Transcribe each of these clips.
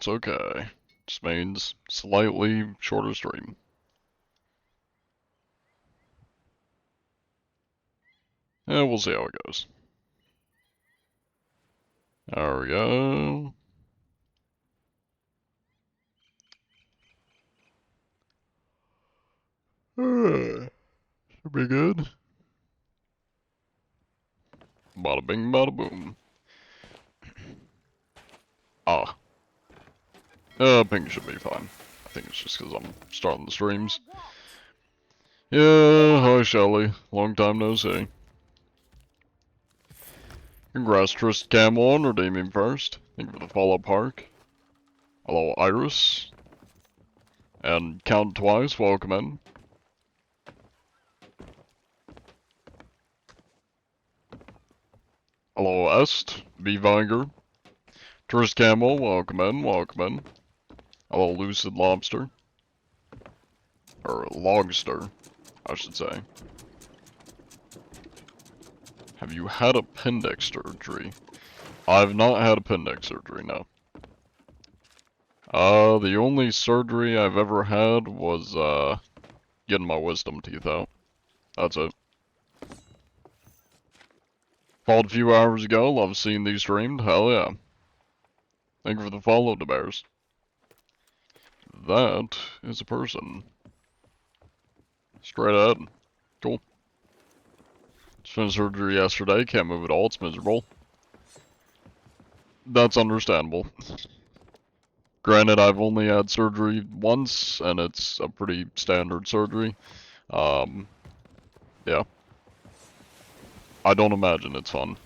It's okay. Just means slightly shorter stream. Yeah, we'll see how it goes. There we go. Should be good. Bada bing, bada boom. Ah. Ping should be fine. I think it's just because I'm starting the streams. Yeah, hi Shelly. Long time no see. Congrats Trist Camel on redeeming first. Thank you for the follow Park. Hello Iris. And Count Twice, welcome in. Hello Est, V Vinger. Trist Camel, welcome in, welcome in. Hello Lucid Lobster. Or Logster, I should say. Have you had appendix surgery? I've not had appendix surgery, no. The only surgery I've ever had was, getting my wisdom teeth out. That's it. Called a few hours ago, love seeing these streamed, hell yeah. Thank you for the follow, the bears. That is a person. Straight ahead. Cool. Just finished surgery yesterday, can't move at all, it's miserable. That's understandable. Granted, I've only had surgery once, and it's a pretty standard surgery. Yeah. I don't imagine it's fun.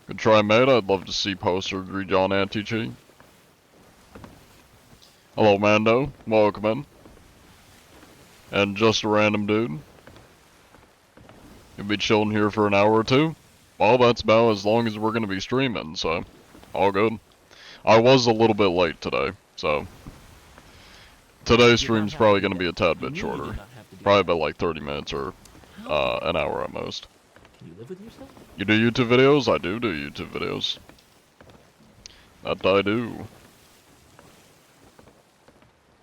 Good try, mate. I'd love to see post-surgery John Antichi. Hello, Mando. Welcome in. And just a random dude. You'll be chilling here for an hour or two? Well, that's about as long as we're going to be streaming, so all good. I was a little bit late today, so today's stream's probably going to be a tad bit shorter. Probably about like 30 minutes or an hour at most. Can you live with yourself? You do YouTube videos? I do YouTube videos. That I do.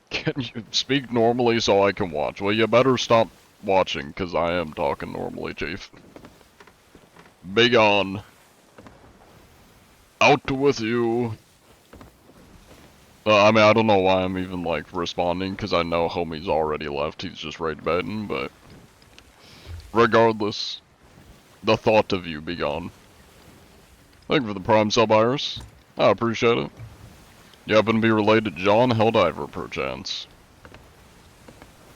Can you speak normally so I can watch? Well, you better stop watching, because I am talking normally, Chief. Be gone. Out with you. I mean, I don't know why I'm even, like, responding, because I know homie's already left. He's just raid baiting, but regardless, the thought of you be gone. Thank you for the prime sub, Iris. I appreciate it. You happen to be related to John Helldiver, perchance?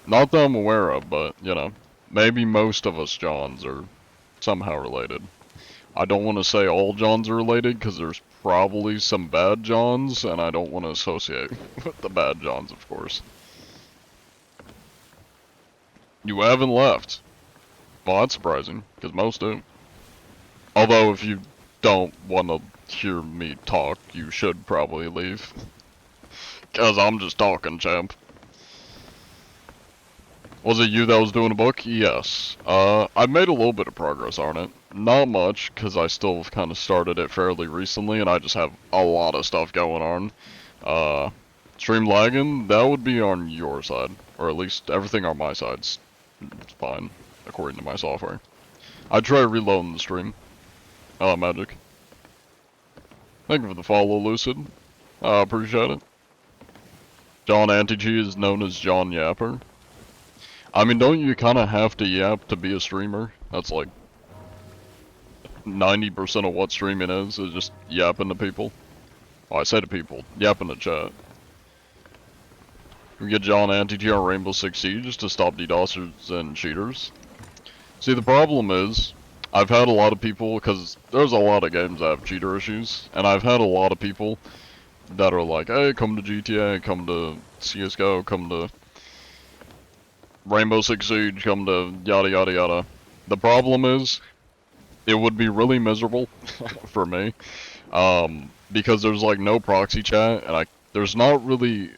Not that I'm aware of, but, you know, maybe most of us Johns are somehow related. I don't want to say all Johns are related, because there's probably some bad Johns, and I don't want to associate with the bad Johns, of course. You haven't left. Well, that's surprising, because most do. Although, if you don't want to hear me talk, you should probably leave. Because I'm just talking, champ. Was it you that was doing a book? Yes. I made a little bit of progress on it. Not much, because I still kind of started it fairly recently, and I just have a lot of stuff going on. Stream lagging, that would be on your side. Or at least everything on my side's fine, according to my software. I try reloading the stream. Magic. Thank you for the follow, Lucid. Appreciate it. John Anti-G is known as John Yapper. I mean, don't you kind of have to yap to be a streamer? That's like 90% of what streaming is just yapping to people. Well, I say to people, yapping to chat. We get John Anti-G on Rainbow Six Siege to stop DDoSers and cheaters. See, the problem is, I've had a lot of people, because there's a lot of games that have cheater issues, and I've had a lot of people that are like, hey, come to GTA, come to CSGO, come to Rainbow Six Siege, come to yada yada yada. The problem is, it would be really miserable for me, because there's like no proxy chat, and there's not really,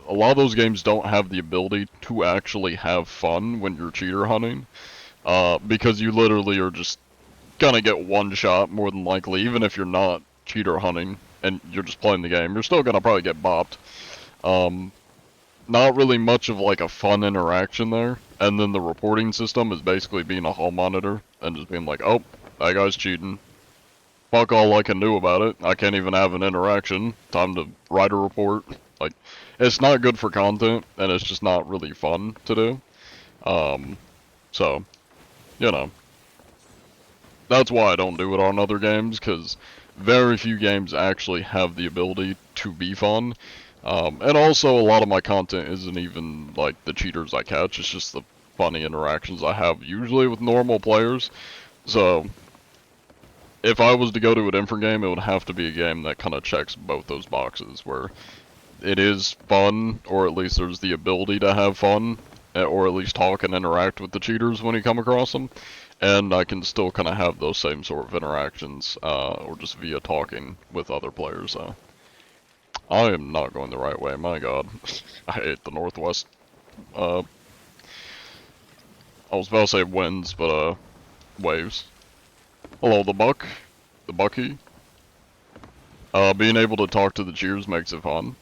a lot of those games don't have the ability to actually have fun when you're cheater hunting, because you literally are just gonna get one shot more than likely, even if you're not cheater hunting and you're just playing the game, you're still gonna probably get bopped. Not really much of like a fun interaction there. And then the reporting system is basically being a hall monitor and just being like, oh, that guy's cheating. Fuck all I can do about it. I can't even have an interaction. Time to write a report. Like, it's not good for content, and it's just not really fun to do. So, you know. That's why I don't do it on other games, because very few games actually have the ability to be fun. And also, a lot of my content isn't even, like, the cheaters I catch, it's just the funny interactions I have usually with normal players. So, if I was to go to a different game, it would have to be a game that kind of checks both those boxes, where it is fun, or at least there's the ability to have fun, or at least talk and interact with the cheaters when you come across them, and I can still kind of have those same sort of interactions, or just via talking with other players, so. I am not going the right way, my god. I hate the Northwest, I was about to say winds, but, waves. Hello, the Bucky. Being able to talk to the cheers makes it fun.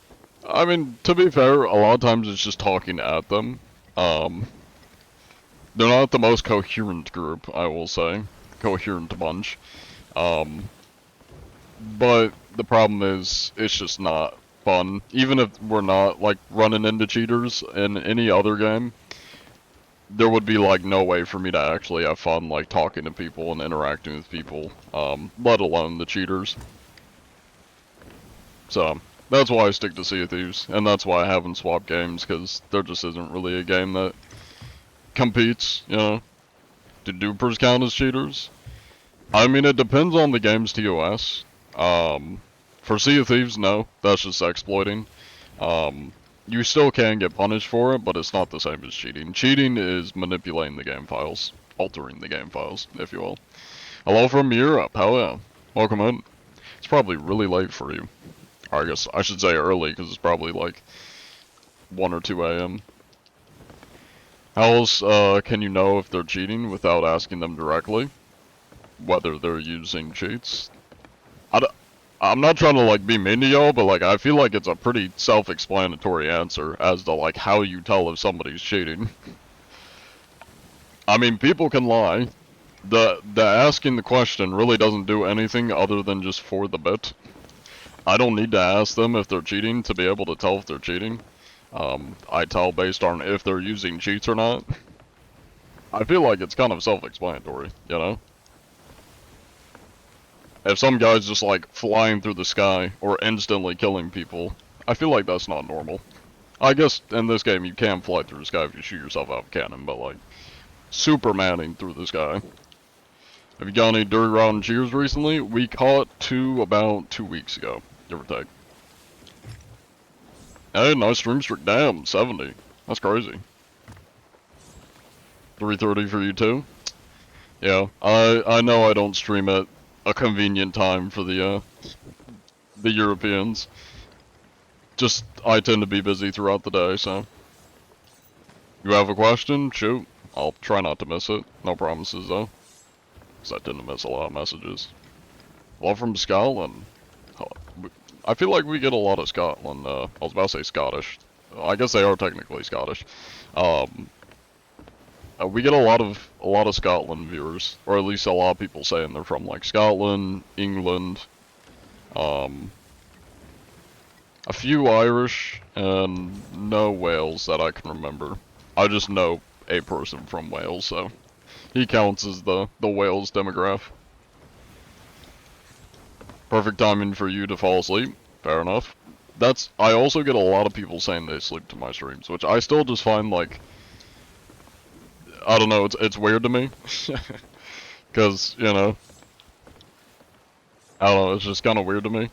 I mean, to be fair, a lot of times it's just talking at them. They're not the most coherent group, I will say. Coherent bunch. But the problem is, it's just not fun. Even if we're not, like, running into cheaters in any other game, there would be, like, no way for me to actually have fun, like, talking to people and interacting with people, let alone the cheaters. So, that's why I stick to Sea of Thieves, and that's why I haven't swapped games, because there just isn't really a game that competes, you know. Do dupers count as cheaters? I mean, it depends on the game's TOS. For Sea of Thieves, no, that's just exploiting. You still can get punished for it, but it's not the same as cheating. Cheating is manipulating the game files, altering the game files, if you will. Hello from Europe, hell yeah. Welcome in. It's probably really late for you. Or I guess I should say early, because it's probably like 1 or 2 a.m. How else can you know if they're cheating without asking them directly? Whether they're using cheats? I'm not trying to like be mean to y'all, but like I feel like it's a pretty self-explanatory answer as to like how you tell if somebody's cheating. I mean, people can lie. The asking the question really doesn't do anything other than just for the bit. I don't need to ask them if they're cheating to be able to tell if they're cheating. I tell based on if they're using cheats or not. I feel like it's kind of self-explanatory, you know? If some guy's just like flying through the sky or instantly killing people, I feel like that's not normal. I guess in this game you can fly through the sky if you shoot yourself out of a cannon, but like, Supermaning through the sky. Have you got any dirty rotten cheers recently? We caught 2 about 2 weeks ago, give or take. Hey, nice stream streak. Damn, 70. That's crazy. 3:30 for you too? Yeah, I know I don't stream at a convenient time for the Europeans. Just, I tend to be busy throughout the day, so. You have a question? Shoot. I'll try not to miss it. No promises, though. Because I tend to miss a lot of messages. Well, from Scotland. I feel like we get a lot of Scotland, I was about to say Scottish. I guess they are technically Scottish. We get a lot of Scotland viewers, or at least a lot of people saying they're from like Scotland, England, a few Irish, and no Wales that I can remember. I just know a person from Wales, so he counts as the Wales demographic. Perfect timing for you to fall asleep. Fair enough. I also get a lot of people saying they sleep to my streams, which I still just find like, I don't know, it's weird to me. Cause, you know, I don't know, it's just kinda weird to me.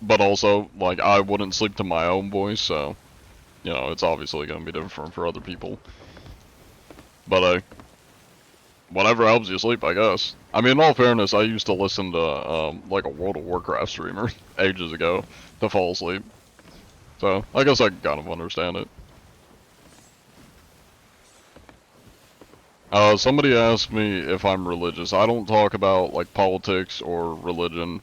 But also, like, I wouldn't sleep to my own voice, so, you know, it's obviously gonna be different for other people. But, whatever helps you sleep, I guess. I mean, in all fairness, I used to listen to, like a World of Warcraft streamer ages ago to fall asleep. So, I guess I can kind of understand it. Somebody asked me if I'm religious. I don't talk about, like, politics or religion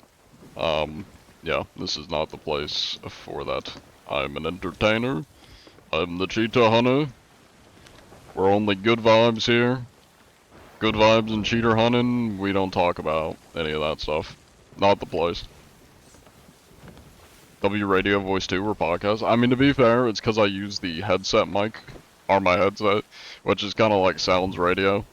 Yeah, this is not the place for that. I'm an entertainer. I'm the cheetah hunter. We're only good vibes here. Good vibes and cheater hunting, we don't talk about any of that stuff. Not the place. W Radio Voice 2 or podcast. I mean, to be fair, it's because I use the headset mic, or my headset, which is kind of like Sounds Radio.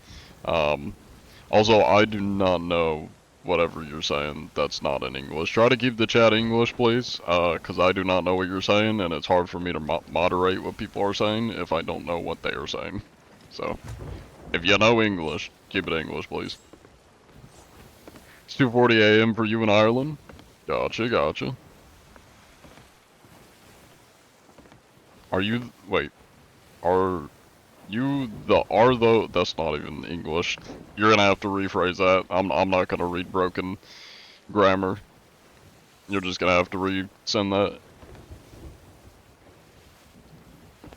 Also, I do not know whatever you're saying that's not in English. Try to keep the chat English, please, because I do not know what you're saying, and it's hard for me to moderate what people are saying if I don't know what they are saying. So, if you know English, keep it English, please. It's 2:40 a.m. for you in Ireland. Gotcha, gotcha. Are you, wait, are you though? That's not even English. You're gonna have to rephrase that. I'm not gonna read broken grammar. You're just gonna have to resend that.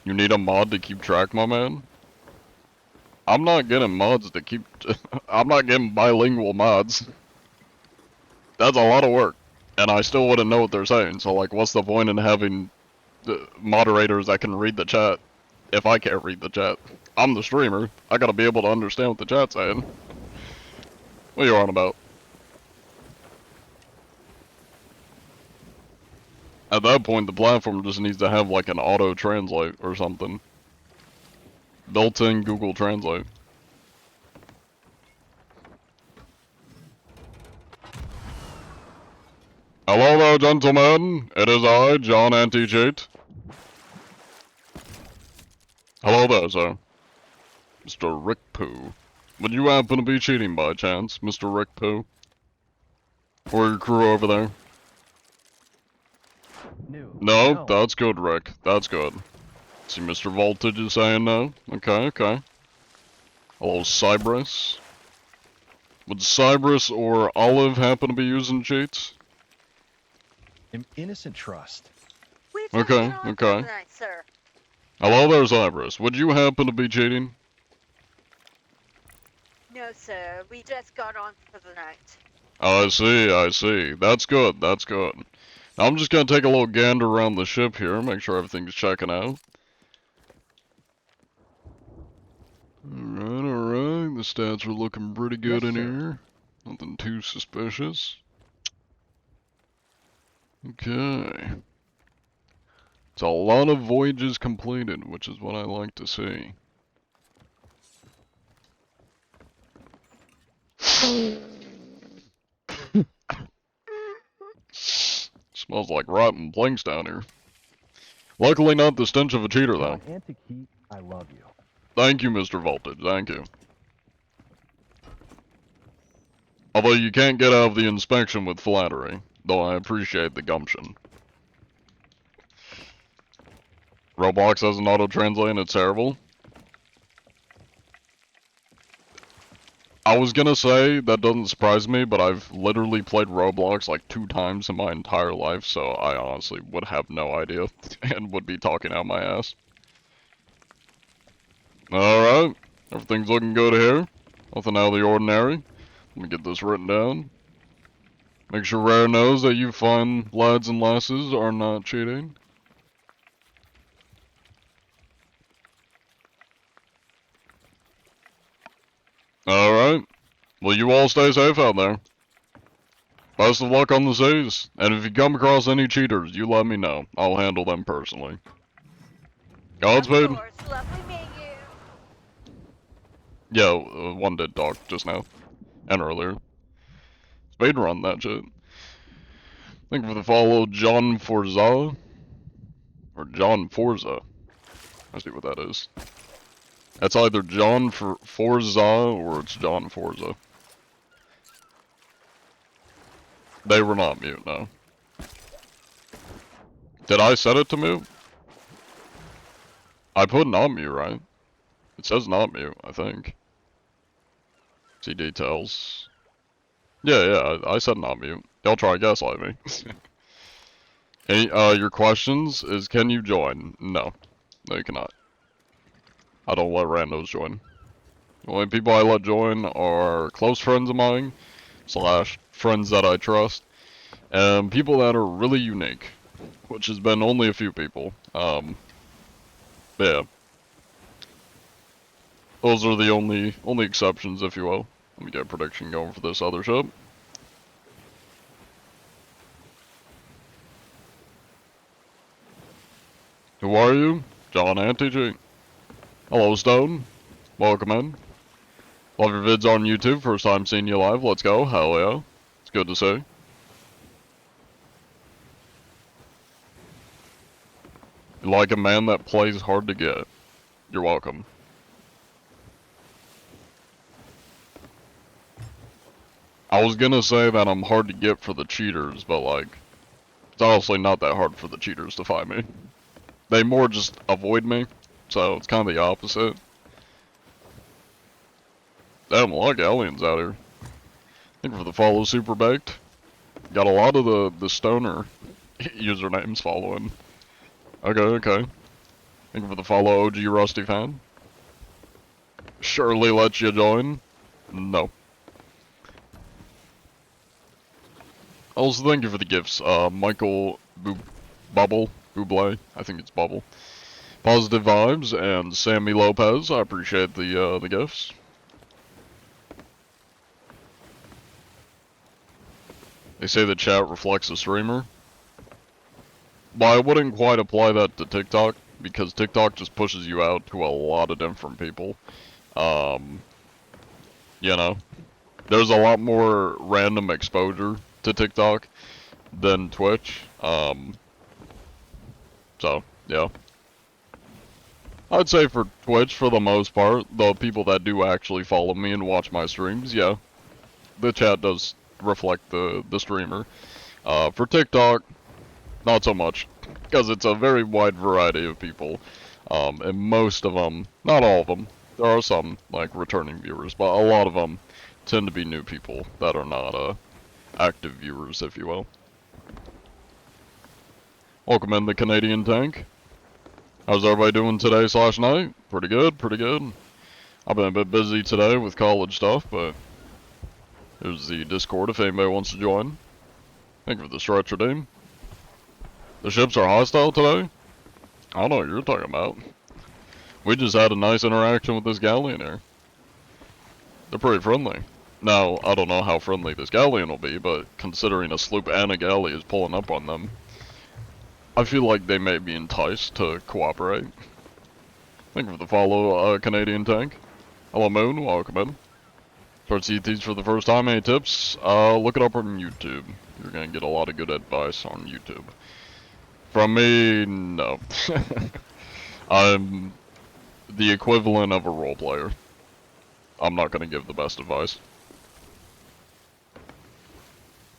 You need a mod to keep track, my man? I'm not getting mods to keep, I'm not getting bilingual mods. That's a lot of work. And I still wouldn't know what they're saying, so like what's the point in having moderators that can read the chat if I can't read the chat? I'm the streamer. I gotta be able to understand what the chat's saying. What are you on about? At that point, the platform just needs to have like an auto translate or something. Built-in Google Translate. Hello there, gentlemen. It is I, John Anti-Cheat. Hello there, sir. Mr. Rick Poo. Would you happen to be cheating by chance, Mr. Rick Poo? Or your crew over there? No, that's good, Rick. That's good. See, Mr. Voltage is saying no. Okay, okay. Hello, Cybrus. Would Cybrus or Olive happen to be using cheats? An innocent trust. Okay, okay. Hello there, Cybrus. Would you happen to be cheating? No, sir. We just got on for the night. Oh, I see, I see. That's good, that's good. Now I'm just gonna take a little gander around the ship here, make sure everything's checking out. Alright, alright. The stats are looking pretty good in here. Nothing too suspicious. Okay. It's a lot of voyages completed, which is what I like to see. Smells like rotten planks down here. Luckily not the stench of a cheater, though. I love you. Thank you, Mr. Voltage, thank you. Although you can't get out of the inspection with flattery, though I appreciate the gumption. Roblox has an auto-translate and it's terrible. I was gonna say, that doesn't surprise me, but I've literally played Roblox like 2 times in my entire life, so I honestly would have no idea, and would be talking out my ass. Alright, everything's looking good here. Nothing out of the ordinary. Let me get this written down. Make sure Rare knows that you fine lads and lasses are not cheating. Alright. Well, you all stay safe out there. Best of luck on the seas. And if you come across any cheaters, you let me know. I'll handle them personally. Godspeed. Lovely meeting you. Yeah, one did talk just now. And earlier. Speedrun that shit. Thank you for the follow, John Forza. Or John Forza. I see what that is. That's either John Forza or it's John Forza. They were not mute, no. Did I set it to mute? I put not mute, right? It says not mute, I think. See details. Yeah, I said not mute. Y'all try gaslight me. Any, your questions is, can you join? No. No, you cannot. I don't let randos join. The only people I let join are close friends of mine, / friends that I trust, and people that are really unique, which has been only a few people. Yeah. Those are the only exceptions, if you will. Let me get a prediction going for this other ship. Who are you? John Anti-G. Hello, Stone. Welcome in. Love your vids on YouTube. First time seeing you live. Let's go. Hell yeah. It's good to see. You like a man that plays hard to get. You're welcome. I was gonna say that I'm hard to get for the cheaters, but like, it's honestly not that hard for the cheaters to find me. They more just avoid me, so it's kind of the opposite. Damn, a lot of aliens out here. Thank you for the follow, Super Baked. Got a lot of the stoner usernames following. Okay. Thank you for the follow, OG Rusty Fan. Surely let you join. No. Also, thank you for the gifts. Michael Buble, I think it's Bubble. Positive Vibes, and Sammy Lopez, I appreciate the gifts. They say the chat reflects the streamer. Well, I wouldn't quite apply that to TikTok, because TikTok just pushes you out to a lot of different people. You know, there's a lot more random exposure to TikTok than Twitch. So, yeah. I'd say for Twitch, for the most part, the people that do actually follow me and watch my streams, yeah, the chat does reflect the streamer. For TikTok, not so much, because it's a very wide variety of people, and most of them, not all of them, there are some, like, returning viewers, but a lot of them tend to be new people that are not, active viewers, if you will. Welcome in the Canadian Tank. How's everybody doing today / night? Pretty good. I've been a bit busy today with college stuff, but here's the Discord if anybody wants to join. Thank you for the stretch redeem. The ships are hostile today? I don't know what you're talking about. We just had a nice interaction with this galleon here. They're pretty friendly. Now, I don't know how friendly this galleon will be, but considering a sloop and a galley is pulling up on them, I feel like they may be enticed to cooperate. Thank you for the follow, Canadian Tank. Hello, Moon. Welcome in. Start to see these for the first time. Any tips? Look it up on YouTube. You're gonna get a lot of good advice on YouTube. From me, no. I'm the equivalent of a role player. I'm not gonna give the best advice.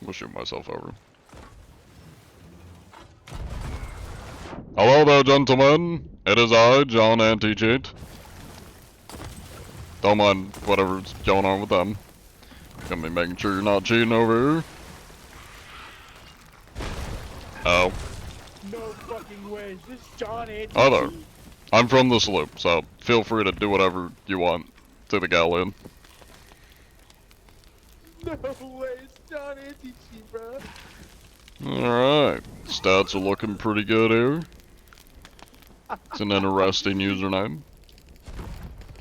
I'll shoot myself over. Hello there, gentlemen. It is I, John Anti-Cheat. Don't mind whatever's going on with them. Gonna be making sure you're not cheating over here. Oh. No fucking way. Is this John Anti-Cheat? Hi there. I'm from the sloop, so feel free to do whatever you want to the galleon. No way. It's John Anti-Cheat, bro. Alright. Stats are looking pretty good here. It's an interesting username.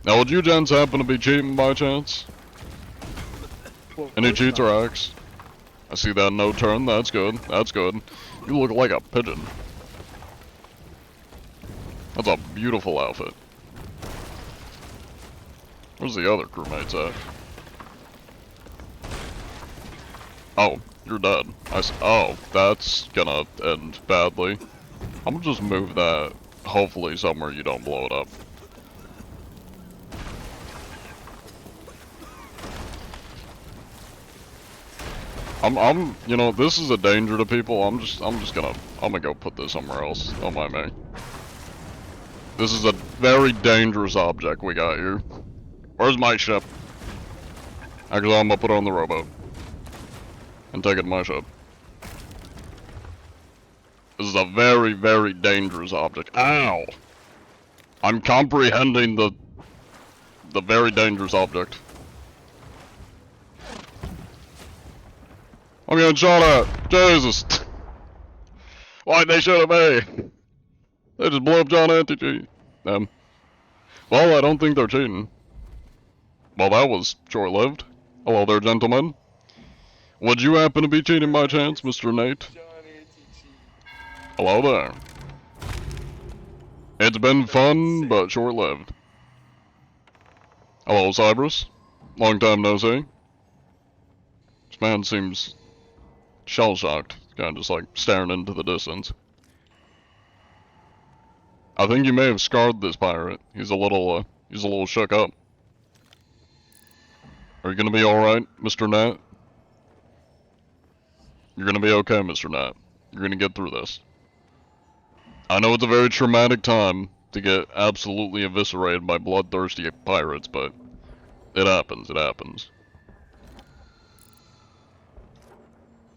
Now, would you gents happen to be cheating by chance? Well, Any of course cheats not. or hacks? I see that no turn, that's good, that's good. You look like a pigeon. That's a beautiful outfit. Where's the other crewmates at? Oh, you're dead. Oh, that's gonna end badly. I'm gonna just move that, hopefully somewhere you don't blow it up. You know, this is a danger to people. I'm gonna go put this somewhere else. Don't mind me. This is a very dangerous object we got here. Where's my ship? Actually, I'm gonna put it on the rowboat. And take it to my ship. This is a very, very dangerous object. Ow! I'm comprehending the very dangerous object. I'm getting shot at! Jesus! Why'd they shoot at me? They just blew up John Anti-cheat. Well, I don't think they're cheating. Well, that was short-lived. Hello there, gentlemen. Would you happen to be cheating by chance, Mr. Nate? John Anti-cheat. Hello there. It's been fun, but short-lived. Hello, Cybers. Long time no see. This man seems shell-shocked, kind of just like staring into the distance. I think you may have scarred this pirate. He's a little shook up. Are you gonna be alright, Mr. Nat? You're gonna be okay, Mr. Nat. You're gonna get through this. I know it's a very traumatic time to get absolutely eviscerated by bloodthirsty pirates, but it happens, it happens.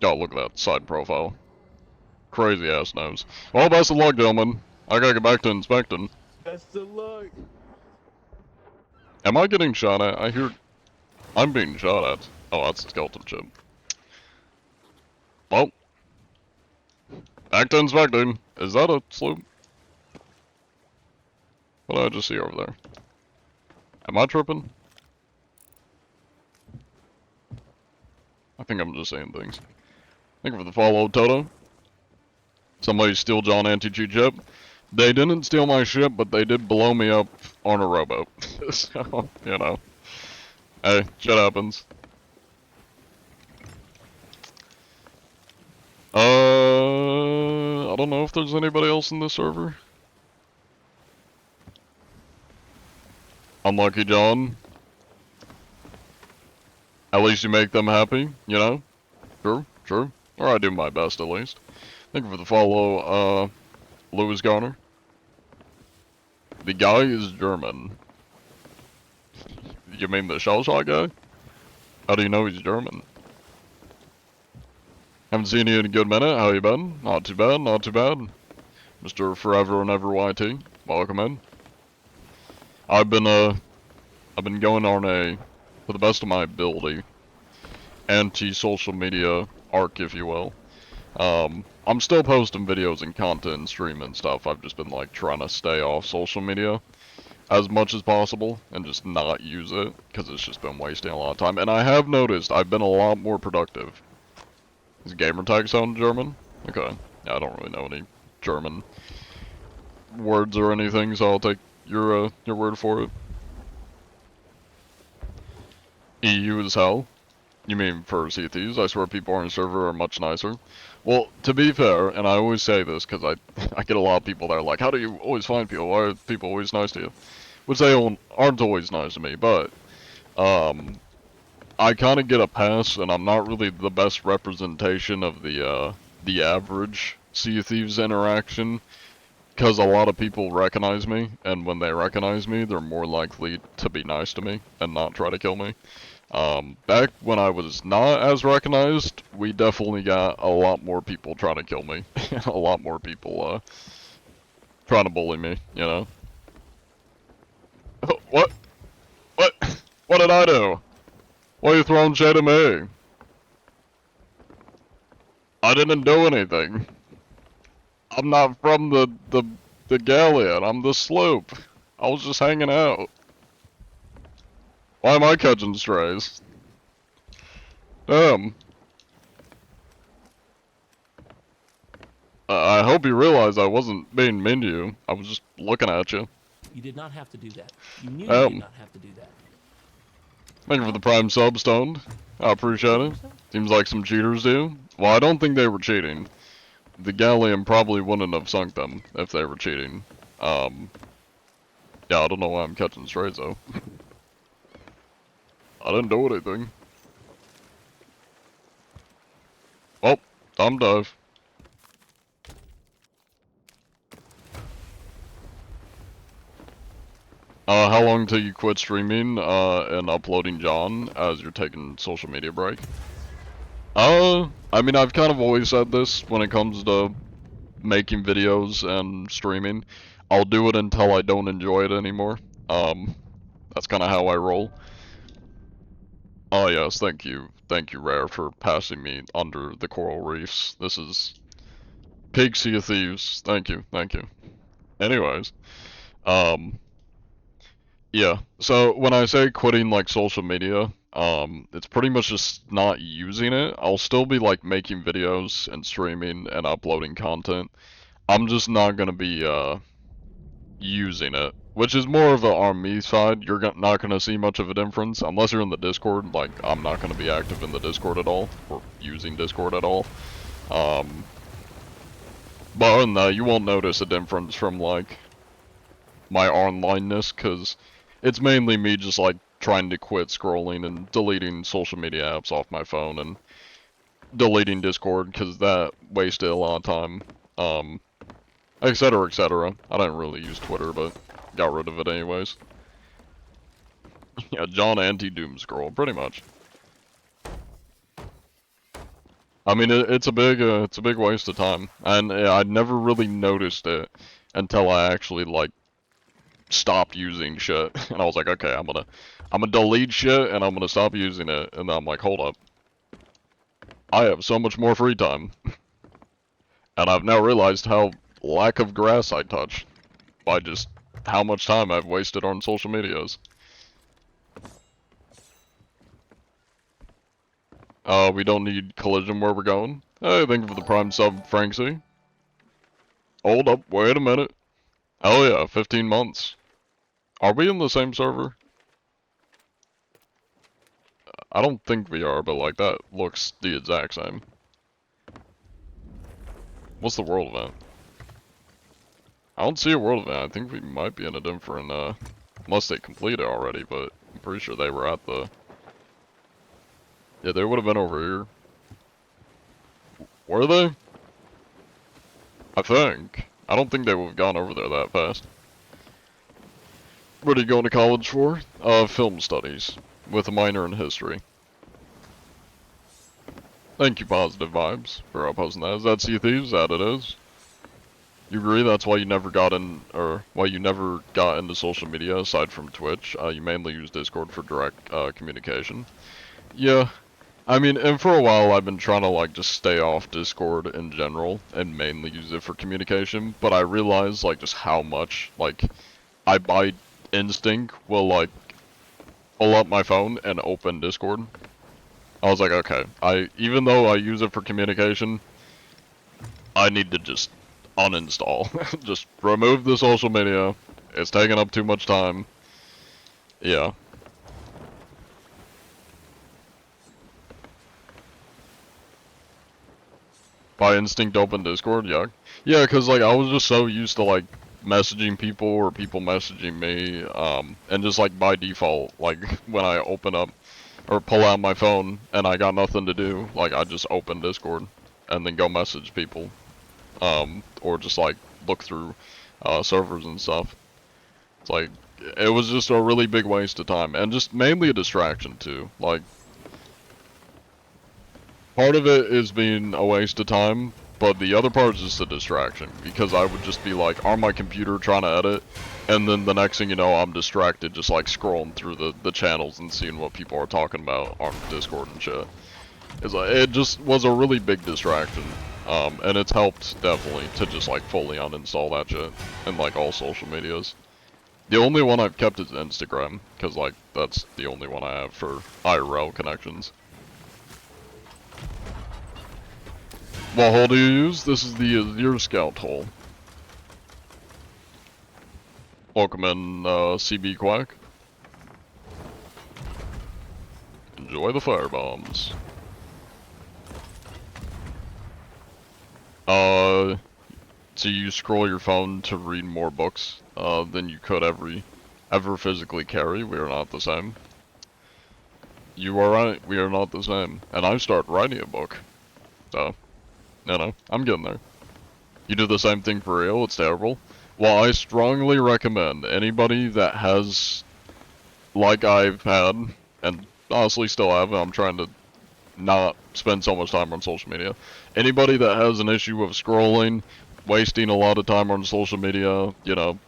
Oh, look at that side profile. Crazy ass nose. Well, best of luck, gentlemen. I gotta get back to inspecting. Best of luck. Am I getting shot at? I hear... I'm being shot at. Oh, that's a skeleton chip. Well. Back to inspecting. Is that a sloop? What did I just see over there? Am I tripping? I think I'm just saying things. Thank you for the follow, Toto. Somebody steal John Anti-cheat chip. They didn't steal my ship, but they did blow me up on a rowboat. So, you know. Hey, shit happens. I don't know if there's anybody else in this server. Unlucky John. At least you make them happy, you know? True, true. Or I do my best, at least. Thank you for the follow, Lewis Garner. The guy is German. You mean the shell shot guy? How do you know he's German? Haven't seen you in a good minute. How you been? Not too bad, not too bad. Mr. Forever and Ever YT, welcome in. I've been going on a, to the best of my ability, anti-social media arc, if you will. I'm still posting videos and content and streaming and stuff. I've just been like trying to stay off social media as much as possible and just not use it because it's just been wasting a lot of time. And I have noticed I've been a lot more productive. Is gamertag sound German? Okay. Yeah, I don't really know any German words or anything, so I'll take your word for it. EU is hell. You mean for Sea Thieves? I swear people on the server are much nicer. Well, to be fair, and I always say this because I get a lot of people that are like, how do you always find people? Why are people always nice to you? Which they aren't always nice to me, but I kind of get a pass, and I'm not really the best representation of the average Sea of Thieves interaction, because a lot of people recognize me, and when they recognize me, they're more likely to be nice to me and not try to kill me. Back when I was not as recognized, we definitely got a lot more people trying to kill me, and a lot more people trying to bully me, you know? What? What did I do? Why are you throwing shade at me? I didn't do anything. I'm not from the galleon, I'm the sloop. I was just hanging out. Why am I catching strays? Damn. I hope you realize I wasn't being mean to you. I was just looking at you. You did not have to do that. You knew you did not have to do that. Thank you for the prime sub, Stoned. I appreciate it. Seems like some cheaters do. Well, I don't think they were cheating. The galleon probably wouldn't have sunk them if they were cheating. Yeah, I don't know why I'm catching strays though. I didn't do anything. Oh, thumb dive. How long till you quit streaming, and uploading John as you're taking social media break? I mean, I've kind of always said this when it comes to making videos and streaming. I'll do it until I don't enjoy it anymore. That's kind of how I roll. Oh yes, thank you. Thank you, Rare, for passing me under the coral reefs. This is Pig Sea of Thieves. Thank you, thank you. Anyways, um, yeah. So when I say quitting like social media, it's pretty much just not using it. I'll still be like making videos and streaming and uploading content. I'm just not gonna be using it, which is more of a on me side. You're not gonna see much of a difference unless you're in the Discord. Like I'm not gonna be active in the Discord at all or using Discord at all. Um, but other than that, you won't notice a difference from like my onlineness, because it's mainly me just like trying to quit scrolling and deleting social media apps off my phone and deleting Discord because that wasted a lot of time. Etc. etc. I didn't really use Twitter, but got rid of it anyways. Yeah, John Anti-Doom Scroll, pretty much. I mean, it's a big waste of time, and I never really noticed it until I actually like stopped using shit, and I was like, okay, I'm gonna delete shit, and I'm gonna stop using it, and then I'm like, hold up, I have so much more free time, and I've now realized how lack of grass I touch by just how much time I've wasted on social medias. We don't need collision where we're going. Hey, thank you for the prime sub, Franksy. Hold up, wait a minute. Oh yeah, 15 months. Are we in the same server? I don't think we are, but like that looks the exact same. What's the world event? I don't see a world event. I think we might be in a different, unless they completed already, but I'm pretty sure they were at the... Yeah, they would have been over here. Were they? I think. I don't think they would have gone over there that fast. What are you going to college for? Film studies, with a minor in history. Thank you, Positive Vibes, for posting that. Is that Sea Thieves? That it is. You agree that's why you never got in, or why you never got into social media aside from Twitch? You mainly use Discord for direct communication. Yeah, I mean, and for a while I've been trying to like just stay off Discord in general and mainly use it for communication, but I realized like just how much like I by instinct will like pull up my phone and open Discord. I was like, okay, even though I use it for communication, I need to just uninstall. Just remove the social media. It's taking up too much time. Yeah. By instinct open Discord, yeah. Yeah, cause like I was just so used to like messaging people or people messaging me, and just like by default, like when I open up or pull out my phone and I got nothing to do, like I just open Discord and then go message people, or just like look through servers and stuff. It's like it was just a really big waste of time and just mainly a distraction too. Like part of it is being a waste of time, but the other part is just a distraction because I would just be like on my computer trying to edit, and then the next thing you know I'm distracted just like scrolling through the channels and seeing what people are talking about on Discord and shit. It's like, it just was a really big distraction, and it's helped definitely to just like fully uninstall that shit and like all social medias. The only one I've kept is Instagram, because like that's the only one I have for IRL connections. What hole do you use? This is the Azure Scout hole. Welcome in, CB Quack. Enjoy the firebombs. So you scroll your phone to read more books, than you could ever physically carry. We are not the same. You are right, we are not the same. And I start writing a book. So, you know, I'm getting there. You do the same thing for real, it's terrible. Well, I strongly recommend anybody that has, like I've had, and honestly still have, I'm trying to not spend so much time on social media. Anybody that has an issue of scrolling, wasting a lot of time on social media, you know,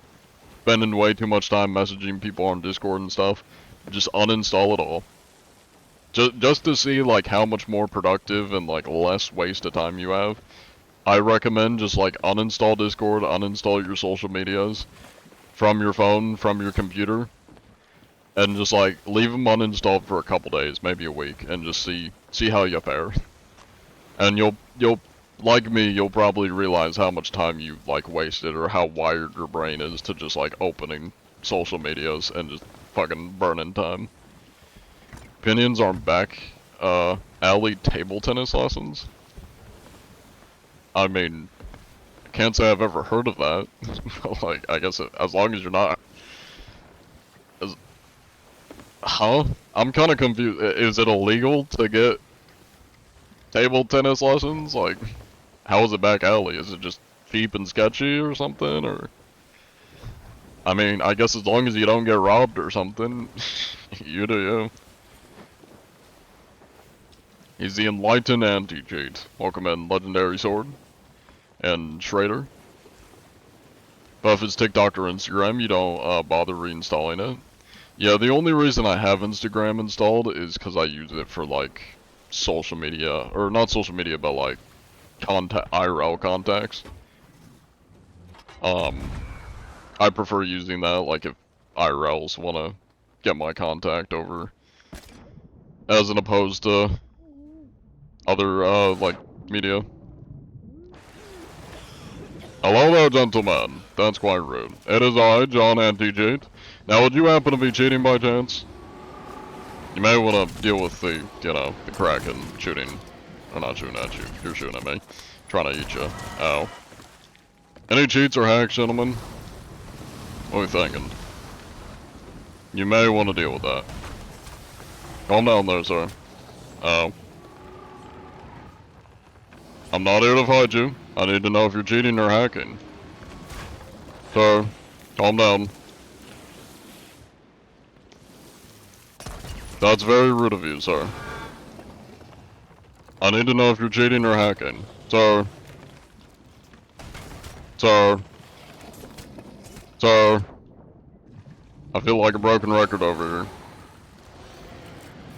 spending way too much time messaging people on Discord and stuff, just uninstall it all. Just to see like how much more productive and like less waste of time you have, I recommend just like uninstall Discord, uninstall your social medias from your phone, from your computer, and just like leave them uninstalled for a couple days, maybe a week, and just see how you fare. And you'll like me, you'll probably realize how much time you like wasted or how wired your brain is to just like opening social medias and just fucking burning time. Opinions aren't back. Alley table tennis lessons. I mean, can't say I've ever heard of that. Like, I guess as long as you're not. Huh? I'm kind of confused. Is it illegal to get table tennis lessons? Like, how is it back alley? Is it just cheap and sketchy or something? Or, I mean, I guess as long as you don't get robbed or something, you do you. He's the enlightened anti-cheat. Welcome in, Legendary Sword. And Schrader. But if it's TikTok or Instagram, you don't bother reinstalling it. Yeah, the only reason I have Instagram installed is because I use it for like social media, or not social media, but like contact IRL contacts. I prefer using that like if IRLs want to get my contact over, as an opposed to other like media. Hello there, gentlemen. That's quite rude. It is I, John Anti-Cheat. Now, would you happen to be cheating by chance? You may want to deal with the, you know, the Kraken shooting. Or not shooting at you. You're shooting at me. Trying to eat you. Ow. Any cheats or hacks, gentlemen? What are you thinking? You may want to deal with that. Calm down there, sir. Oh. I'm not here to fight you. I need to know if you're cheating or hacking. Sir, calm down. That's very rude of you, sir. I need to know if you're cheating or hacking. Sir. Sir. Sir. I feel like a broken record over here.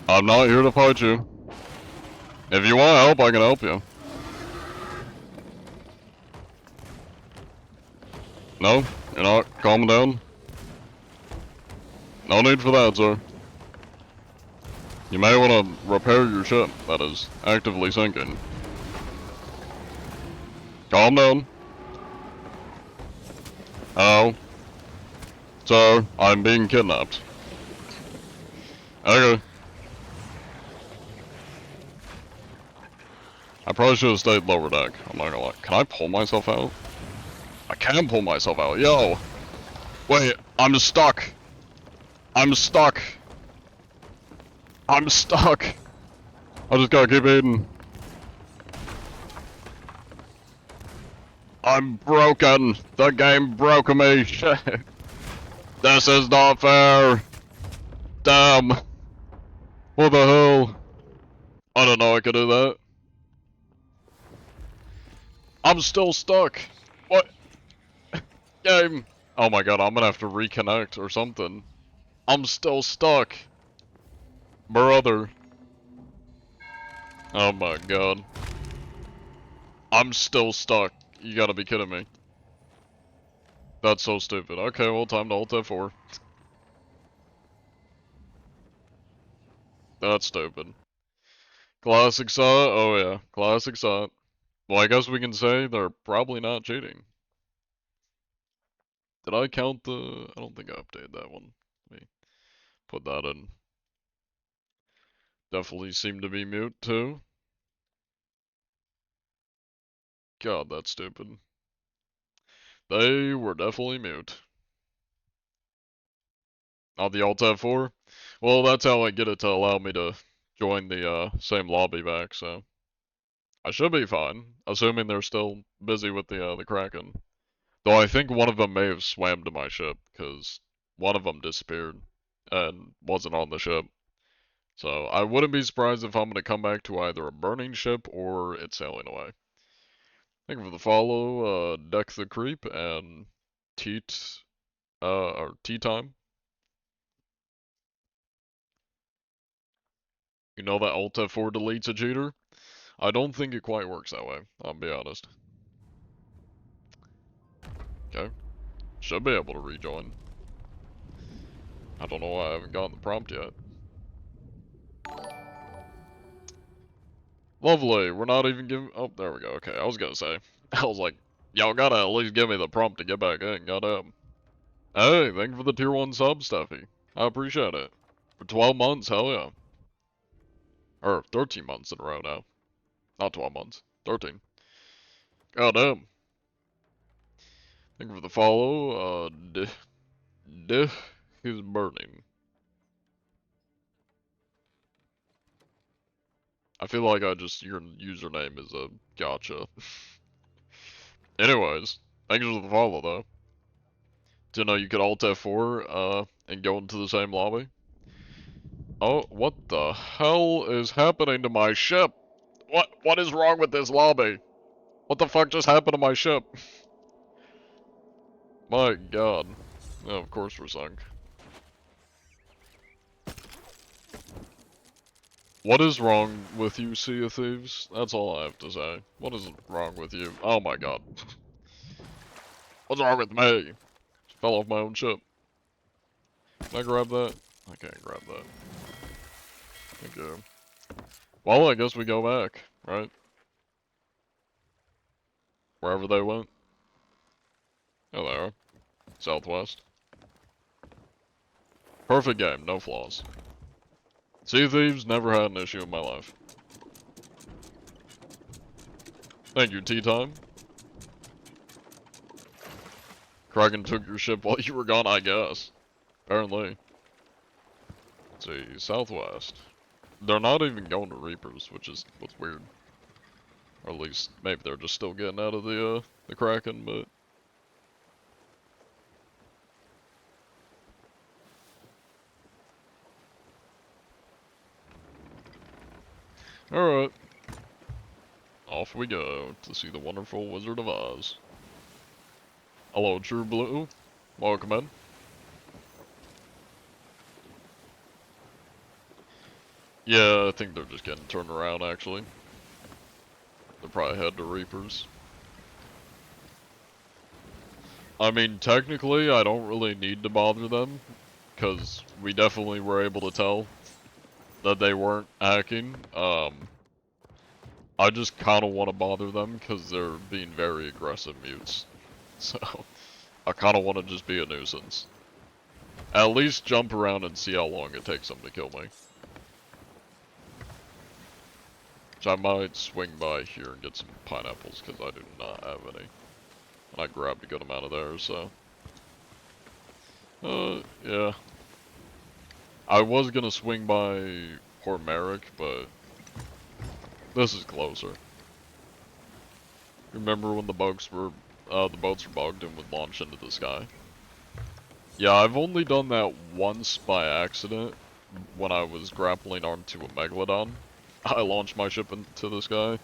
I'm not here to fight you. If you want help, I can help you. No? You're not calming down? No need for that, sir. You may want to repair your ship that is actively sinking. Calm down. Hello? Sir, I'm being kidnapped. Okay. I probably should have stayed lower deck. I'm not gonna lie. Can I pull myself out? I can pull myself out. Yo! Wait, I'm stuck. I'm stuck. I'm stuck. I just gotta keep eating. I'm broken. The game broke me. Shit. This is not fair. Damn. What the hell? I don't know I could do that. I'm still stuck. What? Game. Oh my god, I'm gonna have to reconnect or something. I'm still stuck. Brother. Oh my god. I'm still stuck. You gotta be kidding me. That's so stupid. Okay, well, time to Alt F4. That's stupid. Classic SOT? Oh yeah, classic SOT. Well, I guess we can say they're probably not cheating. Did I count the... I don't think I updated that one. Let me put that in. Definitely seem to be mute too. God, that's stupid. They were definitely mute. On the Alt F4? Well, that's how I get it to allow me to join the same lobby back, so... I should be fine, assuming they're still busy with the Kraken. Though I think one of them may have swam to my ship, because one of them disappeared and wasn't on the ship. So I wouldn't be surprised if I'm going to come back to either a burning ship or it's sailing away. Thank you for the follow, Deck the Creep, and or Tea Time. You know that Alt F4 deletes a cheater? I don't think it quite works that way, I'll be honest. Okay. Should be able to rejoin. I don't know why I haven't gotten the prompt yet. Lovely, we're not even giving- oh, there we go, okay, I was gonna say. I was like, y'all gotta at least give me the prompt to get back in, goddamn. Hey, thank you for the tier 1 sub, Steffi. I appreciate it. For 12 months, hell yeah. Or 13 months in a row now. Not 12 months. 13. Goddamn. Thank you for the follow. Dih is burning. I feel like your username is a gotcha. Anyways, thank you for the follow though. Didn't know you could Alt F4, and go into the same lobby. Oh, what the hell is happening to my ship? What is wrong with this lobby? What the fuck just happened to my ship? My god. Oh, of course we're sunk. What is wrong with you, Sea of Thieves? That's all I have to say. What is wrong with you? Oh my god. What's wrong with me? Just fell off my own ship. Can I grab that? I can't grab that. Thank you. Well, I guess we go back, right? Wherever they went. Oh, they are. Southwest. Perfect game, no flaws. Sea of Thieves, never had an issue in my life. Thank you, Tea Time. Kraken took your ship while you were gone, I guess. Apparently. Let's see, Southwest. They're not even going to Reapers, which is what's weird. Or at least, maybe they're just still getting out of the Kraken, but... Alright. Off we go to see the wonderful Wizard of Oz. Hello, True Blue. Welcome in. Yeah, I think they're just getting turned around, actually. They're probably headed to Reapers. I mean, technically, I don't really need to bother them, because we definitely were able to tell that they weren't hacking. I just kind of want to bother them, because they're being very aggressive mutes. So, I kind of want to just be a nuisance. At least jump around and see how long it takes them to kill me. So I might swing by here and get some pineapples, because I do not have any. And I grabbed a good amount of theirs, so... yeah. I was gonna swing by Port Merrick, but... this is closer. Remember when the boats were bugged and would launch into the sky? Yeah, I've only done that once by accident, when I was grappling onto a Megalodon. I launched my ship into the sky,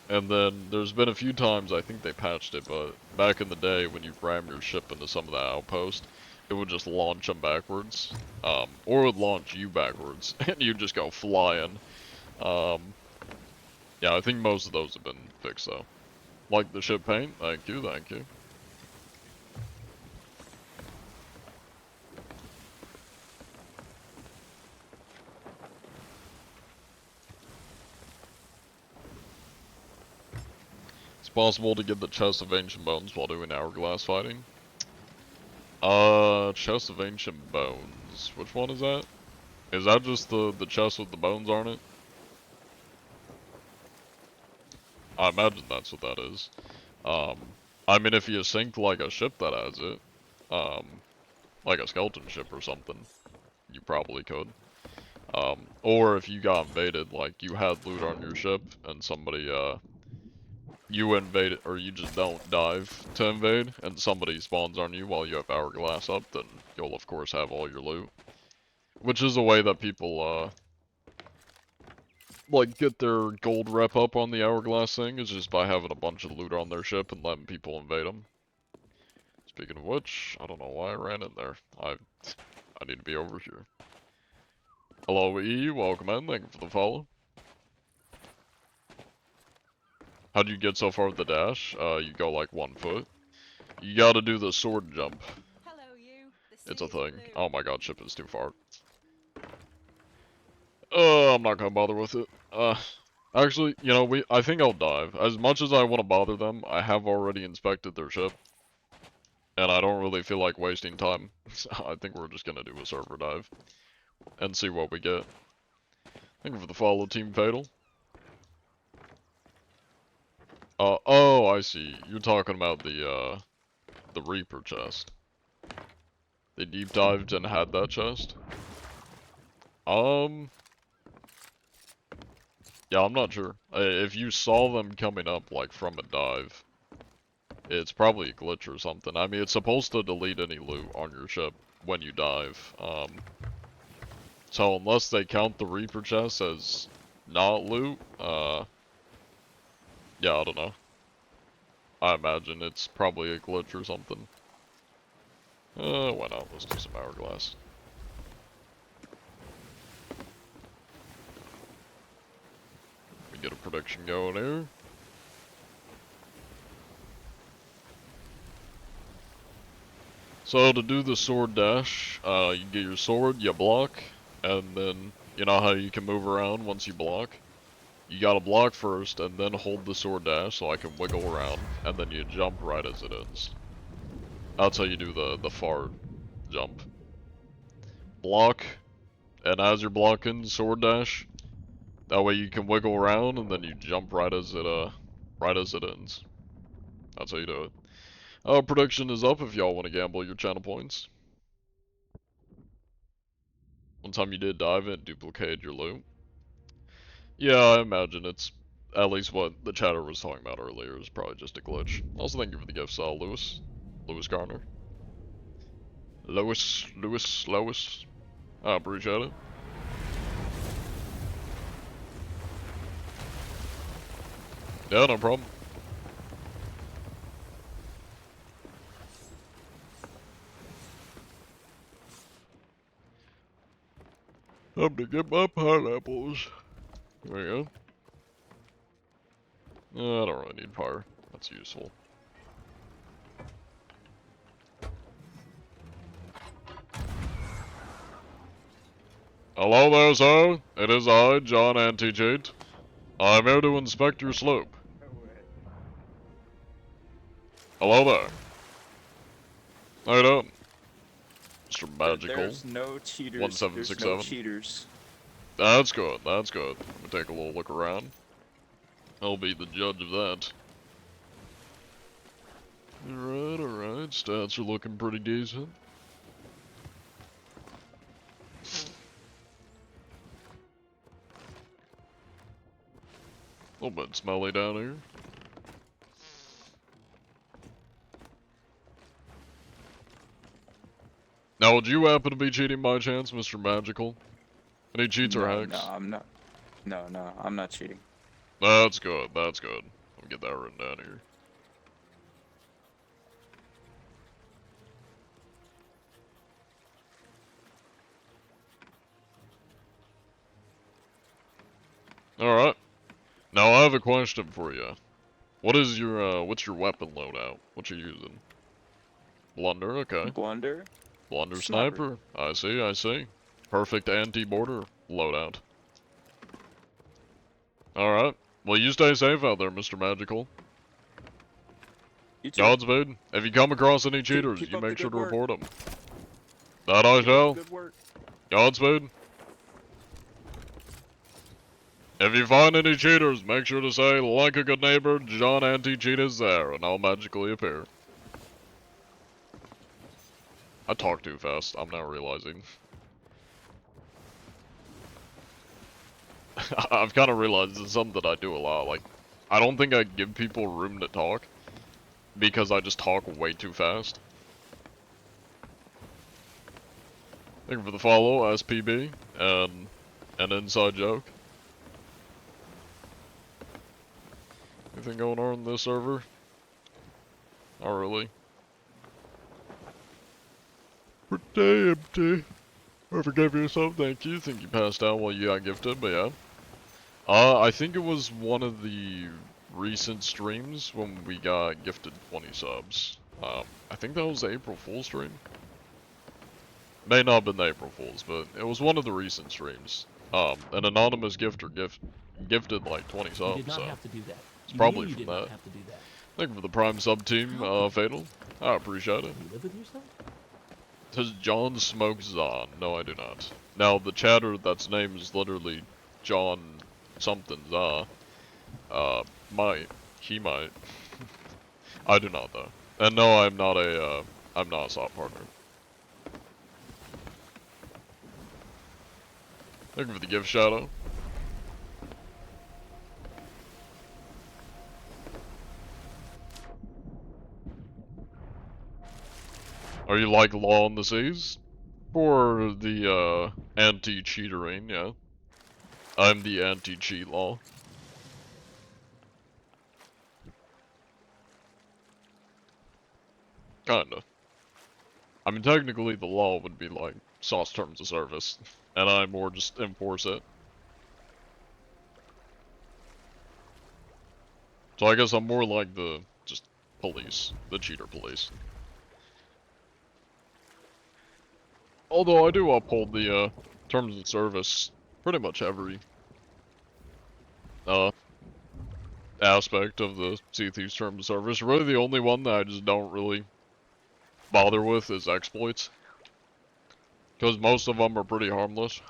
and then there's been a few times, I think they patched it, but back in the day when you ram your ship into some of the outpost, it would just launch them backwards, or it would launch you backwards, and you just go flying. Yeah, I think most of those have been fixed though. Like the ship paint, thank you, thank you. It's possible to get the chest of ancient bones while doing hourglass fighting. Chest of ancient bones. Which one is that? Is that just the chest with the bones on it? I imagine that's what that is. I mean, if you sink like a ship that has it, like a skeleton ship or something, you probably could. Or if you got invaded, like you had loot on your ship and somebody, you invade, or you just don't dive to invade, and somebody spawns on you while you have hourglass up, then you'll of course have all your loot. Which is a way that people, like, get their gold rep up on the hourglass thing, is just by having a bunch of loot on their ship and letting people invade them. Speaking of which, I don't know why I ran in there. I need to be over here. Hello, E. Welcome in. Thank you for the follow. How'd you get so far with the dash? You go like 1 foot. You gotta do the sword jump. Hello, you. The It's a sea is thing. blue. Oh my god, ship is too far. I'm not gonna bother with it. Actually, you know, I think I'll dive. As much as I want to bother them, I have already inspected their ship. And I don't really feel like wasting time. So I think we're just gonna do a server dive. And see what we get. Thank you for the follow, Team Fatal. Oh, I see. You're talking about the Reaper chest. They deep dived and had that chest? Yeah, I'm not sure. If you saw them coming up, like, from a dive, it's probably a glitch or something. I mean, it's supposed to delete any loot on your ship when you dive. So unless they count the Reaper chest as not loot, yeah, I don't know. I imagine it's probably a glitch or something. Why not? Let's do some hourglass. We get a prediction going here. So to do the sword dash, you get your sword, you block, and then you know how you can move around once you block? You gotta block first, and then hold the sword dash so I can wiggle around, and then you jump right as it ends. That's how you do the far jump. Block, and as you're blocking, sword dash. That way you can wiggle around, and then you jump right as it ends. That's how you do it. Prediction is up if y'all want to gamble your channel points. One time you did dive and duplicated your loot. Yeah, I imagine it's at least what the chatter was talking about earlier is probably just a glitch. Also, thank you for the gift, Lewis. Lewis Garner. Lois. I appreciate it. Yeah, no problem. Time to get my pineapples. There you go. I don't really need fire. That's useful. Hello there, sir. It is I, John Anti-Cheat. I'm here to inspect your sloop. Hello there. How you doing? Mr. Magical. There's no cheaters. There's 1767. no cheaters. That's good, that's good. Let me take a little look around. I'll be the judge of that. Alright. Stats are looking pretty decent. A little bit smelly down here. Now, would you happen to be cheating by chance, Mr. Magical? Any cheats or hacks? No, I'm not. No, I'm not cheating. That's good, that's good. Let me get that written down here. Alright. Now I have a question for you. What's your weapon loadout? What you using? Blunder, okay. Blunder. Blunder Sniper. sniper. I see. Perfect anti-border loadout. Alright. Well, you stay safe out there, Mr. Magical. You too. Godspeed. If you come across any cheaters, keep you up the make sure good to work. report them. That I Keep up shall. the good work. Godspeed. If you find any cheaters, make sure to say, like a good neighbor, John Anti-Cheat is there, and I'll magically appear. I talk too fast, I'm now realizing. I've kind of realized it's something that I do a lot, like, I don't think I give people room to talk, because I just talk way too fast. Thank you for the follow, SPB, and an inside joke. Anything going on in this server? Not really. Pretty empty. Whoever gave you some, thank you. Think you passed out while you got gifted, but yeah. I think it was one of the recent streams when we got gifted 20 subs. I think that was the April Fool's stream. May not have been the April Fool's, but it was one of the recent streams. An anonymous gifter gifted like 20 You subs, did not so have to do that. it's You probably knew you from did not that. have to do that. Thank you for the Prime sub team, Fatal. I appreciate it. You live with yourself? Does John smoke Zon? No, I do not. Now, the chatter that's name is literally John something Za. Might. He might. I do not, though. And no, I'm not a SOT partner. Thank you for the gift, Shadow. Are you like Law on the Seas? For the, anti-cheatering, yeah. I'm the anti-cheat law. Kinda. I mean, technically the law would be like SOS terms of service, and I more just enforce it. So I guess I'm more like the, just, police. The cheater police. Although I do uphold the, terms of service pretty much every, aspect of the Sea Thieves terms of service. Really the only one that I just don't really bother with is exploits. Because most of them are pretty harmless.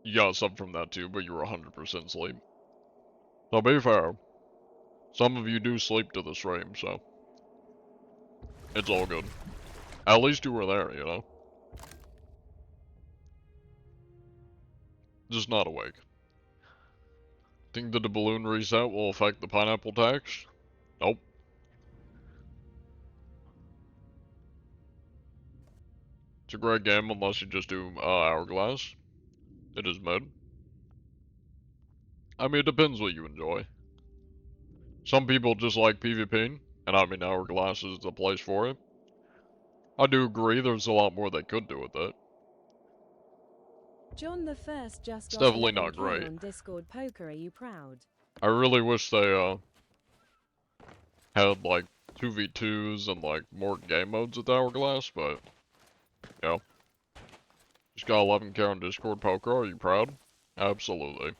You got some from that too, but you were 100% sleep. So be fair. Some of you do sleep to the stream, so. It's all good. At least you were there, you know? Just not awake. Think that the balloon reset will affect the pineapple tax? Nope. It's a great game unless you just do Hourglass. It is mid. I mean, it depends what you enjoy. Some people just like PvP, and I mean Hourglass is the place for it. I do agree there's a lot more they could do with it. John the First just It's got definitely 11K not great. on Discord Poker. Are you proud? I really wish they had like 2v2s and like more game modes with Hourglass, but you know. Just got 11K on Discord Poker, are you proud? Absolutely.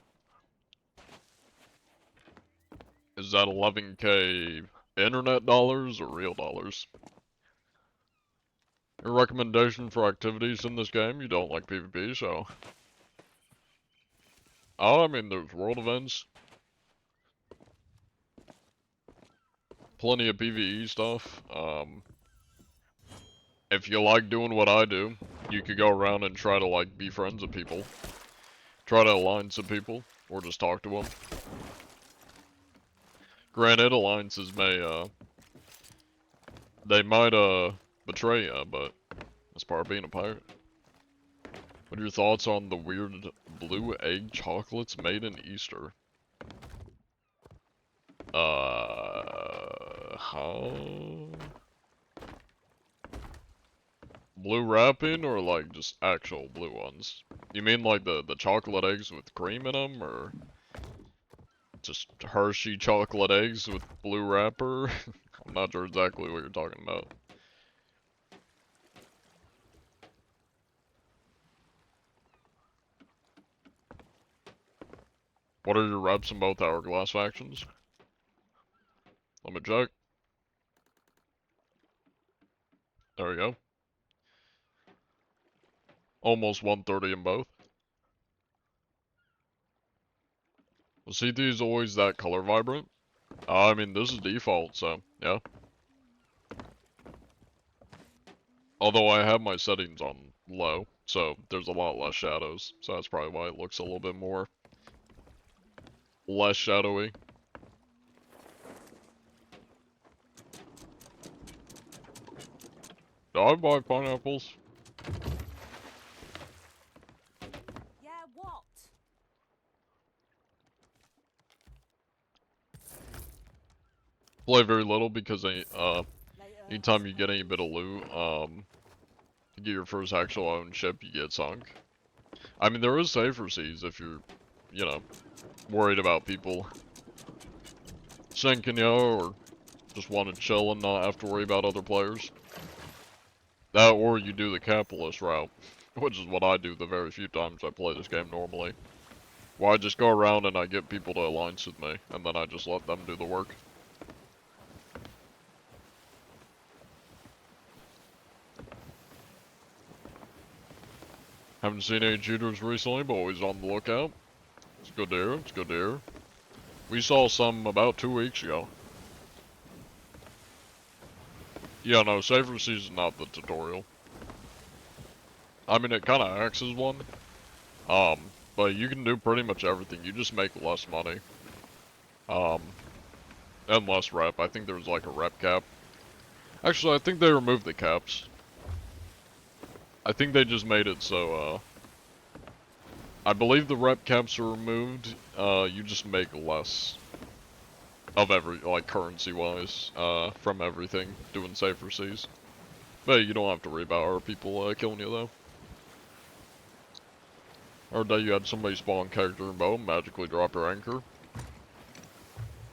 Is that 11K internet dollars or real dollars? Your recommendation for activities in this game? You don't like PvP, so... Oh, I mean, there's world events. Plenty of PvE stuff. If you like doing what I do, you could go around and try to, like, be friends with people. Try to align some people, or just talk to them. Granted, alliances may, they might, betray you, but that's part of being a pirate. What are your thoughts on the weird blue egg chocolates made in Easter? How? Blue wrapping or like just actual blue ones? You mean like the chocolate eggs with cream in them, or just Hershey chocolate eggs with blue wrapper? I'm not sure exactly what you're talking about. What are your reps in both Hourglass factions? Let me check. There we go. Almost 130 in both. Well, CT is always that color vibrant. I mean, this is default, so, yeah. Although I have my settings on low, so there's a lot less shadows. So that's probably why it looks a little bit more less shadowy. Do I buy pineapples? Yeah, what? Play very little because anytime you get any bit of loot, to get your first actual own ship, you get sunk. I mean, there is safer seas if you're, you know, worried about people sinking you or just want to chill and not have to worry about other players. That or you do the capitalist route, which is what I do the very few times I play this game normally. Where I just go around and I get people to alliance with me, and then I just let them do the work. Haven't seen any cheaters recently, but always on the lookout. It's good to hear, it's good to hear. We saw some about 2 weeks ago. Yeah, no, Safer Seas is not the tutorial. I mean, it kinda acts as one. But you can do pretty much everything, you just make less money. And less rep. I think there was like a rep cap. Actually, I think they removed the caps. I think they just made it so, I believe the rep caps are removed, you just make less of like, currency-wise, from everything, doing Safer Seas. But you don't have to worry about our people, killing you, though. Or that you had somebody spawn character in bow and magically drop your anchor.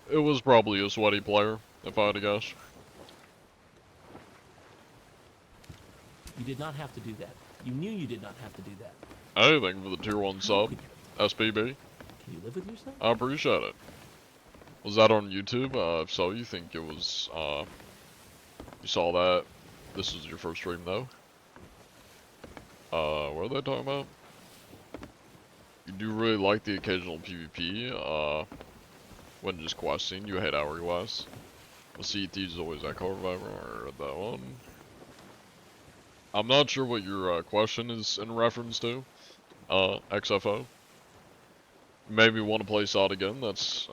It was probably a sweaty player, if I had to guess. You did not have to do that. You knew you did not have to do that. Anything for the tier 1 sub, SPB. Can you live with yourself? I appreciate it. Was that on YouTube? If so, you think it was, you saw that? This is your first stream, though. What are they talking about? You do really like the occasional PvP, when just questing, you hate hourglass. The CT is always that core reviver, I read that one. I'm not sure what your, question is in reference to, XFO. Maybe want to play SOD again, that's,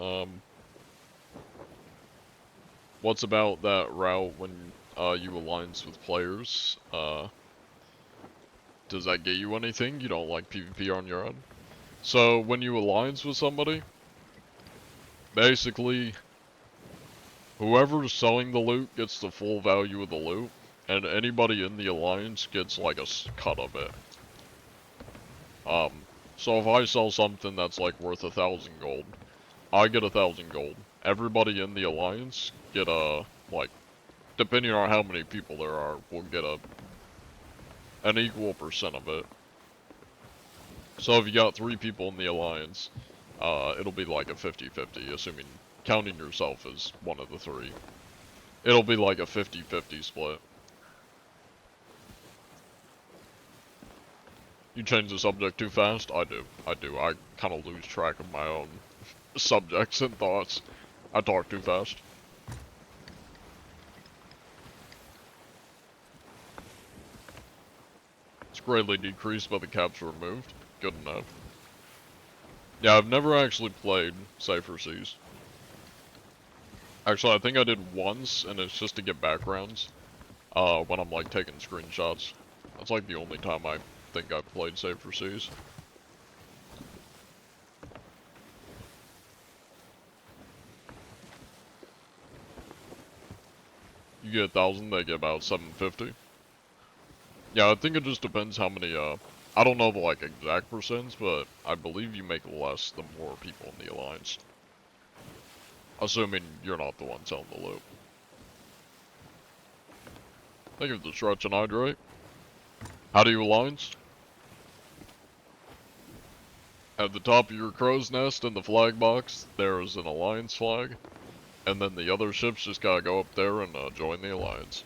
what's about that route when, you alliance with players, does that get you anything? You don't like PvP on your own? So, when you alliance with somebody, basically, whoever's selling the loot gets the full value of the loot, and anybody in the alliance gets like a cut of it. So if I sell something that's like worth 1,000 gold, I get 1,000 gold. Everybody in the alliance get like, depending on how many people there are, will get an equal percent of it. So if you got 3 people in the alliance, it'll be like a 50-50, assuming counting yourself as one of the 3. It'll be like a 50-50 split. You change the subject too fast? I do. I kind of lose track of my own subjects and thoughts. I talk too fast. It's greatly decreased, but the caps were removed. Good enough. Yeah, I've never actually played Safer Seas. Actually, I think I did once, and it's just to get backgrounds. When I'm like taking screenshots. That's like the only time I think I've played Safer Seas. You get 1,000, they get about 750. Yeah, I think it just depends how many, I don't know the like exact percents, but I believe you make less the more people in the alliance. Assuming you're not the one selling the loot. Thank you for the stretch and hydrate. How do you alliance? At the top of your crow's nest in the flag box, there is an alliance flag. And then the other ships just gotta go up there and join the alliance.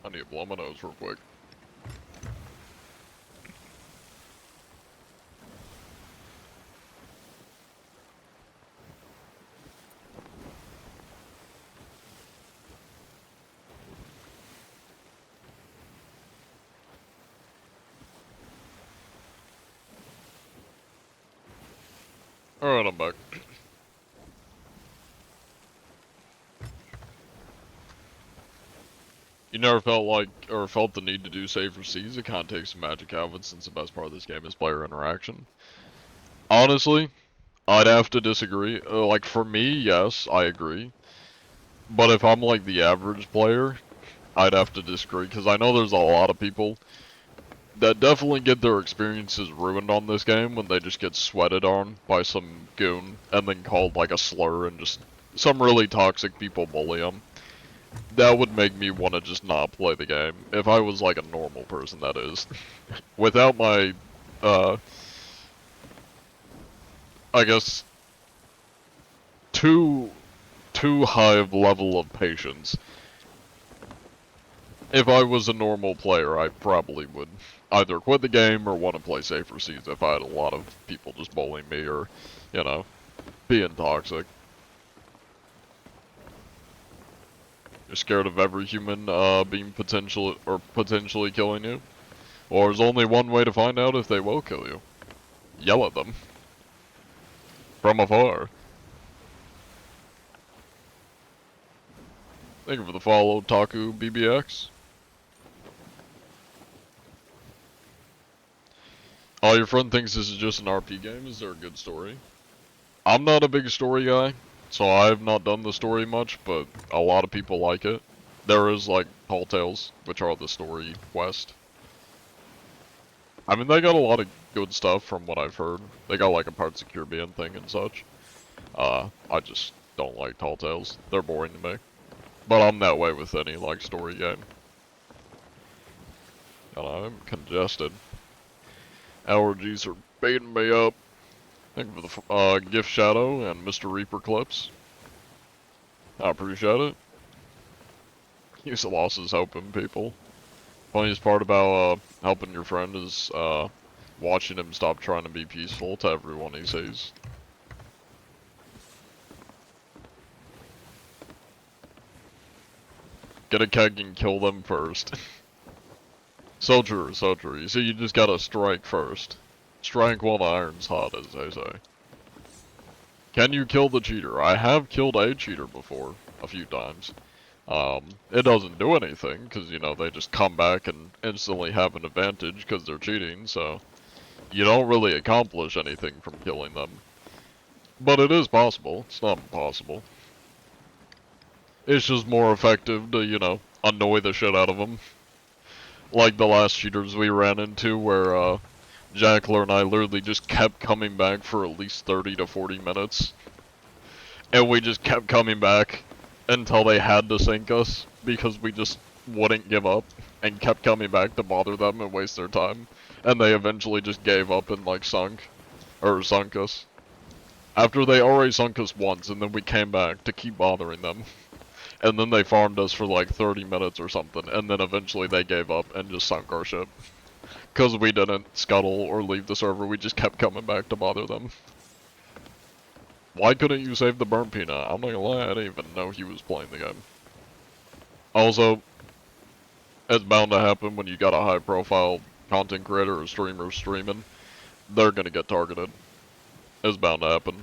I need to blow my nose real quick. Alright, I'm back. You never felt like, or felt the need to do Safer Seas? It kinda takes some magic out of it since the best part of this game is player interaction. Honestly, I'd have to disagree. Like, for me, yes, I agree. But if I'm like the average player, I'd have to disagree, because I know there's a lot of people that definitely get their experiences ruined on this game when they just get sweated on by some goon and then called like a slur and just some really toxic people bully them. That would make me want to just not play the game. If I was like a normal person, that is. Without my, I guess, too high of level of patience. If I was a normal player, I probably would either quit the game or want to play safer seas if I had a lot of people just bullying me or, you know, being toxic. You're scared of every human being potentially killing you? Well, there's only one way to find out if they will kill you. Yell at them. From afar. Thank you for the follow, Taku BBX. Oh, your friend thinks this is just an RP game? Is there a good story? I'm not a big story guy, so I've not done the story much, but a lot of people like it. There is, like, Tall Tales, which are the story quest. I mean, they got a lot of good stuff from what I've heard. They got, like, a Parts of Caribbean thing and such. I just don't like Tall Tales. They're boring to me. But I'm that way with any, like, story game. And I'm congested. Allergies are baiting me up. Thank you for the gift shadow and Mr. Reaper clips. I appreciate it. Use the losses helping people. Funniest part about helping your friend is watching him stop trying to be peaceful to everyone he sees. Get a keg and kill them first. So true, so true. You see, you just gotta strike first. Strike while the iron's hot, as they say. Can you kill the cheater? I have killed a cheater before, a few times. It doesn't do anything, because, you know, they just come back and instantly have an advantage because they're cheating, so you don't really accomplish anything from killing them. But it is possible. It's not impossible. It's just more effective to, you know, annoy the shit out of them. Like the last cheaters we ran into where, Jackler and I literally just kept coming back for at least 30 to 40 minutes. And we just kept coming back until they had to sink us because we just wouldn't give up and kept coming back to bother them and waste their time. And they eventually just gave up and like sunk us. After they already sunk us once and then we came back to keep bothering them. And then they farmed us for like 30 minutes or something, and then eventually they gave up and just sunk our ship. Because we didn't scuttle or leave the server, we just kept coming back to bother them. Why couldn't you save the burnt peanut? I'm not gonna lie, I didn't even know he was playing the game. Also, it's bound to happen when you got a high profile content creator or streamer streaming. They're gonna get targeted. It's bound to happen.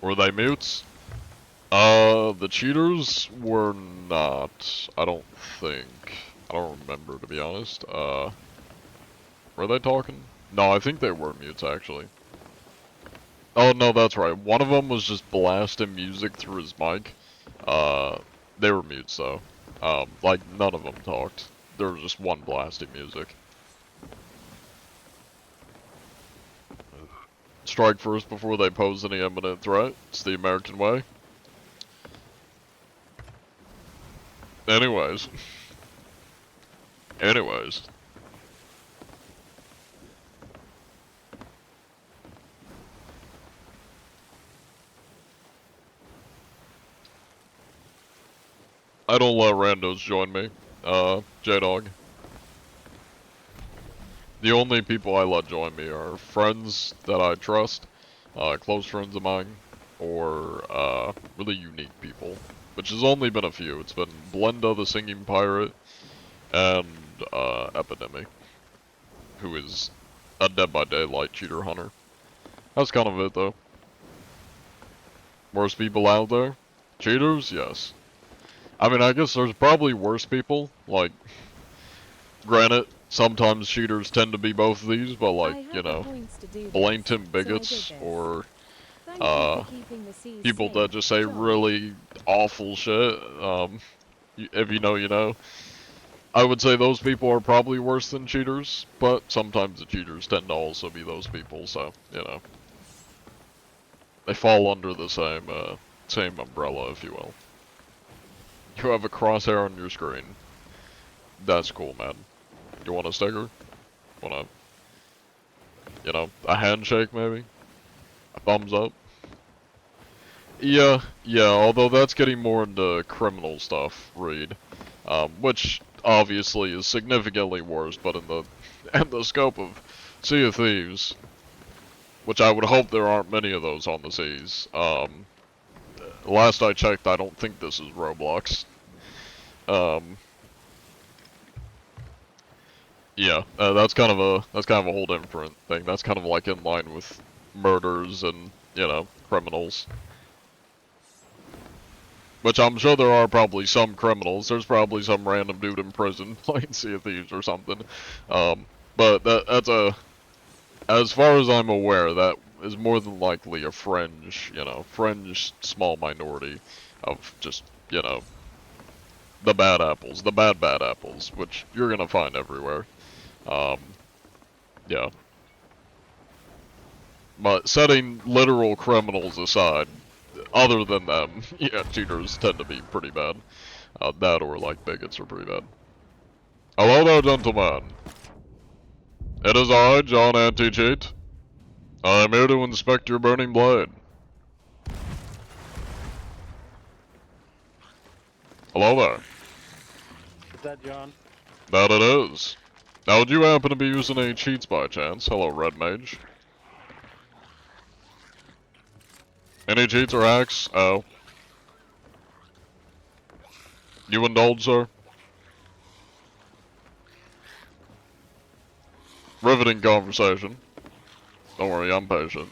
Were they mutes? The cheaters were not. I don't think. I don't remember, to be honest. Were they talking? No, I think they were mutes, actually. Oh, no, that's right. One of them was just blasting music through his mic. They were mutes, though. Like, none of them talked. There was just one blasting music. Strike first before they pose any imminent threat. It's the American way. Anyways. I don't let randos join me, J-Dog. The only people I let join me are friends that I trust, close friends of mine, or, really unique people. Which has only been a few. It's been Blenda the Singing Pirate, and, Epidemic, who is a Dead by Daylight cheater hunter. That's kind of it, though. Worst people out there? Cheaters? Yes. I mean, I guess there's probably worse people, like, granted, sometimes cheaters tend to be both of these, but I like, had you the know, points to do this, blatant so I bigots did this. or Thank you for keeping the seas people safe, that just say John. really awful shit. If you know, you know. I would say those people are probably worse than cheaters, but sometimes the cheaters tend to also be those people, so, you know. They fall under the same umbrella, if you will. You have a crosshair on your screen. That's cool, man. You want a sticker? Want you know, a handshake maybe? A thumbs up? Yeah, although that's getting more into criminal stuff, Reed. Which obviously is significantly worse, but in the scope of Sea of Thieves, which I would hope there aren't many of those on the seas. Last I checked, I don't think this is Roblox. Yeah, that's kind of a whole different thing. That's kind of like in line with murders and, you know, criminals. Which I'm sure there are probably some criminals. There's probably some random dude in prison playing Sea of Thieves or something. But that's as far as I'm aware, that is more than likely a fringe, you know, fringe small minority of just, you know, the bad apples, the bad apples, which you're gonna find everywhere. Yeah. But setting literal criminals aside, other than them, yeah, cheaters tend to be pretty bad. That or like bigots are pretty bad. Hello there, gentlemen. It is I, John Anti-Cheat. I am here to inspect your burning blade. Hello there. Is that John? That it is. Now, would you happen to be using any cheats by chance? Hello, Red Mage. Any cheats or hacks? Oh. You indulge, sir? Riveting conversation. Don't worry, I'm patient.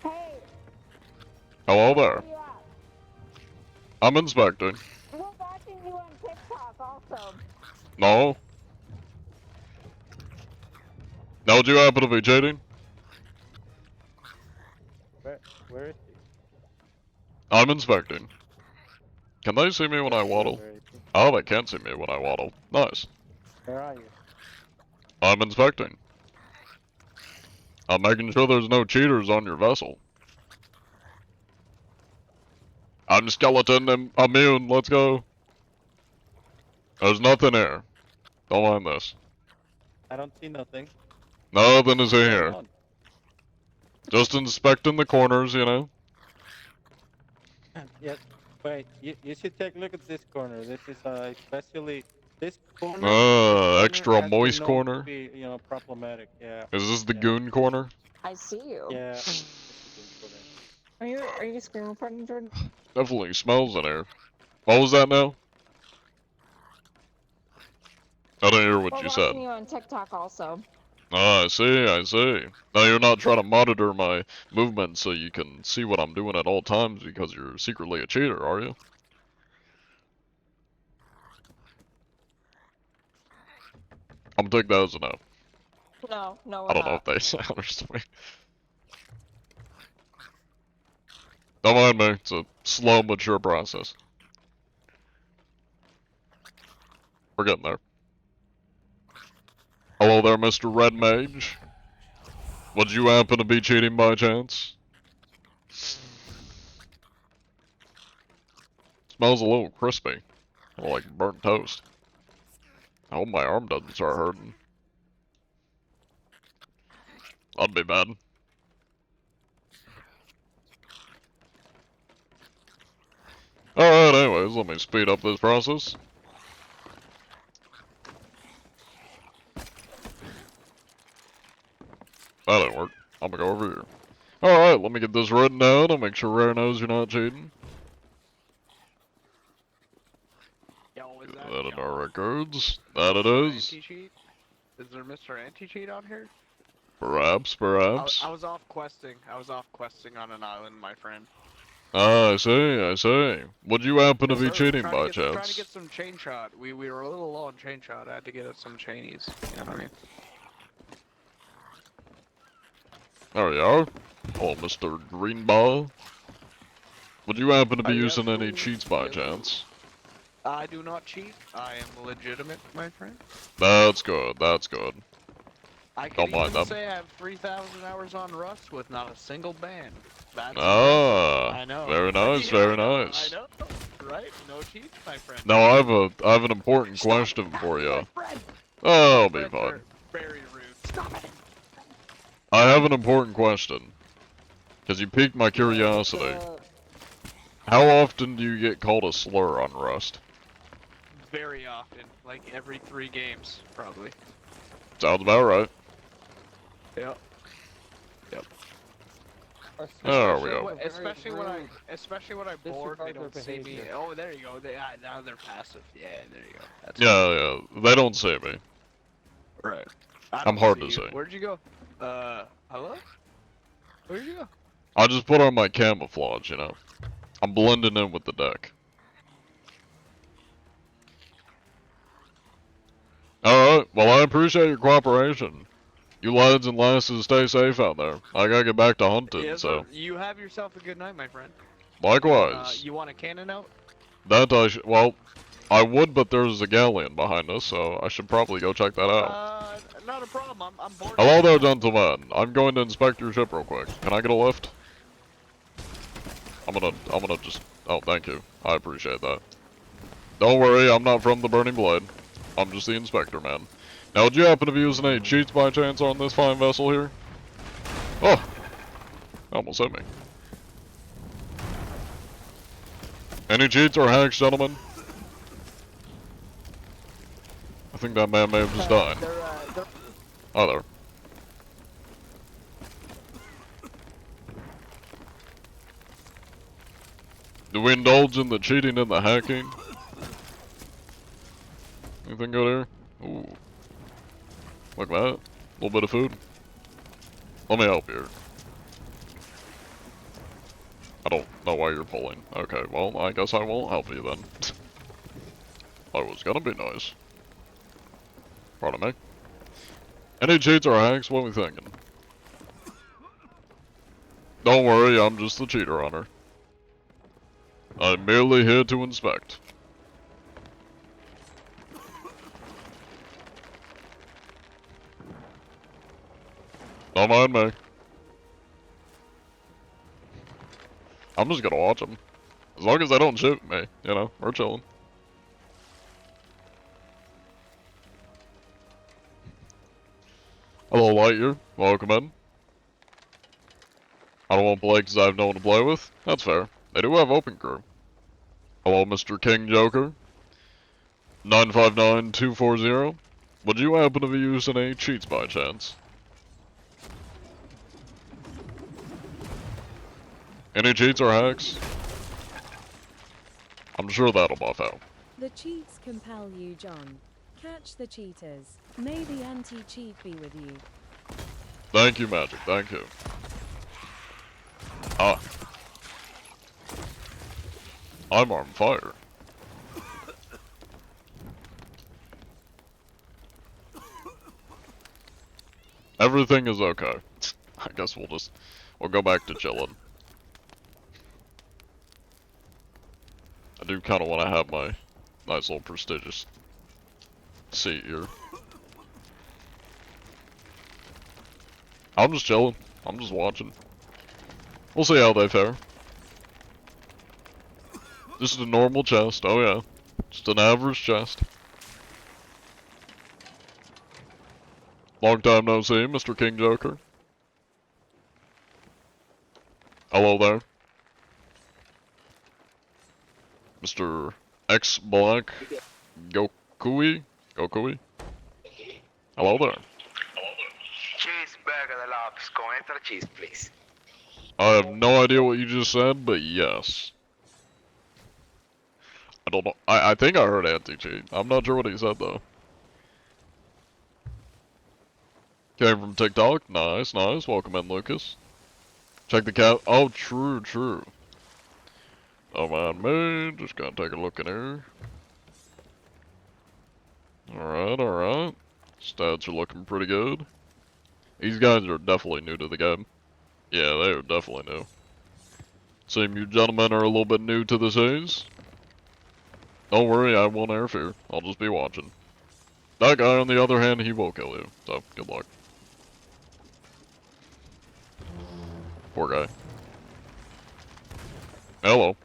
Hey, Hello there. where you at? I'm inspecting. We're watching you on TikTok also. No? Now, would you happen to be cheating? Where is he? I'm inspecting. Can they see me when I waddle? Where is he? Oh, they can see me when I waddle. Nice. Where are you? I'm inspecting. I'm making sure there's no cheaters on your vessel. I'm skeleton and immune, let's go. There's nothing here. Don't mind this. I don't see nothing. Nothing is What's in going here. on? Just inspecting the corners, you know. Yes. Wait, you should take a look at this corner. This is especially this corner. Extra has been moist known corner. To be, you know, problematic. Yeah. Is this the Yeah. goon corner? I see you. Yeah. This is the corner. Are you screen recording, Jordan? Definitely smells in here. What was that now? I didn't hear what We're you said. watching you on TikTok also. Ah, I see. Now you're not trying to monitor my movements so you can see what I'm doing at all times because you're secretly a cheater, are you? I'm gonna take that as a no. No, we're I don't know not. if they understand me. Don't mind me, it's a slow, mature process. We're getting there. Hello there, Mr. Red Mage. Would you happen to be cheating by chance? Smells a little crispy. Like burnt toast. I hope my arm doesn't start hurting. That'd be bad. Alright, anyways, let me speed up this process. That didn't work. I'm gonna go over here. Alright, let me get this written down and make sure Rare knows you're not cheating. Yo, is Get that that in John? our records. That it Mr. is. Anti-cheat? Is there Mr. Anti-cheat out here? Perhaps. I was off questing. I was off questing on an island, my friend. Ah, I see, I see. Would you happen to Yes, be sir. cheating Trying by to get, Trying to chance? get some chain shot. We were a little low on chain shot. I had to get us some chainies. You know what I mean? There you are. Hello, Mr. Greenball. Would you happen to be Yes, using any sir. cheats by Yes, sir. chance? I do not cheat. I am legitimate, my friend. That's good, that's good. I could Don't mind even them. say I have 3,000 hours on Rust with not a single ban. That's impressive. Ah, I know. very nice, Yeah, very I know, nice. I know. Right? No cheats, my friend. Now I have an important question for you. Friend. Oh, it'll be Friends fun. are very rude. Stop it. I have an important question. Cause you piqued my curiosity. How often do you get called a slur on Rust? Very often, like every 3 games, probably. Sounds about right. Yep. There we go. Especially when I'm bored, they Disregard their don't see me. behavior. Oh, there you go. Now they're passive. Yeah, there you go. That's Yeah, yeah. They don't see me. right. I'm hard to see. Where'd you go? Hello? Where'd you go? I just put on my camouflage, you know. I'm blending in with the deck. Alright, well I appreciate your cooperation. You lads and lasses stay safe out there. I gotta get back to hunting, Yes, so. sir. You have yourself a good night, my friend. Likewise. You want a cannon out? That well, I would, but there's a galleon behind us, so I should probably go check that out. Not a problem. I'm bored. Hello there, gentlemen. I'm going to inspect your ship real quick. Can I get a lift? I'm gonna just, oh, thank you. I appreciate that. Don't worry, I'm not from the Burning Blade. I'm just the inspector, man. Now, would you happen to be using any cheats by chance on this fine vessel here? Oh! Almost hit me. Any cheats or hacks, gentlemen? I think that man may have just died. Oh, there. Do we indulge in the cheating and the hacking? Anything good here? Ooh. Look at that. A little bit of food. Let me help you. I don't know why you're pulling. Okay, well, I guess I won't help you then. I was gonna be nice. Pardon me. Any cheats or hacks? What are we thinking? Don't worry, I'm just the cheater hunter. I'm merely here to inspect. Don't mind me. I'm just gonna watch them. As long as they don't shoot me, you know, we're chilling. Hello, Lightyear. Welcome in. I don't want to play because I have no one to play with. That's fair. They do have open crew. Hello, Mr. King Joker. 959240. Would you happen to be using any cheats by chance? Any cheats or hacks? I'm sure that'll buff out. The cheats compel you, John. Catch the cheaters. May the anti-cheat be with you. Thank you, Magic. Thank you. Ah. I'm on fire. Everything is okay. I guess we'll go back to chilling. I do kind of want to have my nice little prestigious seat here. I'm just chilling. I'm just watching. We'll see how they fare. This is a normal chest. Oh yeah. Just an average chest. Long time no see, Mr. King Joker. Hello there. Mr. X Black Gokui? Gokui? Hello there. Cheeseburger deluxe con extra cheese, please. I have no idea what you just said, but yes. I don't know. I think I heard anti-cheat. I'm not sure what he said though. Came from TikTok. Nice, nice. Welcome in, Lucas. Check the cat. Oh, true, true. Don't mind me, just gonna take a look in here. Alright, alright. Stats are looking pretty good. These guys are definitely new to the game. Yeah, they are definitely new. Seem you gentlemen are a little bit new to this haze. Don't worry, I won't interfere. I'll just be watching. That guy, on the other hand, he will kill you, so good luck. Poor guy. Hello.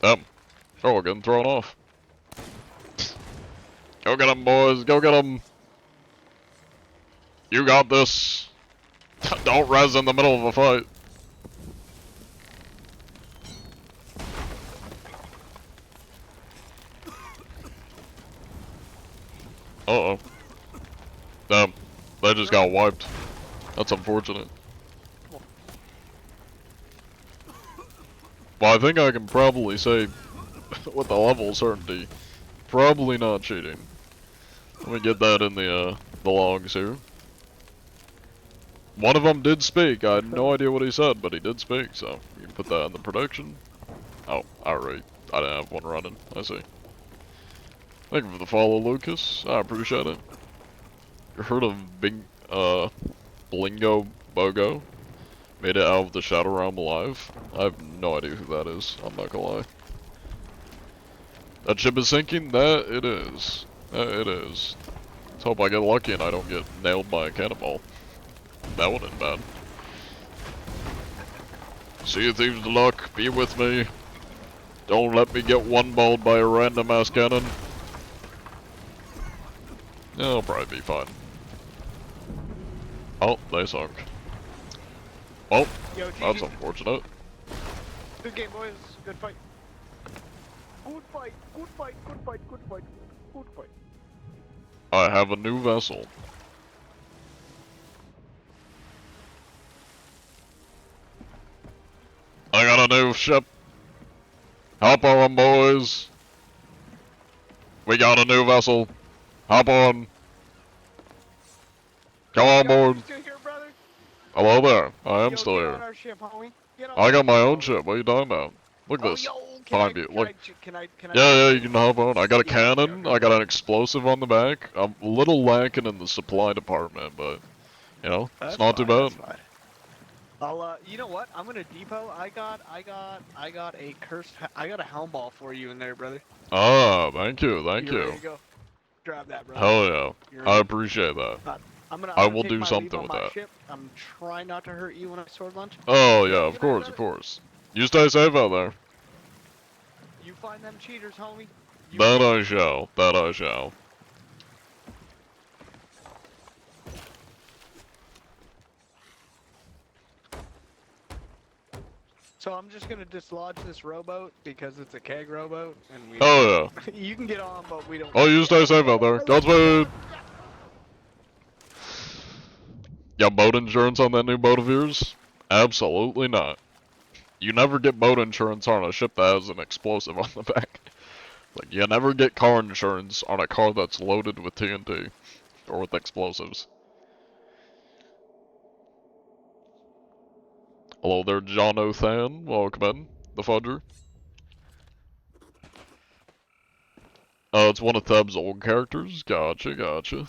Damn. Oh, we're getting thrown off. Go get him, boys. Go get him. You got this. Don't res in the middle of a fight. Uh-oh. Damn. They just got wiped. That's unfortunate. Well, I think I can probably say, with a level of certainty, probably not cheating. Let me get that in the logs here. One of them did speak. I had no idea what he said, but he did speak, so you can put that in the production. Oh, alright. I didn't have one running. I see. Thank you for the follow, Lucas. I appreciate it. You heard of Blingo Bogo? Made it out of the Shadow Realm alive? I have no idea who that is. I'm not gonna lie. That ship is sinking? That it is. It is. Let's hope I get lucky and I don't get nailed by a cannonball. That wouldn't be bad. Sea of Thieves luck, be with me. Don't let me get one-balled by a random ass cannon. Yeah, I'll probably be fine. Oh, they sunk. Well, Yo, that's GG. unfortunate. Good game, boys. Good fight. Good fight. Good fight. Good fight. Good fight. Good fight. I have a new vessel. I got a new ship. Hop on, boys. We got a new vessel. Hop on. Come on board. You still here, brother? Hello there. I am Yo, still get on here. our ship, homie. Get on I got my our own ship. ship. What are you talking about? Look at Oh, this. yo, Behind you. Look. Can I? Yeah, you can hop on. I got a Yeah, okay, cannon. okay. I got an explosive on the back. I'm a little lacking in the supply department, but you know, it's That's not too fine, bad. that's fine. I'll, you know what? I'm gonna depot. I got a cursed. I got a helm ball for you in there, brother. Ah, thank you, thank You're you. ready to go. Grab that, brother. Hell yeah. You're I in. appreciate that. I'm gonna I will take do my something leave with on my that. ship. I'm trying not to hurt you when I sword lunge. Oh yeah, of Good night, course, brother. of course. You stay safe out there. You find them cheaters, homie. You That find I shall. That I shall. So I'm just gonna dislodge this rowboat because it's a keg rowboat, and we. Oh yeah. You can get on, but we don't. Oh, you stay safe out there. Godspeed. Got boat insurance on that new boat of yours? Absolutely not. You never get boat insurance on a ship that has an explosive on the back. Like, you never get car insurance on a car that's loaded with TNT. Or with explosives. Hello there, John O'Than. Welcome in. The Fudger. It's one of Theb's old characters. Gotcha, gotcha.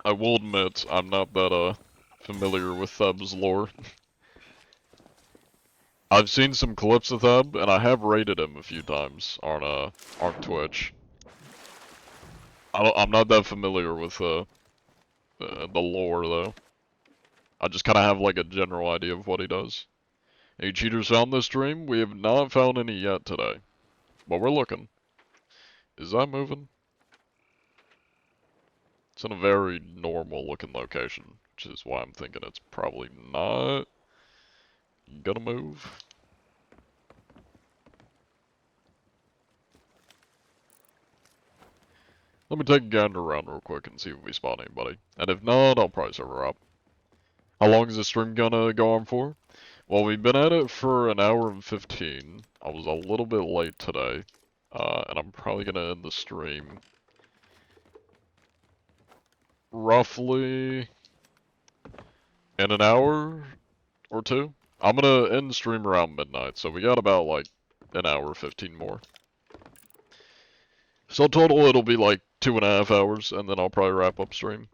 I will admit, I'm not that, familiar with Theb's lore. I've seen some clips of Theb, and I have rated him a few times on Twitch. I'm not that familiar with, the lore, though. I just kind of have, like, a general idea of what he does. Any cheaters found this stream? We have not found any yet today. But we're looking. Is that moving? It's in a very normal looking location, which is why I'm thinking it's probably not gonna move. Let me take a gander around real quick and see if we spot anybody. And if not, I'll probably server up. How long is this stream gonna go on for? Well, we've been at it for an hour and 15. I was a little bit late today. And I'm probably gonna end the stream roughly In an hour or two. I'm gonna end stream around midnight, so we got about like an hour, 15 more. So total it'll be like 2.5 hours, and then I'll probably wrap up stream.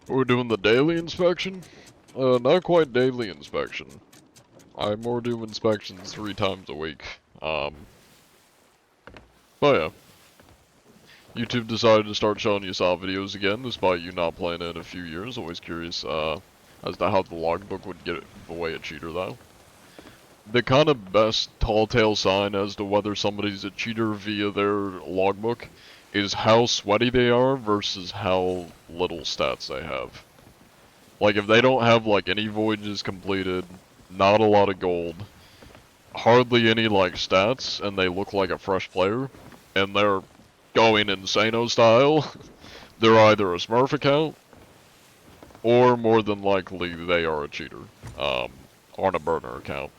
We're doing the daily inspection? Not quite daily inspection. I more do inspections 3 times a week. But yeah. YouTube decided to start showing you SAW videos again, despite you not playing it in a few years. Always curious, as to how the logbook would get away a cheater, though. The kind of best tall tale sign as to whether somebody's a cheater via their logbook is how sweaty they are versus how little stats they have. Like, if they don't have, like, any voyages completed, not a lot of gold, hardly any, like, stats, and they look like a fresh player, and they're going Insano style, they're either a Smurf account, or more than likely they are a cheater, on a burner account.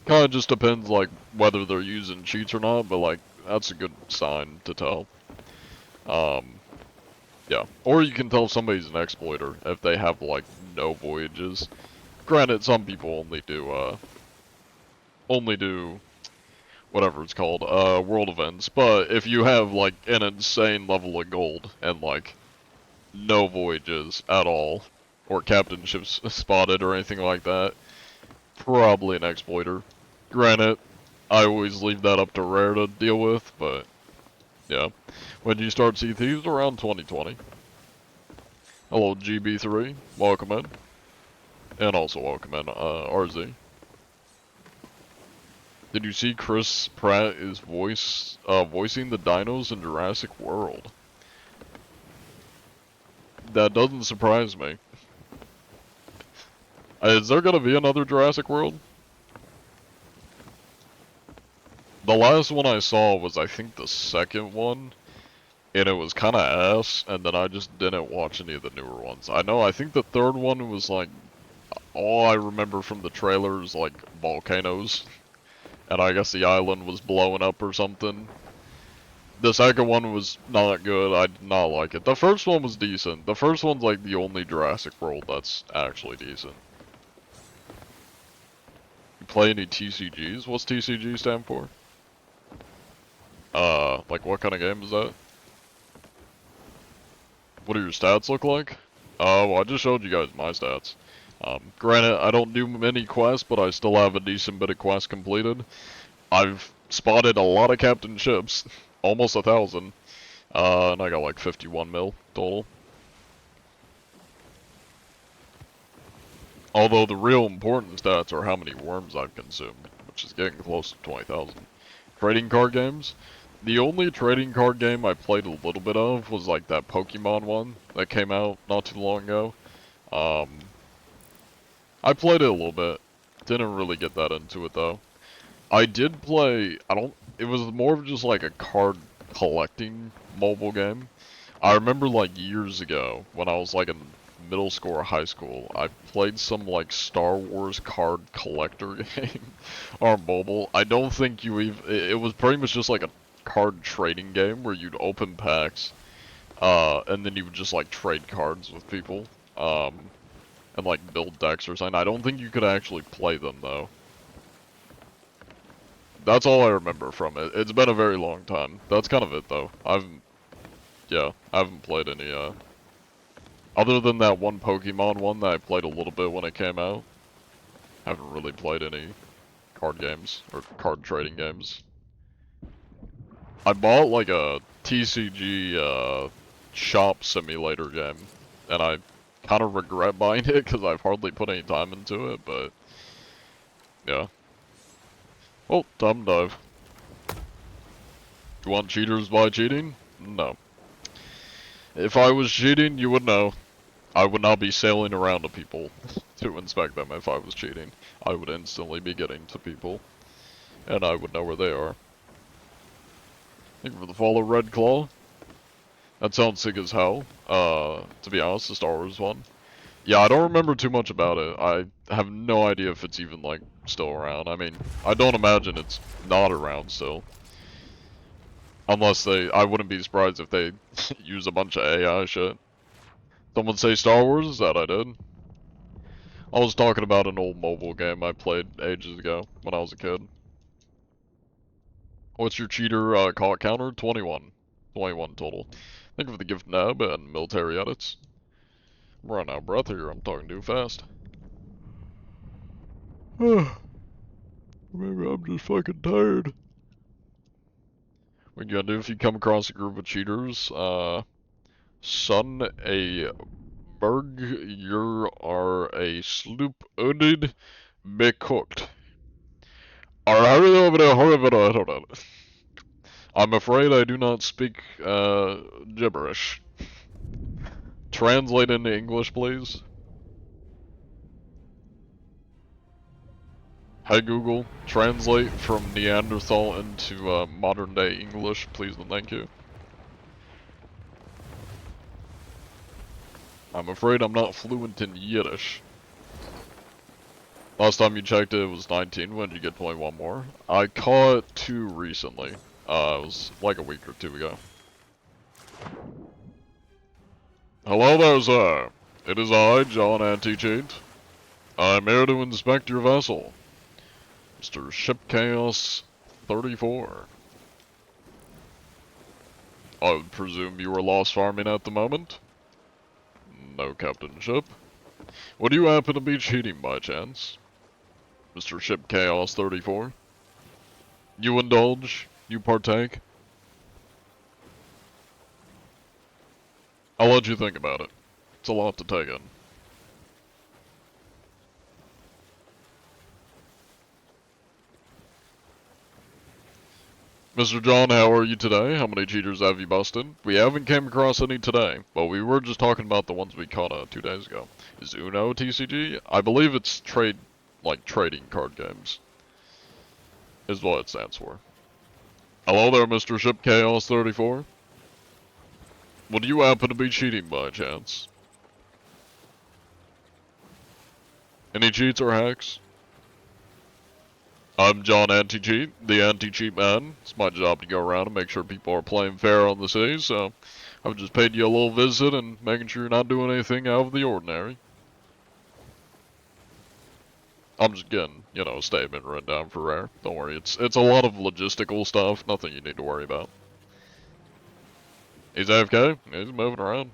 Kinda just depends, like, whether they're using cheats or not, but, like, that's a good sign to tell. Yeah. Or you can tell somebody's an exploiter if they have, like, no voyages. Granted, some people only do whatever it's called, world events, but if you have, like, an insane level of gold and, like, no voyages at all, or captainships spotted or anything like that, probably an exploiter. Granted, I always leave that up to Rare to deal with, but yeah. When you start Sea Thieves around 2020. Hello GB3, welcome in. And also welcome in, RZ. Did you see Chris Pratt is voicing the dinos in Jurassic World? That doesn't surprise me. Is there gonna be another Jurassic World? The last one I saw was, I think, the second one, and it was kinda ass, and then I just didn't watch any of the newer ones. I think the third one was, like, all I remember from the trailer is, like, volcanoes, and I guess the island was blowing up or something. The second one was not good, I did not like it. The first one was decent. The first one's, like, the only Jurassic World that's actually decent. You play any TCGs? What's TCG stand for? Like what kind of game is that? What do your stats look like? Well, I just showed you guys my stats. Granted, I don't do many quests, but I still have a decent bit of quests completed. I've spotted a lot of captain ships, almost 1,000, and I got like 51 mil total. Although the real important stats are how many worms I've consumed, which is getting close to 20,000. Trading card games. The only trading card game I played a little bit of was like that Pokemon one that came out not too long ago. I played it a little bit. Didn't really get that into it though. I did play, it was more of just like a card collecting mobile game. I remember like years ago when I was like in middle school or high school, I played some like Star Wars card collector game on mobile. I don't think it was pretty much just like a card trading game where you'd open packs, and then you would just like trade cards with people, and like build decks or something. I don't think you could actually play them though. That's all I remember from it. It's been a very long time. That's kind of it though. I haven't played any, other than that one Pokemon one that I played a little bit when it came out. Haven't really played any card games, or card trading games. I bought like a TCG, shop simulator game, and I kind of regret buying it because I've hardly put any time into it, but yeah. Oh, time to dive. You want cheaters by cheating? No. If I was cheating, you would know. I would not be sailing around to people to inspect them if I was cheating. I would instantly be getting to people, and I would know where they are. Thank you for the follow, Red Claw. That sounds sick as hell. To be honest, the Star Wars one. Yeah, I don't remember too much about it. I have no idea if it's even, like, still around. I mean, I don't imagine it's not around still. Unless I wouldn't be surprised if they use a bunch of AI shit. Someone say Star Wars? Is that I did? I was talking about an old mobile game I played ages ago when I was a kid. What's your cheater call counter? 21. 21 total. Think of the gift nab and military edits. I'm running out of breath here, I'm talking too fast. Maybe I'm just fucking tired. What you gotta do if you come across a group of cheaters? Son, a berg, you are a sloop udid becooked. I'm afraid I do not speak gibberish. Translate into English, please. Hi Google, translate from Neanderthal into modern day English, please and thank you. I'm afraid I'm not fluent in Yiddish. Last time you checked it was 19, when did you get 21 more? I caught 2 recently. It was like a week or 2 ago. Hello there, sir. It is I, John Anti-Cheat. I'm here to inspect your vessel. Mr. Ship Chaos 34. I would presume you are lost farming at the moment? No, Captain Ship. Would you happen to be cheating by chance? Mr. Ship Chaos 34? You indulge? You partake? I'll let you think about it. It's a lot to take in. Mr. John, how are you today? How many cheaters have you busted? We haven't came across any today, but we were just talking about the ones we caught 2 days ago. Is Uno TCG? I believe it's trading card games. Is what it stands for. Hello there, Mr. Ship Chaos 34. Would you happen to be cheating by chance? Any cheats or hacks? I'm John Anti-Cheat, the Anti-Cheat Man. It's my job to go around and make sure people are playing fair on the sea, so I've just paid you a little visit and making sure you're not doing anything out of the ordinary. I'm just getting, you know, a statement written down for Rare. Don't worry, it's a lot of logistical stuff, nothing you need to worry about. He's AFK, he's moving around.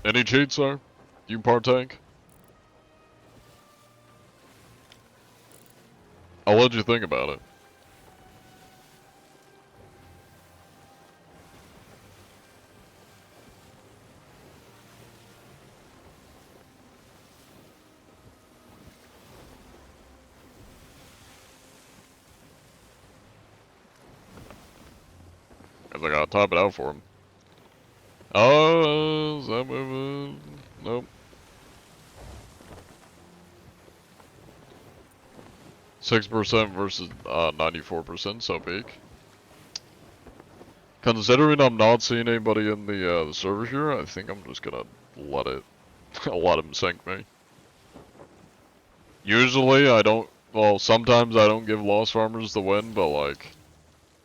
Any cheats, sir? You partake? I'll let you think about it. Cause I gotta type it out for him. Oh, is that moving? Nope. 6% versus 94%, so peak. Considering I'm not seeing anybody in the server here, I think I'm just gonna let him sink me. Usually I don't, well, sometimes I don't give Lost Farmers the win, but like,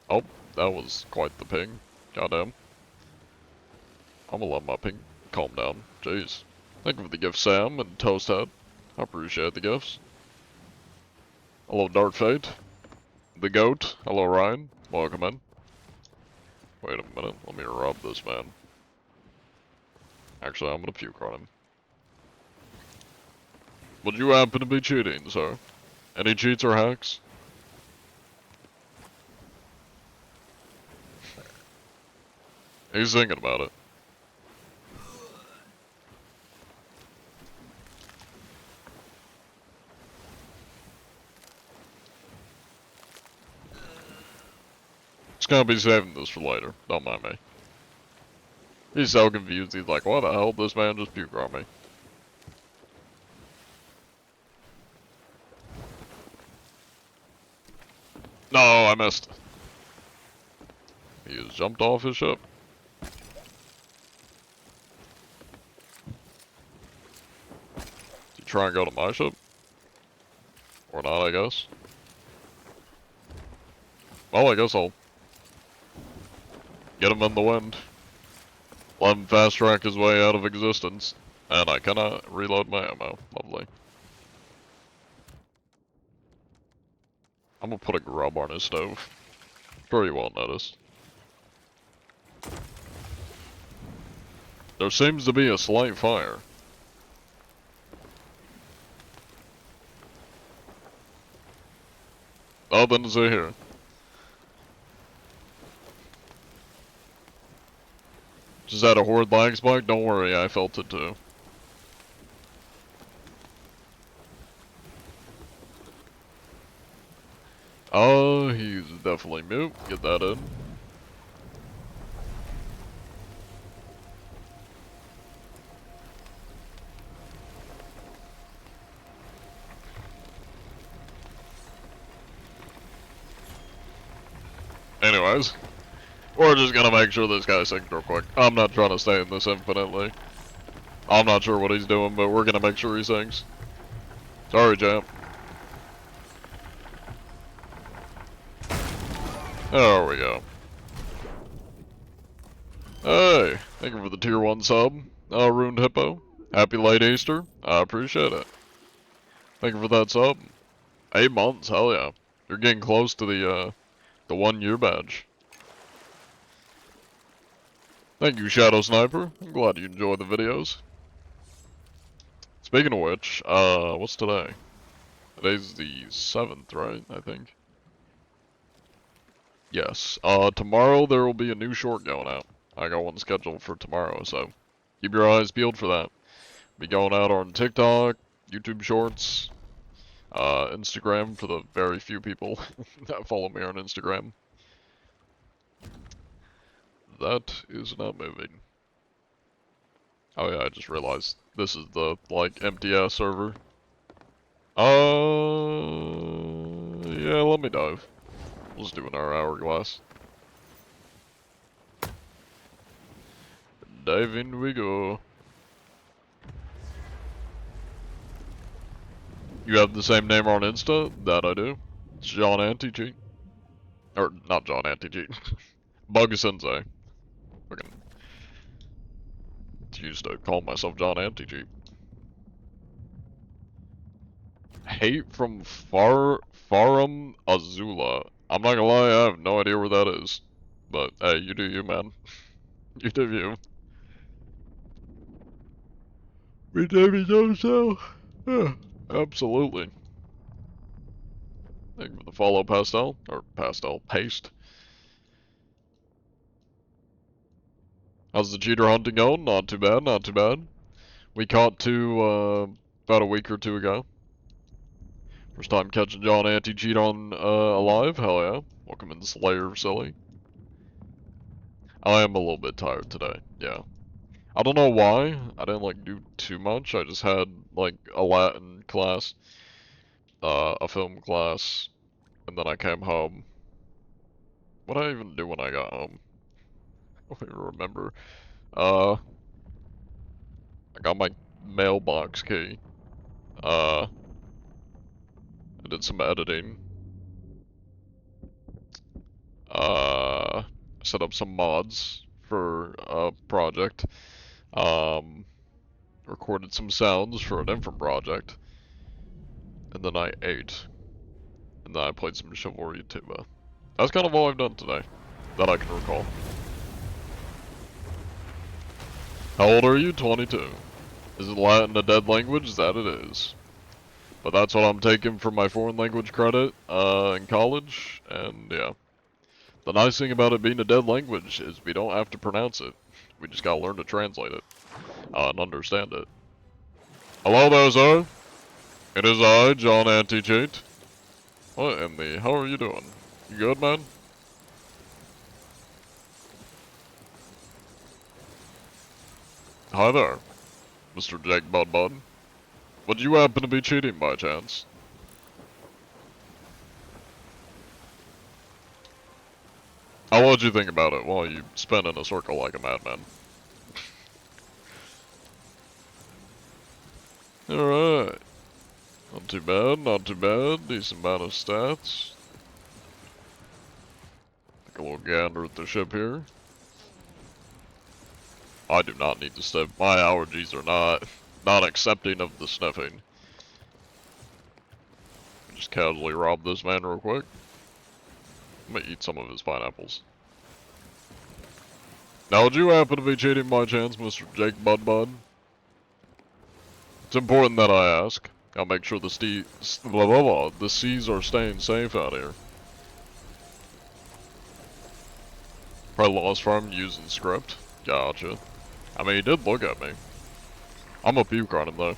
oh, that was quite the ping. Goddamn. I'm gonna let my ping calm down. Jeez. Thank you for the gift, Sam and Toasthead. I appreciate the gifts. Hello, Dark Fate. The Goat. Hello, Ryan. Welcome in. Wait a minute. Let me rub this man. Actually, I'm gonna puke on him. Would you happen to be cheating, sir? Any cheats or hacks? He's thinking about it. Just gonna be saving this for later. Don't mind me. He's so confused. He's like, "What the hell? This man just puked on me." No, I missed. He has jumped off his ship. Did you try and go to my ship? Or not, I guess. Well, I guess I'll get him in the wind. Let him fast track his way out of existence. And I cannot reload my ammo. Lovely. I'm gonna put a grub on his stove. Sure you won't notice. There seems to be a slight fire. Nothing to see here. Just had a horde lag spike? Don't worry, I felt it too. Oh, he's definitely mute. Get that in. Anyways, we're just gonna make sure this guy sinks real quick. I'm not trying to stay in this infinitely. I'm not sure what he's doing, but we're gonna make sure he sinks. Sorry, champ. There we go. Hey, thank you for the tier 1 sub, Ruined Hippo. Happy late Easter. I appreciate it. Thank you for that sub. 8 months, hell yeah. You're getting close to the 1 year badge. Thank you, Shadow Sniper. I'm glad you enjoy the videos. Speaking of which, what's today? Today's the 7th, right? I think. Yes. Tomorrow there will be a new short going out. I got one scheduled for tomorrow, so keep your eyes peeled for that. Be going out on TikTok, YouTube Shorts, Instagram for the very few people that follow me on Instagram. That is not moving. Oh yeah, I just realized this is the, like, empty ass server. Yeah, let me dive. We'll just do an hourglass. Dive in we go. You have the same name on Insta? That I do. It's John Anti-Cheat. Or, not John Anti-Cheat. Bug Sensei. Fucking used to call myself John Anti-Cheat. Hate from Farum Azula. I'm not gonna lie, I have no idea where that is. But, hey, you do you, man. You do you. Redeem yourself. Yeah, absolutely. Thank you for the follow, Pastel. Or Pastel Paste. How's the cheater hunting going? Not too bad, not too bad. We caught 2, about a week or 2 ago. First time catching John Anti-Cheat on, alive? Hell yeah. Welcome in, Slayer Silly. I am a little bit tired today, yeah. I don't know why. I didn't, like, do too much. I just had, like, a Latin class, a film class, and then I came home. What did I even do when I got home? I don't even remember. I got my mailbox key. I did some editing. Set up some mods for a project. Recorded some sounds for a different project. And then I ate. And then I played some Chivalry Tuba. That's kind of all I've done today, that I can recall. How old are you? 22. Is it Latin a dead language? That it is. But that's what I'm taking for my foreign language credit, in college, and yeah. The nice thing about it being a dead language is we don't have to pronounce it. We just gotta learn to translate it, and understand it. Hello there, sir. It is I, John Anti-Cheat. What in the hell are you doing? You good, man? Hi there, Mr. Jake Bud. Would you happen to be cheating by chance? How would you think about it while you spin in a circle like a madman? Alright. Not too bad, not too bad. Decent amount of stats. little gander at the ship here. I do not need to sniff. My allergies are not accepting of the sniffing. Just casually rob this man real quick. I'm gonna eat some of his pineapples. Now, would you happen to be cheating by chance, Mr. Jake Bud? It's important that I ask. I'll make sure the seas are staying safe out here. Probably lost farm using script. Gotcha. I mean, he did look at me. I'm a puke on him, though.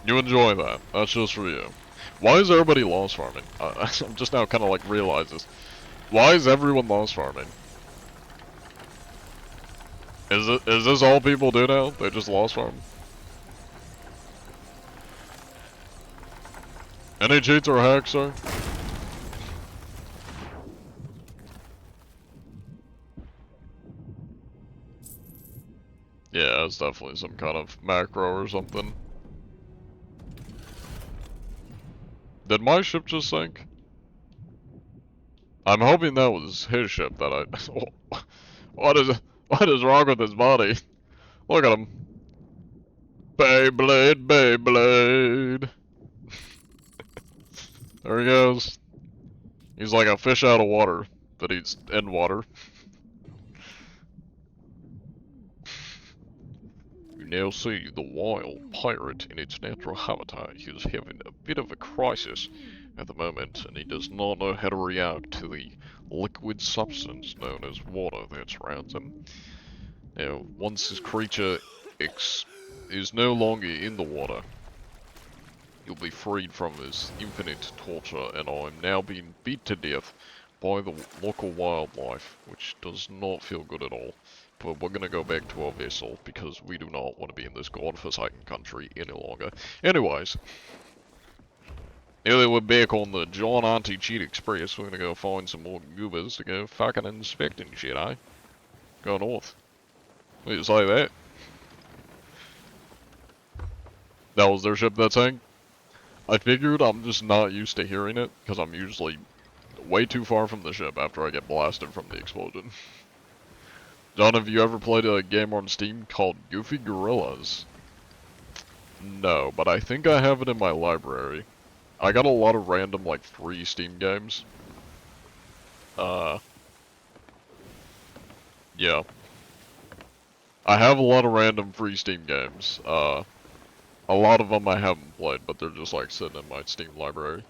You enjoy that. That's just for you. Why is everybody lost farming? I'm just now kind of like realize this. Why is everyone lost farming? Is this all people do now? They just lost farm? Any cheats or hacks, sir? Yeah, it's definitely some kind of macro or something. Did my ship just sink? I'm hoping that was his ship that I... What is wrong with his body? Look at him. Beyblade, Beyblade. There he goes. He's like a fish out of water, but he's in water. You now see the wild pirate in its natural habitat. He is having a bit of a crisis at the moment, and he does not know how to react to the liquid substance known as water that surrounds him. Now, once this creature is no longer in the water, he'll be freed from his infinite torture, and I'm now being beat to death by the local wildlife, which does not feel good at all. But we're gonna go back to our vessel, because we do not want to be in this godforsaken country any longer. Anyways, now that we're back on the John Anti-Cheat Express, we're gonna go find some more goobers to go fucking inspecting shit, eh? Go north. What you say that? That was their ship that sank? I figured. I'm just not used to hearing it, because I'm usually way too far from the ship after I get blasted from the explosion. John, have you ever played a game on Steam called Goofy Gorillas? No, but I think I have it in my library. I got a lot of random, like, free Steam games. Yeah. I have a lot of random free Steam games. A lot of them I haven't played, but they're just, like, sitting in my Steam library.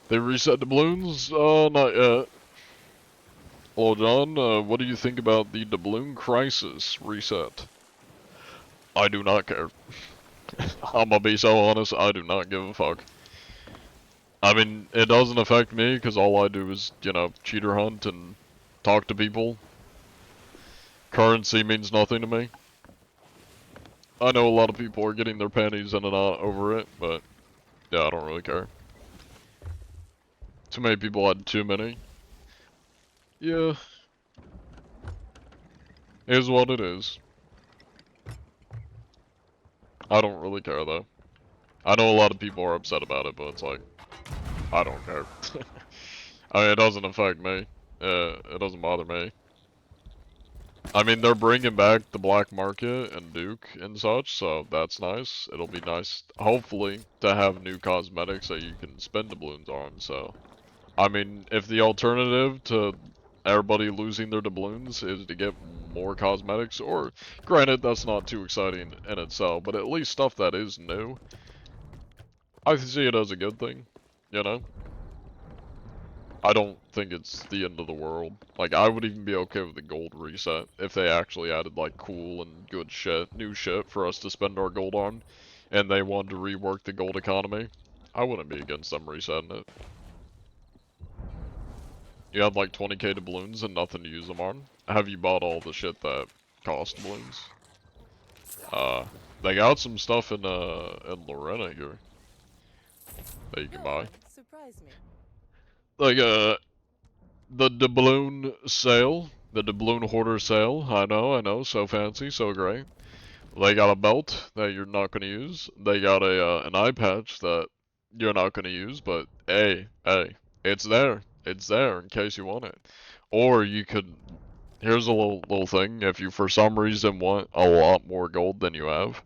They reset the balloons? Not yet. Hello, John. What do you think about the Doubloon Crisis reset? I do not care. I'm gonna be so honest, I do not give a fuck. I mean, it doesn't affect me, because all I do is, you know, cheater hunt and talk to people. Currency means nothing to me. I know a lot of people are getting their panties in a knot over it, but yeah, I don't really care. Too many people had too many. Yeah. Is what it is. I don't really care though. I know a lot of people are upset about it, but it's like, I don't care. I mean, it doesn't affect me. It doesn't bother me. I mean, they're bringing back the black market and Duke and such, so that's nice. It'll be nice, hopefully, to have new cosmetics that you can spend doubloons on, so. I mean, if the alternative to everybody losing their doubloons is to get more cosmetics, or granted that's not too exciting in itself, but at least stuff that is new, I see it as a good thing, you know? I don't think it's the end of the world. Like, I would even be okay with the gold reset if they actually added like cool and good shit, new shit for us to spend our gold on, and they wanted to rework the gold economy. I wouldn't be against them resetting it. You had like 20k doubloons and nothing to use them on. Have you bought all the shit that cost doubloons? They got some stuff in Lorena here that you can buy. Surprise me. Like the doubloon sale, the doubloon hoarder sale. I know, so fancy, so great. They got a belt that you're not gonna use. They got a an eye patch that you're not gonna use, but hey, it's there. It's there in case you want it. Or you could, here's a little thing, if you for some reason want a lot more gold than you have,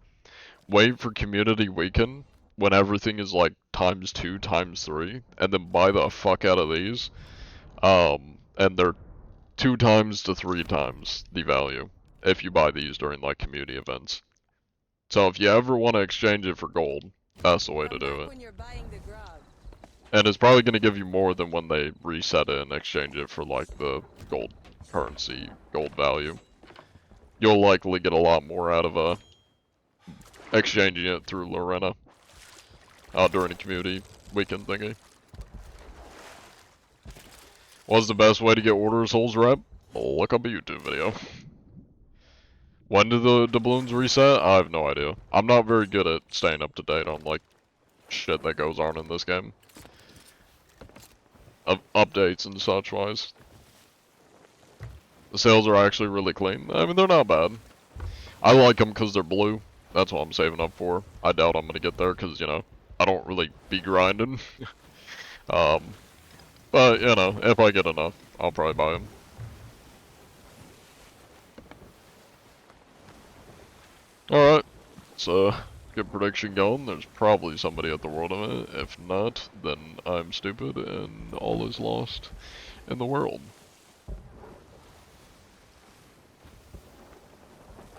wait for community weekend when everything is like ×2, ×3, and then buy the fuck out of these. And they're 2 times to 3 times the value if you buy these during like community events. So if you ever want to exchange it for gold, that's the way to do it. And it's probably going to give you more than when they reset it and exchange it for like the gold currency, gold value. You'll likely get a lot more out of exchanging it through Lorena during a community weekend thingy. What's the best way to get Order of Souls rep? Look up a YouTube video. When do the doubloons reset? I have no idea. I'm not very good at staying up to date on like shit that goes on in this game. Updates and such wise. The sales are actually really clean. I mean, they're not bad. I like them because they're blue. That's what I'm saving up for. I doubt I'm going to get there because, you know, I don't really be grinding. But, you know, if I get enough, I'll probably buy them. Alright, so good prediction going. There's probably somebody at the world event. If not, then I'm stupid and all is lost in the world.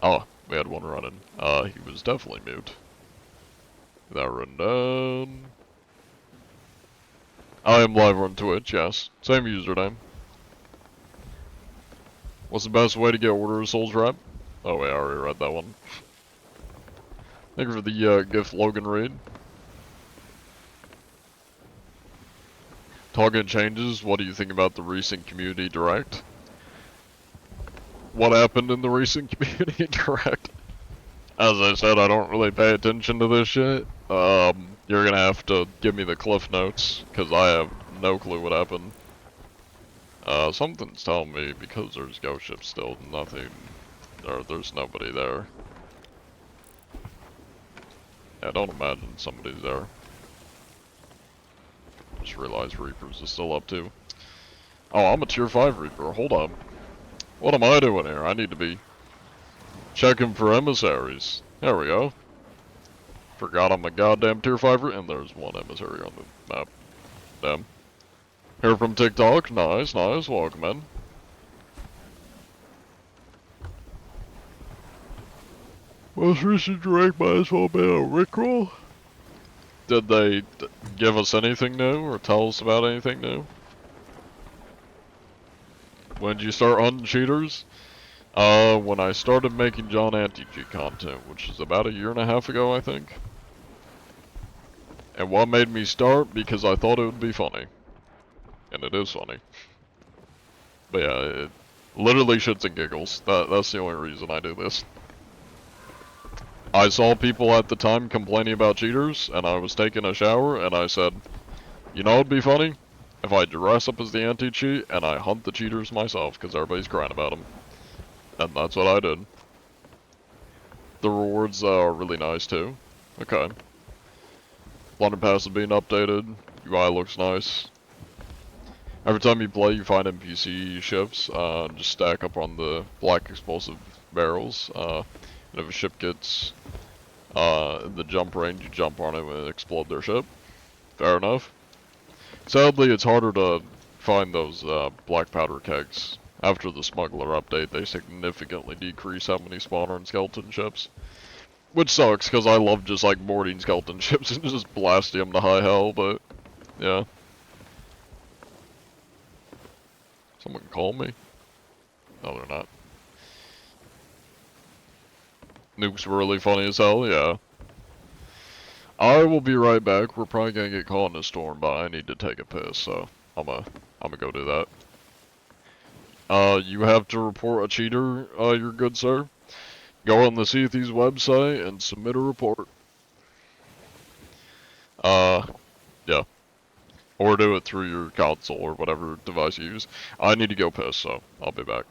Oh, we had one running. He was definitely mute. That run down. I am live on Twitch, yes. Same username. What's the best way to get Order of Souls rep? Oh wait, I already read that one. Thank you for the gift, Logan Reed. Talking changes, what do you think about the recent community direct? What happened in the recent community direct? As I said, I don't really pay attention to this shit. You're gonna have to give me the cliff notes, because I have no clue what happened. Something's telling me because there's ghost ships still, nothing, or there's nobody there. I don't imagine somebody's there. Just realized Reapers is still up too. Oh, I'm a tier 5 Reaper, hold up. What am I doing here? I need to be checking for emissaries. There we go. Forgot I'm a goddamn tier 5 and there's one emissary on the map. Damn. Here from TikTok, nice, nice, welcome in. Most recent direct might as well be a Rickroll. Did they give us anything new or tell us about anything new? When did you start hunting cheaters? When I started making John anti-cheat content, which is about 1.5 years ago, I think. And what made me start? Because I thought it would be funny. And it is funny. But yeah, it literally shits and giggles. That's the only reason I do this. I saw people at the time complaining about cheaters, and I was taking a shower, and I said, you know what'd be funny? If I dress up as the anti-cheat, and I hunt the cheaters myself, because everybody's crying about them. And that's what I did. The rewards are really nice, too. Okay. London Pass is being updated. UI looks nice. Every time you play, you find NPC ships. Just stack up on the black explosive barrels. And if a ship gets the jump range, you jump on it and explode their ship. Fair enough. Sadly, it's harder to find those black powder kegs. After the smuggler update, they significantly decrease how many spawner and skeleton ships. Which sucks, because I love just like boarding skeleton ships and just blasting them to high hell, but yeah. Someone call me? No, they're not. Nukes were really funny as hell, yeah. I will be right back. We're probably gonna get caught in a storm, but I need to take a piss, so I'm gonna go do that. You have to report a cheater, you're good sir. Go on the Sea of Thieves website and submit a report. Yeah. Or do it through your console or whatever device you use. I need to go piss, so I'll be back.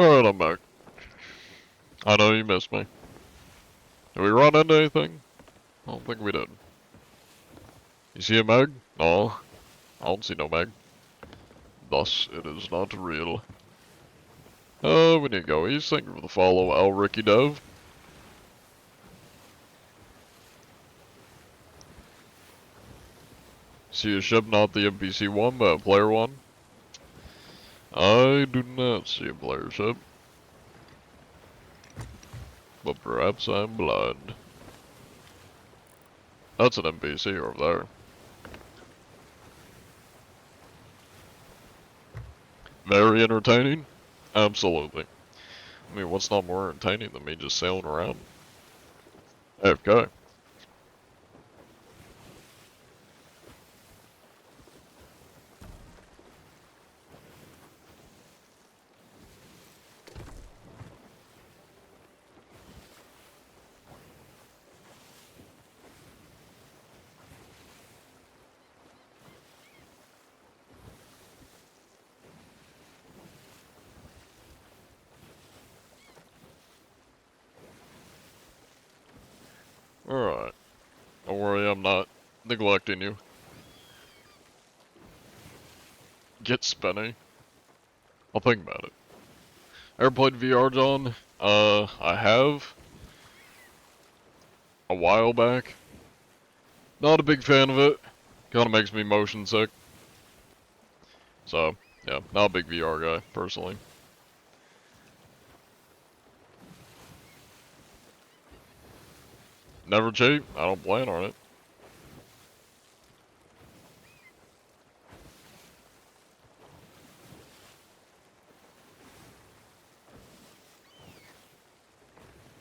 Alright, I'm back. I know you missed me. Did we run into anything? I don't think we did. You see a Meg? No. I don't see no Meg. Thus, it is not real. We need to go east. Thank you for the follow, L. Ricky Dev. See a ship, not the NPC one, but a player one. I do not see a player ship. But perhaps I'm blind. That's an NPC over there. Very entertaining? Absolutely. I mean, what's not more entertaining than me just sailing around? AFK. Alright. Don't worry, I'm not neglecting you. Get spinny. I'll think about it. Ever played VR, John? I have. A while back. Not a big fan of it. Kinda makes me motion sick. So, yeah, not a big VR guy, personally. Never cheat. I don't plan on it.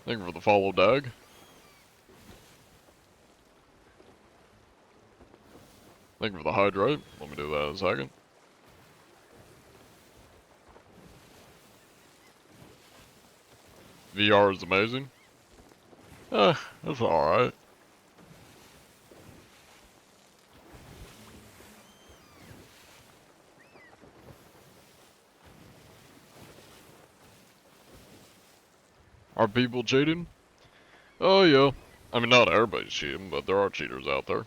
Thank you for the follow, Dag. Thank you for the hydrate. Let me do that in a second. VR is amazing. It's alright. Are people cheating? Oh yeah. I mean, not everybody's cheating, but there are cheaters out there.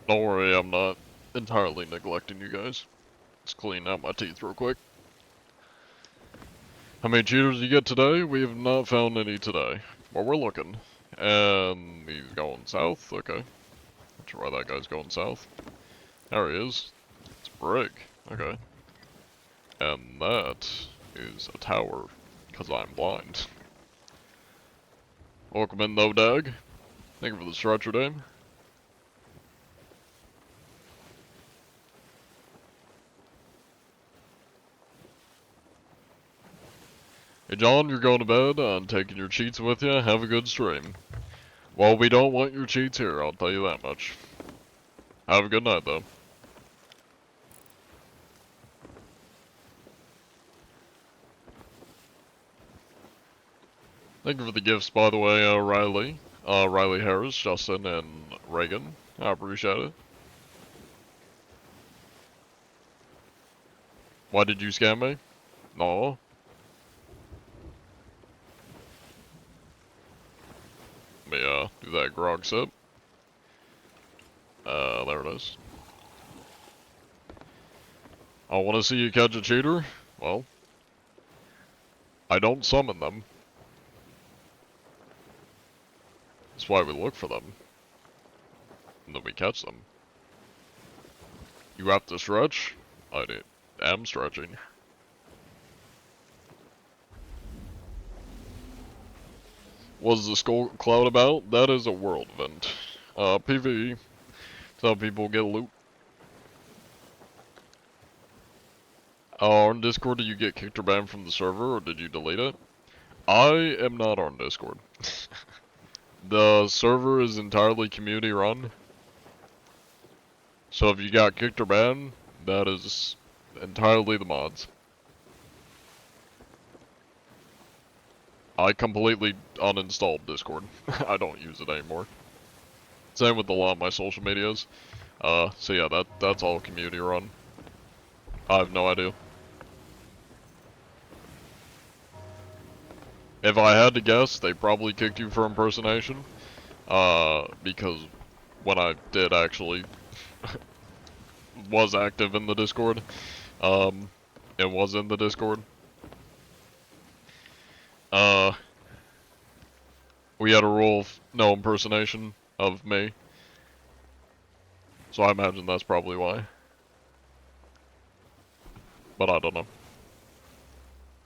Don't worry, I'm not entirely neglecting you guys. Let's clean out my teeth real quick. How many cheaters you get today? We have not found any today. But we're looking. And he's going south? Okay. Not sure why that guy's going south. There he is. It's a brig. Okay. And that is a tower. Because I'm blind. Welcome in though, Dag. Thank you for the stretcher, Dame. Hey John, you're going to bed. I'm taking your cheats with you. Have a good stream. Well, we don't want your cheats here, I'll tell you that much. Have a good night, though. Thank you for the gifts, by the way, Riley. Riley Harris, Justin, and Reagan. I appreciate it. Why did you scam me? No. Let me, do that grog sip. There it is. I want to see you catch a cheater? Well, I don't summon them. That's why we look for them. And then we catch them. You have to stretch? I am stretching. What's the Skull Cloud about? That is a world event. PvE. Some people get loot. On Discord, did you get kicked or banned from the server, or did you delete it? I am not on Discord. The server is entirely community run. So if you got kicked or banned, that is entirely the mods. I completely uninstalled Discord. I don't use it anymore. Same with a lot of my social medias. So yeah, that's all community run. I have no idea. If I had to guess, they probably kicked you for impersonation. Because when I did actually was active in the Discord, it was in the Discord. We had a rule of no impersonation of me. So I imagine that's probably why. But I don't know.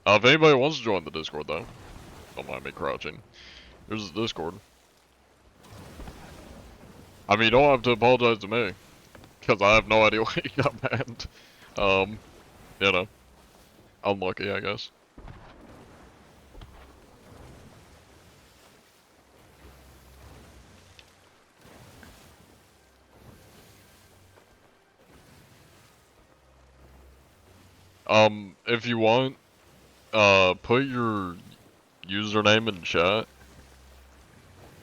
If anybody wants to join the Discord though, don't mind me crouching. Here's the Discord. I mean, you don't have to apologize to me. Because I have no idea why you got banned. You know. Unlucky, I guess. If you want, put your username in chat,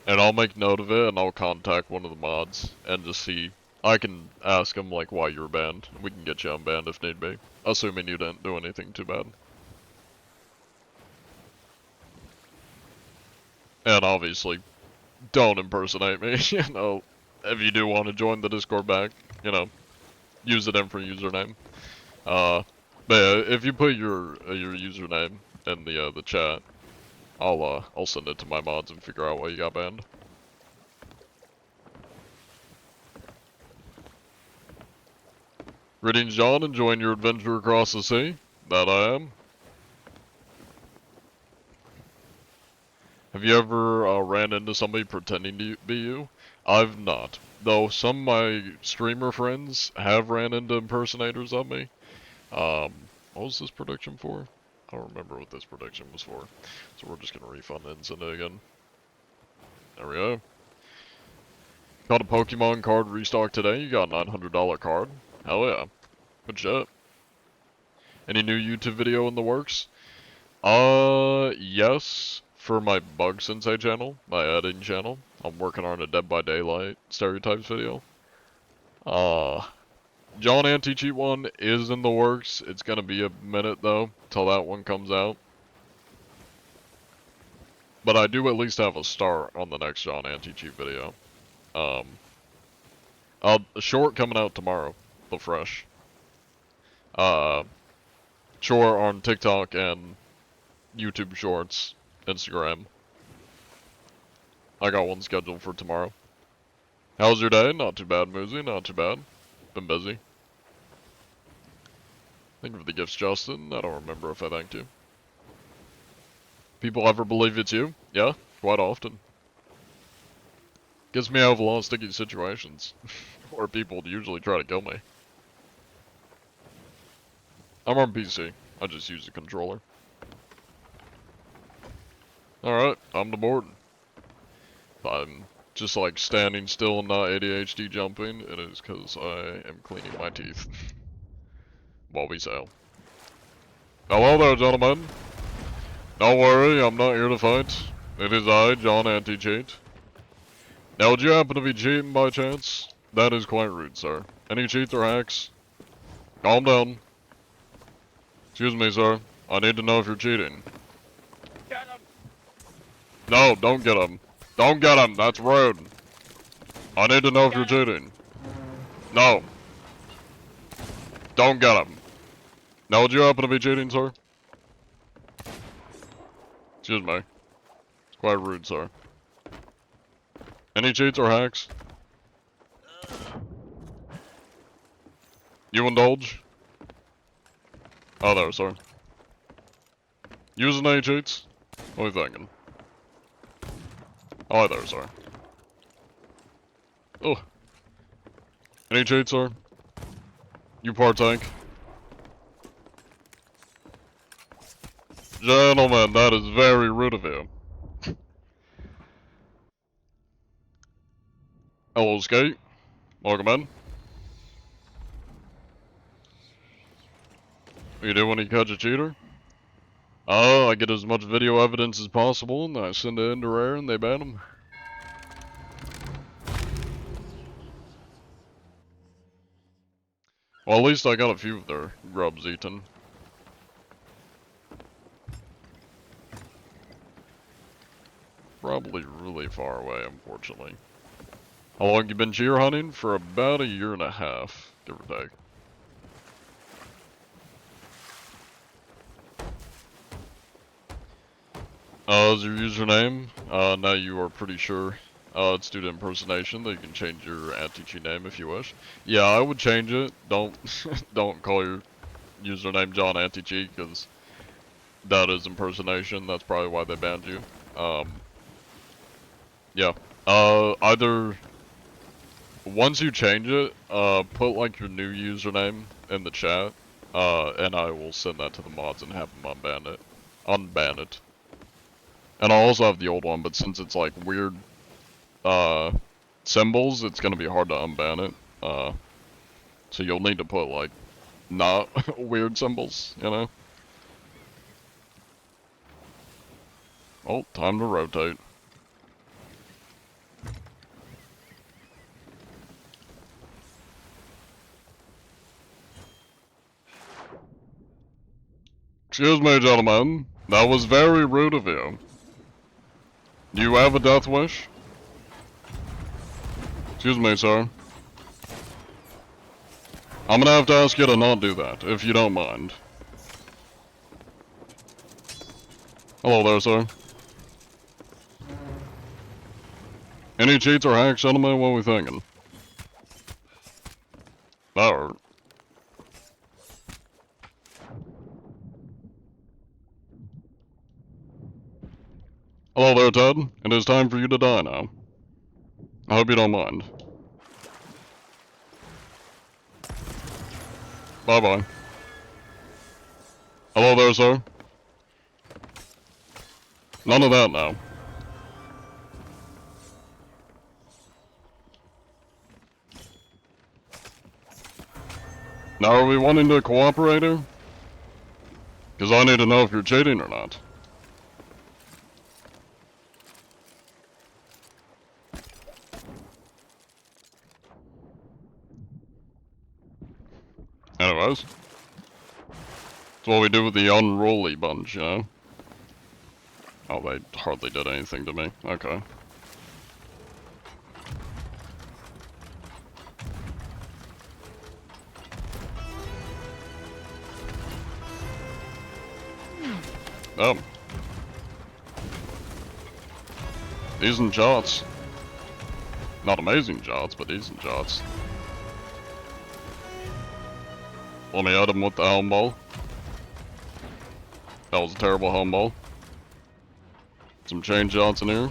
and I'll make note of it, and I'll contact one of the mods, and just see. I can ask them, like, why you're banned. We can get you unbanned if need be, assuming you didn't do anything too bad. And obviously, don't impersonate me, you know, if you do want to join the Discord back, you know, use a different username. But yeah, if you put your username in the chat, I'll send it to my mods and figure out why you got banned. Greetings, John, enjoying your adventure across the sea? That I am. Have you ever ran into somebody pretending to be you? I've not. Though some of my streamer friends have ran into impersonators of me. What was this prediction for? I don't remember what this prediction was for. So we're just gonna refund it and send it again. There we go. Got a Pokemon card restock today. You got a $900 card. Hell yeah. Good shit. Any new YouTube video in the works? Yes. For my Bug Sensei channel, my editing channel. I'm working on a Dead by Daylight stereotypes video. John Anti-Cheat one is in the works. It's gonna be a minute though, till that one comes out. But I do at least have a start on the next John Anti-Cheat video. A short coming out tomorrow, the fresh. Short on TikTok and YouTube Shorts, Instagram. I got one scheduled for tomorrow. How's your day? Not too bad, Moosey. Not too bad. Been busy. Thank you for the gifts, Justin. I don't remember if I thanked you. People ever believe it's you? Yeah, quite often. Gets me out of a lot of sticky situations. Where people usually try to kill me. I'm on PC. I just use the controller. Alright, I'm to board. I'm just like standing still and not ADHD jumping. It is because I am cleaning my teeth. While we sail. Hello there, gentlemen. Don't worry, I'm not here to fight. It is I, John Anti-Cheat. Now, would you happen to be cheating by chance? That is quite rude, sir. Any cheats or hacks? Calm down. Excuse me, sir. I need to know if you're cheating. Get him! No, don't get him. Don't get him, that's rude. I need to know if you're cheating. No. Don't get him. Now, would you happen to be cheating, sir? Excuse me. It's quite rude, sir. Any cheats or hacks? You indulge? Oh, there, sir. Using any cheats? What are you thinking? Oh, there, sir. Oh. Any cheats, sir? You partake? Gentlemen, that is very rude of you. Hello, Skate. Welcome in. You do when you catch a cheater? Oh, I get as much video evidence as possible, and I send it into Rare, and they ban them. Well, at least I got a few of their grubs eaten. Probably really far away, unfortunately. How long you been cheer hunting? For about 1.5 years, give or take. Is your username? Now you are pretty sure. It's due to impersonation, that you can change your anti-cheat name if you wish. Yeah, I would change it. Don't don't call your username John Anti-Cheat, because that is impersonation. That's probably why they banned you. Yeah. Either once you change it, put like your new username in the chat, and I will send that to the mods and have them unban it. And I also have the old one, but since it's like weird symbols, it's gonna be hard to unban it. So you'll need to put like not weird symbols, you know? Oh, time to rotate. Excuse me, gentlemen. That was very rude of you. Do you have a death wish? Excuse me, sir. I'm gonna have to ask you to not do that, if you don't mind. Hello there, sir. Any cheats or hacks, gentlemen? What are we thinking? That hurt. Hello there, Ted. It is time for you to die now. I hope you don't mind. Bye-bye. Hello there, sir. None of that now. Now, are we wanting to cooperate here? Because I need to know if you're cheating or not. Anyways. That's what we do with the unruly bunch, you know? Oh, they hardly did anything to me. Okay. Oh. Decent shots. Not amazing shots, but decent shots. Let me hit him with the helm ball. That was a terrible helm ball. Some chain shots in here.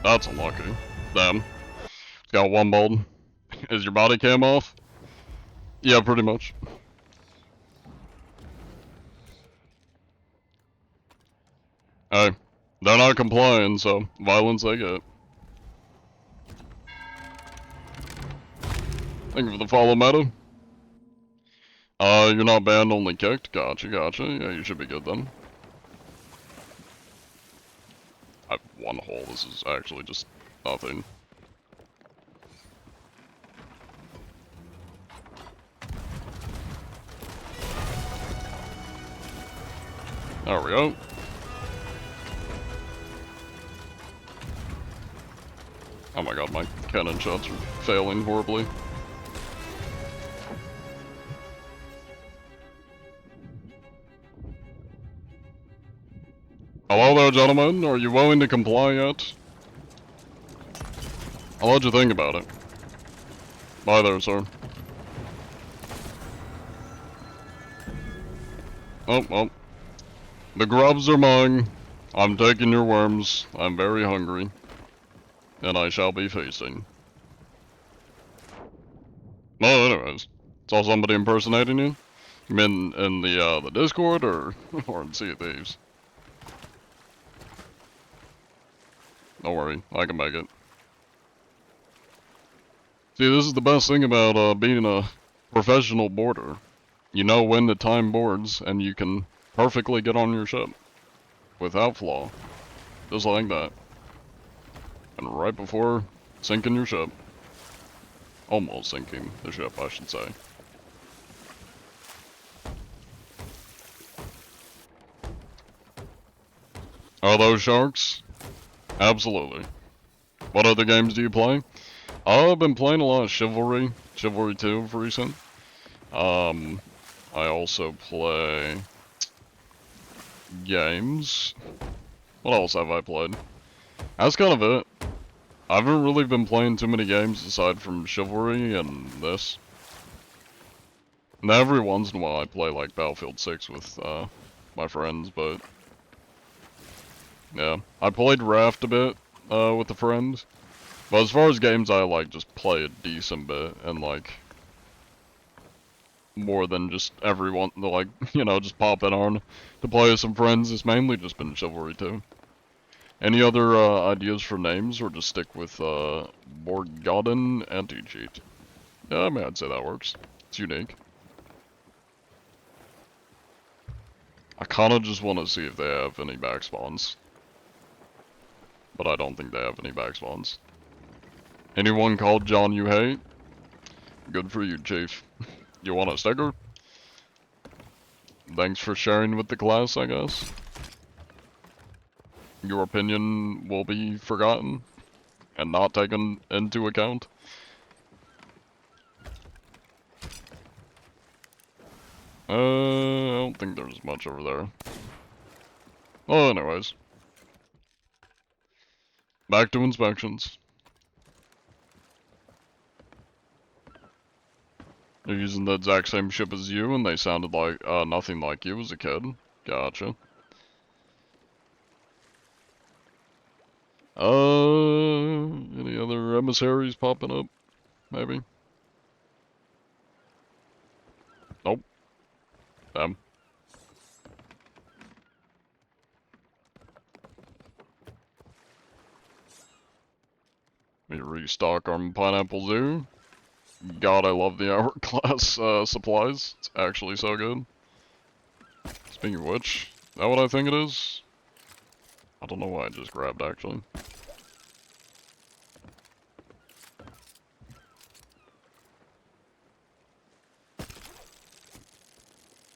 That's unlucky. Damn. Got one bolt. Is your body cam off? Yeah, pretty much. Hey, they're not complying, so violence they get. Thank you for the follow, meta. You're not banned, only kicked. Gotcha, gotcha. Yeah, you should be good then. I have one hole. This is actually just nothing. There we go. Oh my god, my cannon shots are failing horribly. Hello there, gentlemen. Are you willing to comply yet? I'll let you think about it. Bye there, sir. Oh, well. The grubs are mine. I'm taking your worms. I'm very hungry. And I shall be feasting. No, anyways. Saw somebody impersonating you? You mean in the Discord or in Sea of Thieves? Don't worry, I can make it. See, this is the best thing about being a professional boarder. You know when to time boards, and you can perfectly get on your ship. Without flaw. Just like that. And right before sinking your ship. Almost sinking the ship, I should say. Are those sharks? Absolutely. What other games do you play? I've been playing a lot of Chivalry. Chivalry 2 for recent. I also play games. What else have I played? That's kind of it. I haven't really been playing too many games aside from Chivalry and this. And every once in a while I play like Battlefield 6 with my friends, but yeah. I played Raft a bit with a friend. But as far as games I like just play a decent bit and like more than just everyone like, you know, just pop it on to play with some friends. It's mainly just been Chivalry 2. Any other ideas for names, or just stick with Borgaden Anti-Cheat? Yeah, I mean, I'd say that works. It's unique. I kinda just want to see if they have any backspawns. But I don't think they have any backspawns. Anyone called John you hate? Good for you, Chief. You want a sticker? Thanks for sharing with the class, I guess. Your opinion will be forgotten and not taken into account. I don't think there's much over there. Well, anyways. Back to inspections. They're using the exact same ship as you, and they sounded like, nothing like you as a kid. Gotcha. Any other emissaries popping up? Maybe? Nope. Them. Let me restock our Pineapple Zoo. God, I love the Hourglass supplies. It's actually so good. Speaking of which, is that what I think it is? I don't know why I just grabbed, actually.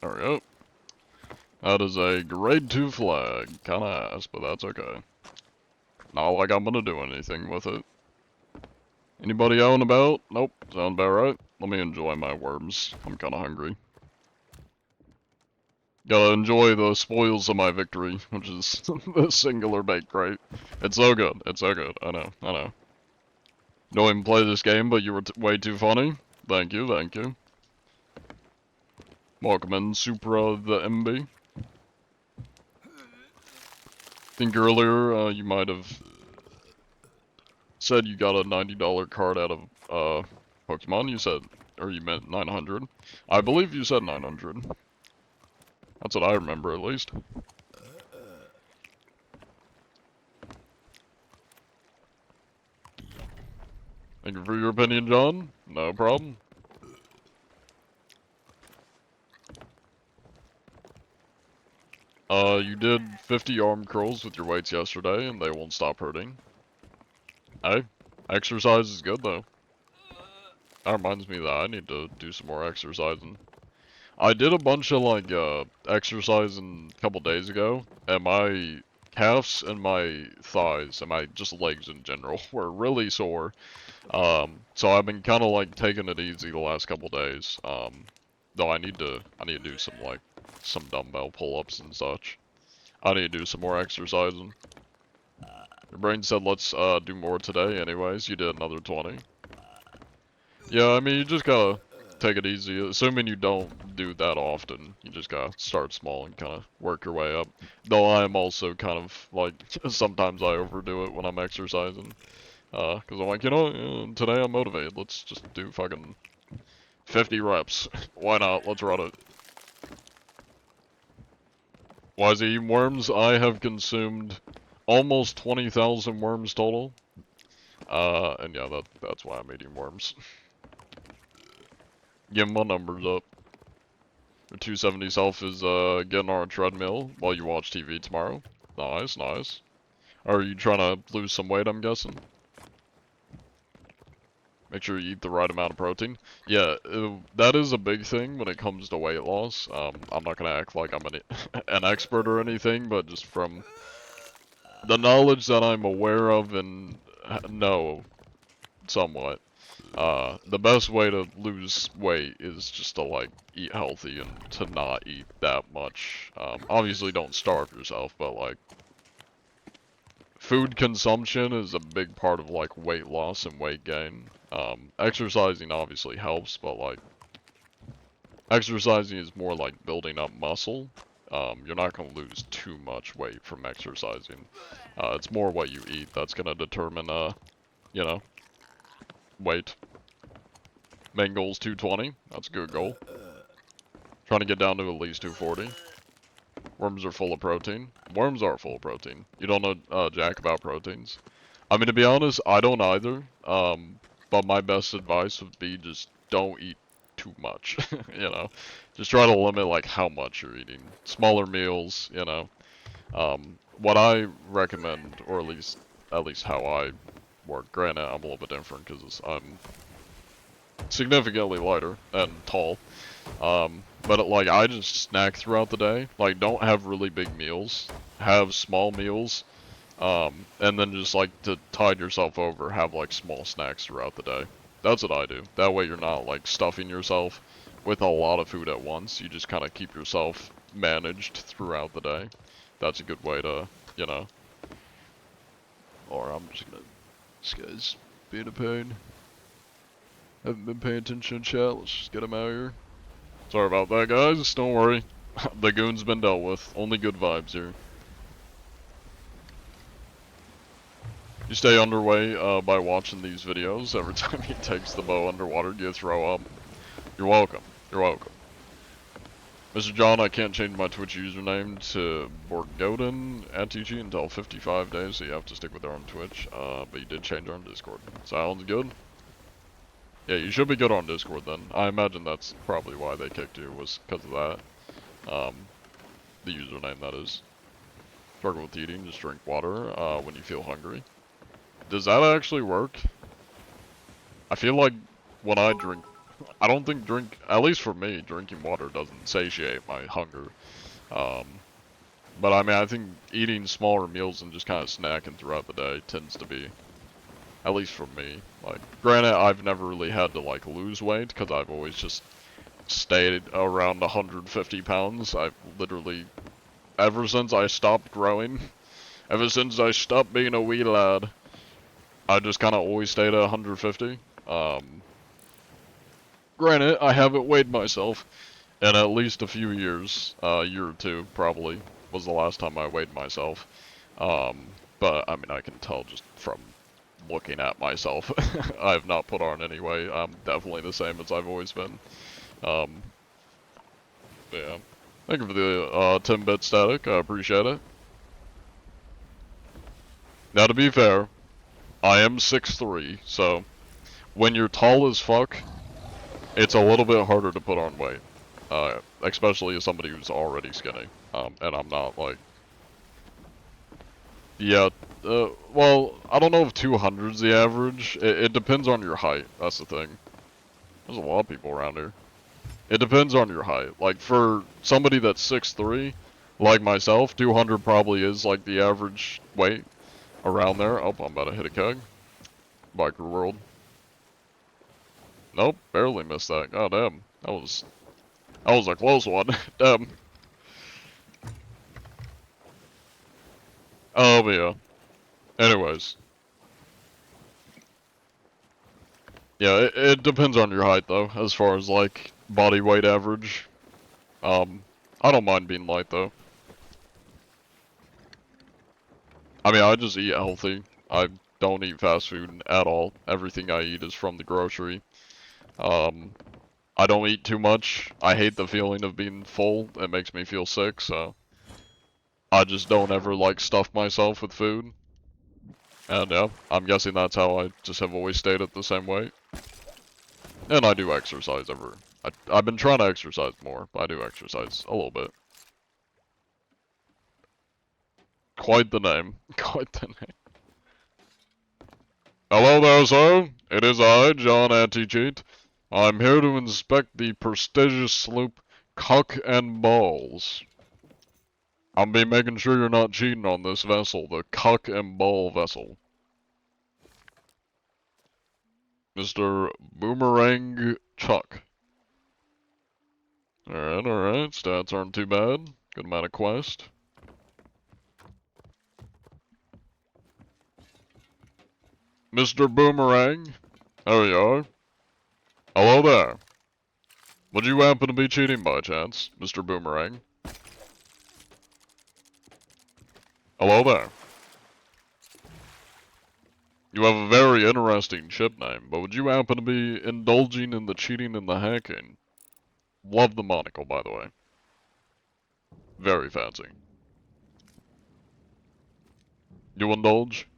There we go. That is a grade 2 flag. Kinda ass, but that's okay. Not like I'm gonna do anything with it. Anybody out and about? Nope. Sound about right. Let me enjoy my worms. I'm kinda hungry. Gotta enjoy the spoils of my victory, which is the singular bait crate. It's so good. It's so good. I know. I know. Don't even play this game, but you were way too funny. Thank you. Thank you. Welcome in, Supra the MB. I think earlier you might have said you got a $90 card out of Pokemon. You said, or you meant 900. I believe you said 900. That's what I remember, at least. Thank you for your opinion, John. No problem. You did 50 arm curls with your weights yesterday, and they won't stop hurting. Hey, exercise is good, though. That reminds me that I need to do some more exercising. I did a bunch of, like, exercising a couple days ago, and my calves and my thighs, and my just legs in general, were really sore. So I've been kind of, like, taking it easy the last couple days. Though I need to do some, like, some dumbbell pull-ups and such. I need to do some more exercising. Your brain said let's do more today anyways. You did another 20. Yeah, I mean, you just gotta take it easy. Assuming you don't do that often, you just gotta start small and kind of work your way up. Though I am also kind of, like, sometimes I overdo it when I'm exercising. Cause I'm like, you know, today I'm motivated. Let's just do fucking 50 reps. Why not? Let's run it. Why is he eating worms? I have consumed almost 20,000 worms total. And yeah, that's why I'm eating worms. Getting my numbers up. The 270 self is getting on a treadmill while you watch TV tomorrow. Nice, nice. Are you trying to lose some weight, I'm guessing? Make sure you eat the right amount of protein. Yeah, that is a big thing when it comes to weight loss. I'm not gonna act like I'm an expert or anything, but just from the knowledge that I'm aware of and know somewhat, the best way to lose weight is just to like eat healthy and to not eat that much. Obviously don't starve yourself, but like food consumption is a big part of like weight loss and weight gain. Exercising obviously helps, but like exercising is more like building up muscle. You're not going to lose too much weight from exercising. It's more what you eat that's going to determine, you know, weight. Main goal is 220. That's a good goal. Trying to get down to at least 240. Worms are full of protein. Worms are full of protein. You don't know jack about proteins. I mean, to be honest, I don't either. But my best advice would be just don't eat too much. You know, just try to limit like how much you're eating. Smaller meals. You know, what I recommend, or at least how I work. Granted, I'm a little bit different because I'm significantly lighter and tall. But like I just snack throughout the day. Like don't have really big meals. Have small meals. And then just like to tide yourself over, have like small snacks throughout the day. That's what I do. That way you're not like stuffing yourself with a lot of food at once. You just kind of keep yourself managed throughout the day. That's a good way to, you know. Or I'm just gonna, this guy's being a pain. Haven't been paying attention to chat, let's just get him out here. Sorry about that, guys, don't worry. The goon's been dealt with. Only good vibes here. You stay underway by watching these videos. Every time he takes the bow underwater, do you throw up? You're welcome. You're welcome. Mr. John, I can't change my Twitch username to Borgoden ATG until 55 days, so you have to stick with her on Twitch. But you did change her on Discord. Sounds good. Yeah, you should be good on Discord then. I imagine that's probably why they kicked you, was because of that. The username, that is. Struggle with eating, just drink water when you feel hungry. Does that actually work? I feel like when I drink, I don't think at least for me, drinking water doesn't satiate my hunger. But I mean, I think eating smaller meals and just kind of snacking throughout the day tends to be, at least for me. Like, granted, I've never really had to like lose weight because I've always just stayed around 150 pounds. I've literally, ever since I stopped growing, ever since I stopped being a wee lad, I just kind of always stayed at 150. Granted, I haven't weighed myself in at least a few years. A year or two, probably, was the last time I weighed myself. But, I mean, I can tell just from looking at myself, I have not put on any weight. I'm definitely the same as I've always been. But yeah. Thank you for the 10-bit static, I appreciate it. Now, to be fair, I am 6'3", so when you're tall as fuck, it's a little bit harder to put on weight. Especially as somebody who's already skinny. And I'm not like... Yeah, well, I don't know if 200's the average. It depends on your height, that's the thing. There's a lot of people around here. It depends on your height. Like, for somebody that's 6'3", like myself, 200 probably is like the average weight. Around there. Oh, I'm about to hit a keg. Biker World. Nope, barely missed that. God damn. That was a close one. Damn. Oh, but yeah. Anyways. Yeah, it depends on your height, though, as far as, like, body weight average. I don't mind being light, though. I mean, I just eat healthy. I don't eat fast food at all. Everything I eat is from the grocery. I don't eat too much. I hate the feeling of being full. It makes me feel sick, so... I just don't ever like stuff myself with food. And yeah, I'm guessing that's how I just have always stayed at the same weight. And I do exercise I've been trying to exercise more, but I do exercise a little bit. Quite the name. Quite the name. Hello there, sir. It is I, John Anti-Cheat. I'm here to inspect the prestigious sloop Cock and Balls. I'll be making sure you're not cheating on this vessel, the Cock and Ball vessel. Mr. Boomerang Chuck. Alright, stats aren't too bad. Good amount of quest. Mr. Boomerang, there you are. Hello there. Would you happen to be cheating by chance, Mr. Boomerang? Hello there. You have a very interesting ship name, but would you happen to be indulging in the cheating and the hacking? Love the monocle, by the way. Very fancy. You indulge?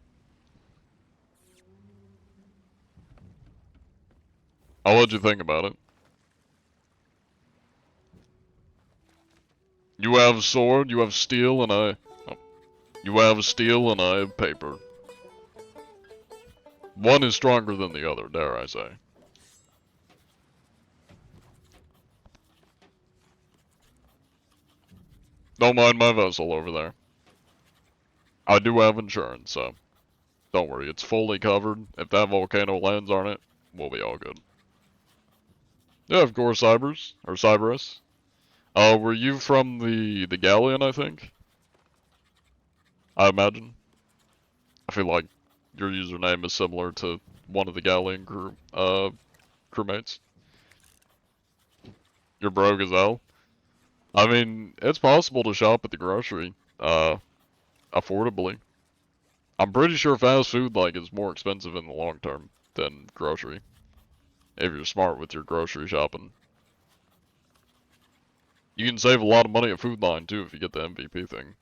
I'll let you think about it. You have sword, you have steel, and I... Oh. You have steel and I have paper. One is stronger than the other, dare I say. Don't mind my vessel over there. I do have insurance, so... Don't worry, it's fully covered. If that volcano lands on it, we'll be all good. Yeah, of course, Cyberus. Were you from the Galleon, I think? I imagine. I feel like your username is similar to one of the Galleon crewmates. You're broke as hell. I mean, it's possible to shop at the grocery, affordably. I'm pretty sure fast food, like, is more expensive in the long term than grocery. If you're smart with your grocery shopping. You can save a lot of money at Food Line, too, if you get the MVP thing.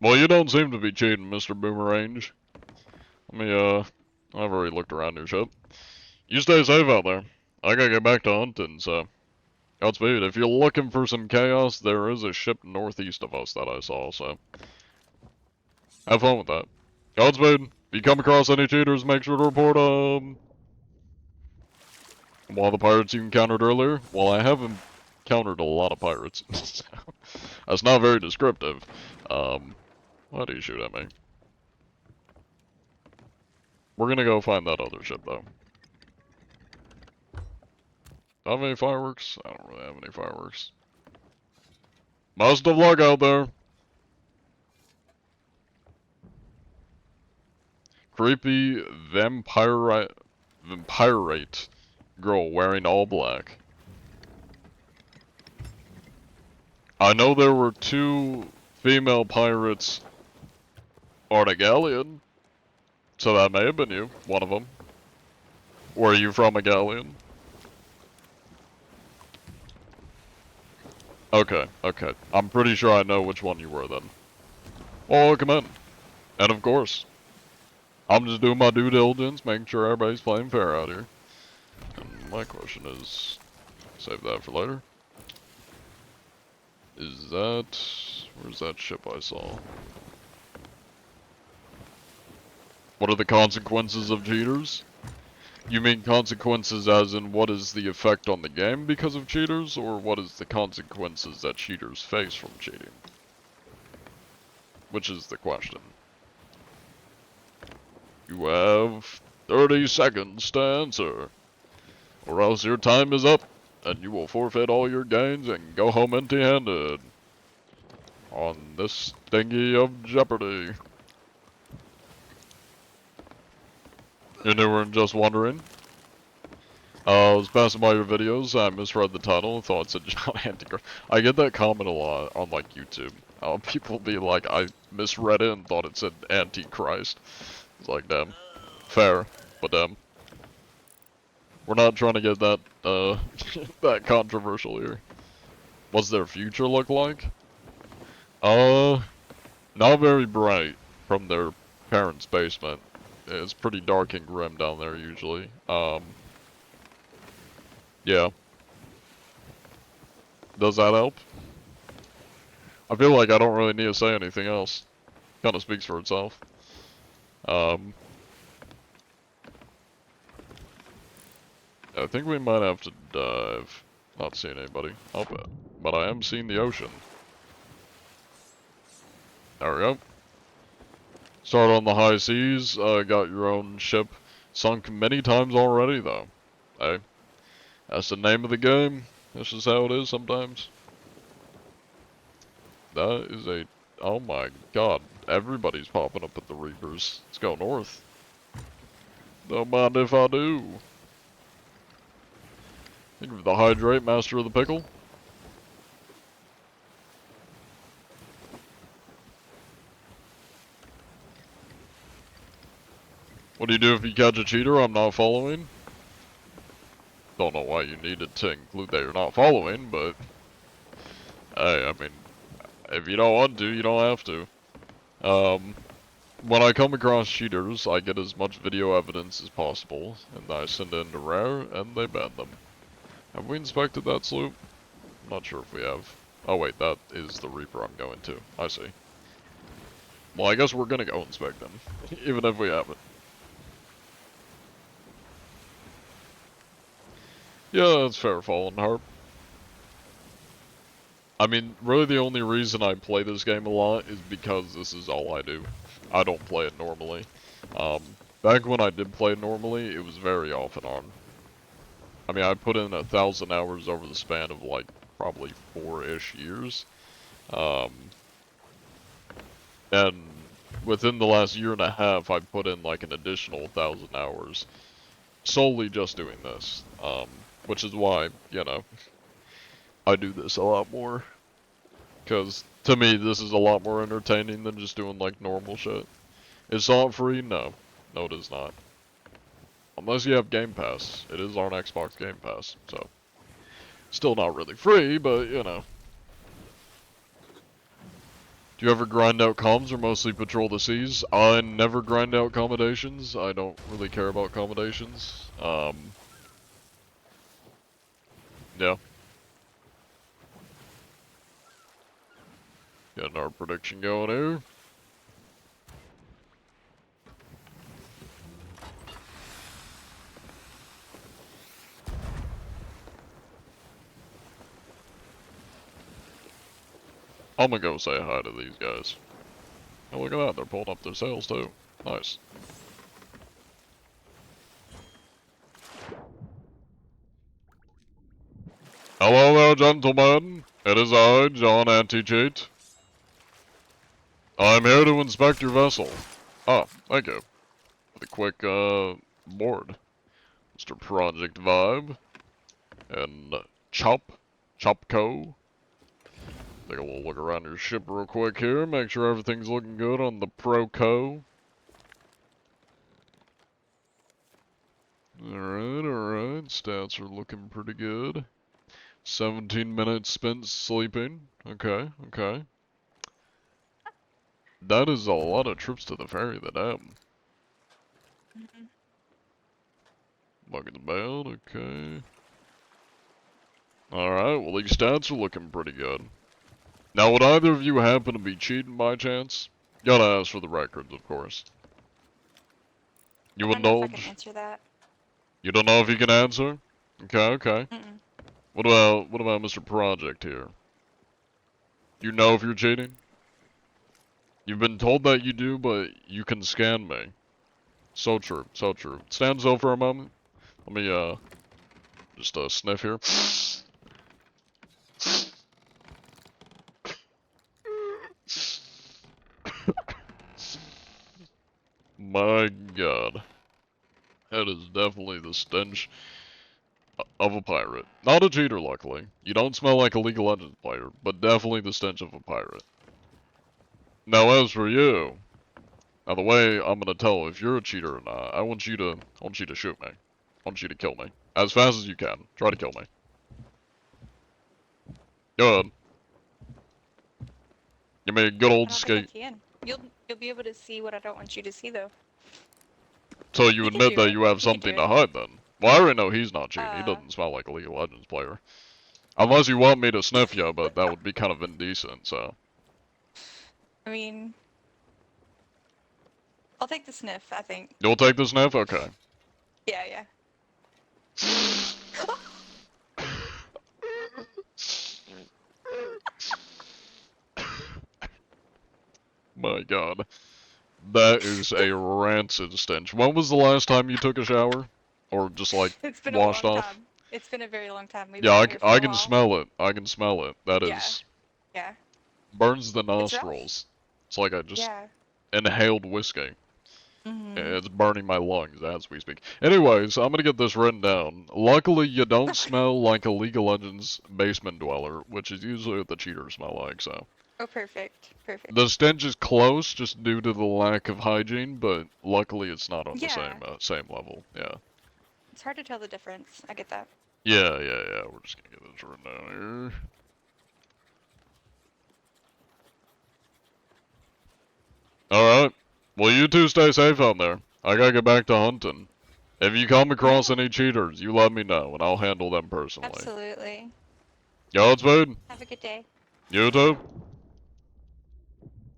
Well, you don't seem to be cheating, Mr. Boomerang. Let me, I've already looked around your ship. You stay safe out there. I gotta get back to hunting, so... Godspeed. If you're looking for some chaos, there is a ship northeast of us that I saw, so... Have fun with that. Godspeed. If you come across any cheaters, make sure to report them. One of the pirates you encountered earlier? Well, I have encountered a lot of pirates. So that's not very descriptive. Why do you shoot at me? We're gonna go find that other ship, though. Do I have any fireworks? I don't really have any fireworks. Best of luck out there. Creepy vampirate girl wearing all black. I know there were 2 female pirates on a galleon, so that may have been you, one of them. Were you from a galleon? Okay, okay. I'm pretty sure I know which one you were then. Well, welcome in. And of course, I'm just doing my due diligence, making sure everybody's playing fair out here. And my question is, save that for later. Is that... where's that ship I saw? What are the consequences of cheaters? You mean consequences as in what is the effect on the game because of cheaters, or what is the consequences that cheaters face from cheating? Which is the question. You have 30 seconds to answer, or else your time is up, and you will forfeit all your gains and go home empty-handed on this thingy of Jeopardy. You're new and just wondering? I was passing by your videos, I misread the title and thought it said John Antichrist. I get that comment a lot on, like, YouTube. People be like, I misread it and thought it said Antichrist. It's like, damn. Fair, but damn. We're not trying to get that, that controversial here. What's their future look like? Not very bright from their parents' basement. It's pretty dark and grim down there usually. Yeah. Does that help? I feel like I don't really need to say anything else. Kind of speaks for itself. I think we might have to dive. Not seeing anybody. I'll bet. But I am seeing the ocean. There we go. Start on the high seas. Got your own ship. Sunk many times already, though. Hey. That's the name of the game. That's just how it is sometimes. That is a... Oh my god. Everybody's popping up at the Reapers. Let's go north. Don't mind if I do. Think of the hydrate, master of the pickle. What do you do if you catch a cheater I'm not following? Don't know why you needed to include that you're not following, but... Hey, I mean... If you don't want to, you don't have to. When I come across cheaters, I get as much video evidence as possible, and I send it into Rare, and they ban them. Have we inspected that sloop? I'm not sure if we have. Oh wait, that is the Reaper I'm going to. I see. Well, I guess we're gonna go inspect them, even if we haven't. Yeah, that's fair, Fallen Harp. I mean, really the only reason I play this game a lot is because this is all I do. I don't play it normally. Back when I did play it normally, it was very off and on. I mean, I put in 1,000 hours over the span of like, probably 4-ish years. And within the last year and a half, I've put in like an additional 1,000 hours. Solely just doing this. Which is why, you know, I do this a lot more. Because, to me, this is a lot more entertaining than just doing, like, normal shit. Is Salt free? No. No, it is not. Unless you have Game Pass. It is on Xbox Game Pass, so. Still not really free, but, you know. Do you ever grind out comms or mostly patrol the seas? I never grind out accommodations. I don't really care about accommodations. Yeah. Getting our prediction going here. I'm gonna go say hi to these guys. Oh, look at that, they're pulling up their sails too. Nice. Hello there, gentlemen. It is I, John Anti-Cheat. I'm here to inspect your vessel. Ah, thank you. With a quick, board. Mr. Project Vibe. And Chopco. Take a little look around your ship real quick here. Make sure everything's looking good on the Proco. Alright. Stats are looking pretty good. 17 minutes spent sleeping. Okay. That is a lot of trips to the ferry that happened. Bucket's bad, okay. Alright, well these stats are looking pretty good. Now would either of you happen to be cheating by chance? Gotta ask for the records, of course. You I don't know if I indulge? can answer that. You don't know if you can answer? Okay. What about Mr. Project here? You know if you're cheating? You've been told that you do, but you can scan me. So true. Stand still for a moment. Let me, just, sniff here. My god. That is definitely the stench of a pirate. Not a cheater, luckily. You don't smell like a League of Legends player, but definitely the stench of a pirate. Now as for you, now the way I'm gonna tell if you're a cheater or not, I want you to shoot me. I want you to kill me. As fast as you can. Try to kill me. Go ahead. Give me a good I old don't skate. think I can. You'll be able to see what I don't want you to see though. So you You can admit do that it. you have You can do something it. to hide then? Well, I already know he's not cheating. He doesn't smell like a League of Legends player. Unless you want me to sniff you, but that would be kind of indecent, so. I mean, I'll take the sniff, I think. You'll take the sniff? Okay. Yeah, yeah. My god. That is a rancid stench. When was the last time you took a shower? Or just like It's been a washed long off? time. It's been a very long time. We've Yeah, been here for I a can while. smell it. I can smell it. That Yeah. is Yeah. burns the It's rough. nostrils. It's like I just Yeah. inhaled whiskey. Mm-hmm. It's burning my lungs as we speak. Anyways, I'm gonna get this written down. Luckily, you don't smell like a League of Legends basement dweller, which is usually what the cheaters smell like, so. Oh, perfect. Perfect. The stench is close, just due to the lack of hygiene, but luckily it's not on the Yeah. same level, yeah. It's hard to tell the difference. I get that. Yeah, we're just gonna get this written down here. Alright. Well, you two stay safe out there. I gotta get back to hunting. If you come across any cheaters, you let me know, and I'll handle them personally. Absolutely. Godspeed. Have a good day. You too.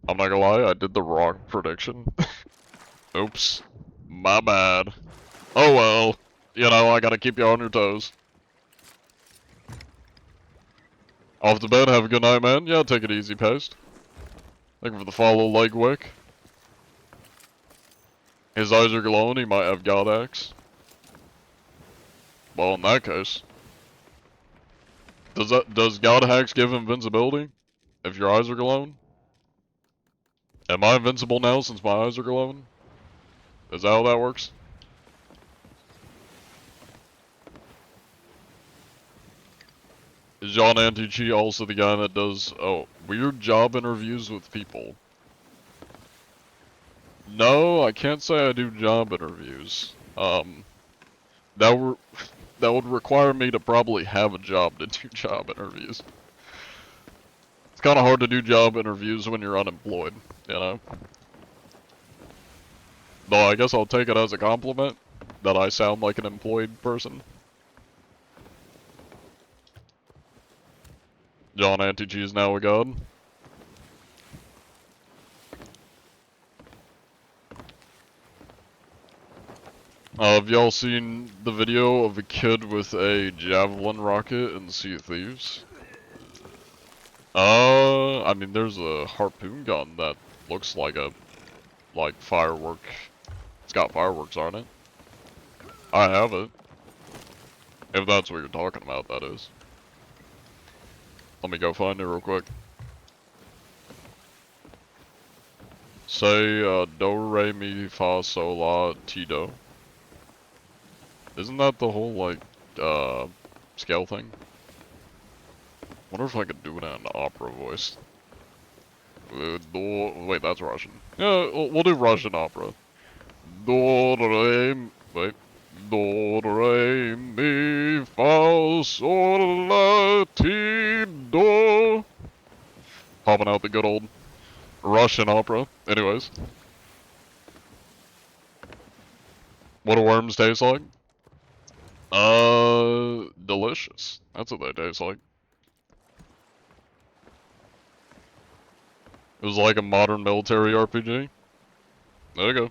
I'm not gonna lie, I did the wrong prediction. Oops. My bad. Oh well. You know, I gotta keep you on your toes. Off to bed, have a good night, man. Yeah, take it easy, Paste. Thank you for the follow, Legwick. His eyes are glowing, he might have God Axe. Well, in that case. Does God Hacks give invincibility? If your eyes are glowing? Am I invincible now since my eyes are glowing? Is that how that works? Is John Antichi also the guy that does, weird job interviews with people? No, I can't say I do job interviews. That would require me to probably have a job to do job interviews. It's kind of hard to do job interviews when you're unemployed, you know? Though I guess I'll take it as a compliment that I sound like an employed person. John Antichi is now a god. Have y'all seen the video of a kid with a javelin rocket in Sea of Thieves? I mean, there's a harpoon gun that looks like a, firework. It's got fireworks on it. I have it. If that's what you're talking about, that is. Let me go find it real quick. Say, do, re, mi, fa, sol, la, ti, do. Isn't that the whole, scale thing? Wonder if I could do it in an opera voice. Wait, that's Russian. Yeah, we'll do Russian opera. Do, re, wait. Do, re, mi, fa, sol, la, ti, do. Popping out the good old Russian opera. Anyways. What do worms taste like? Delicious. That's what they taste like. It was like a modern military RPG. There you go.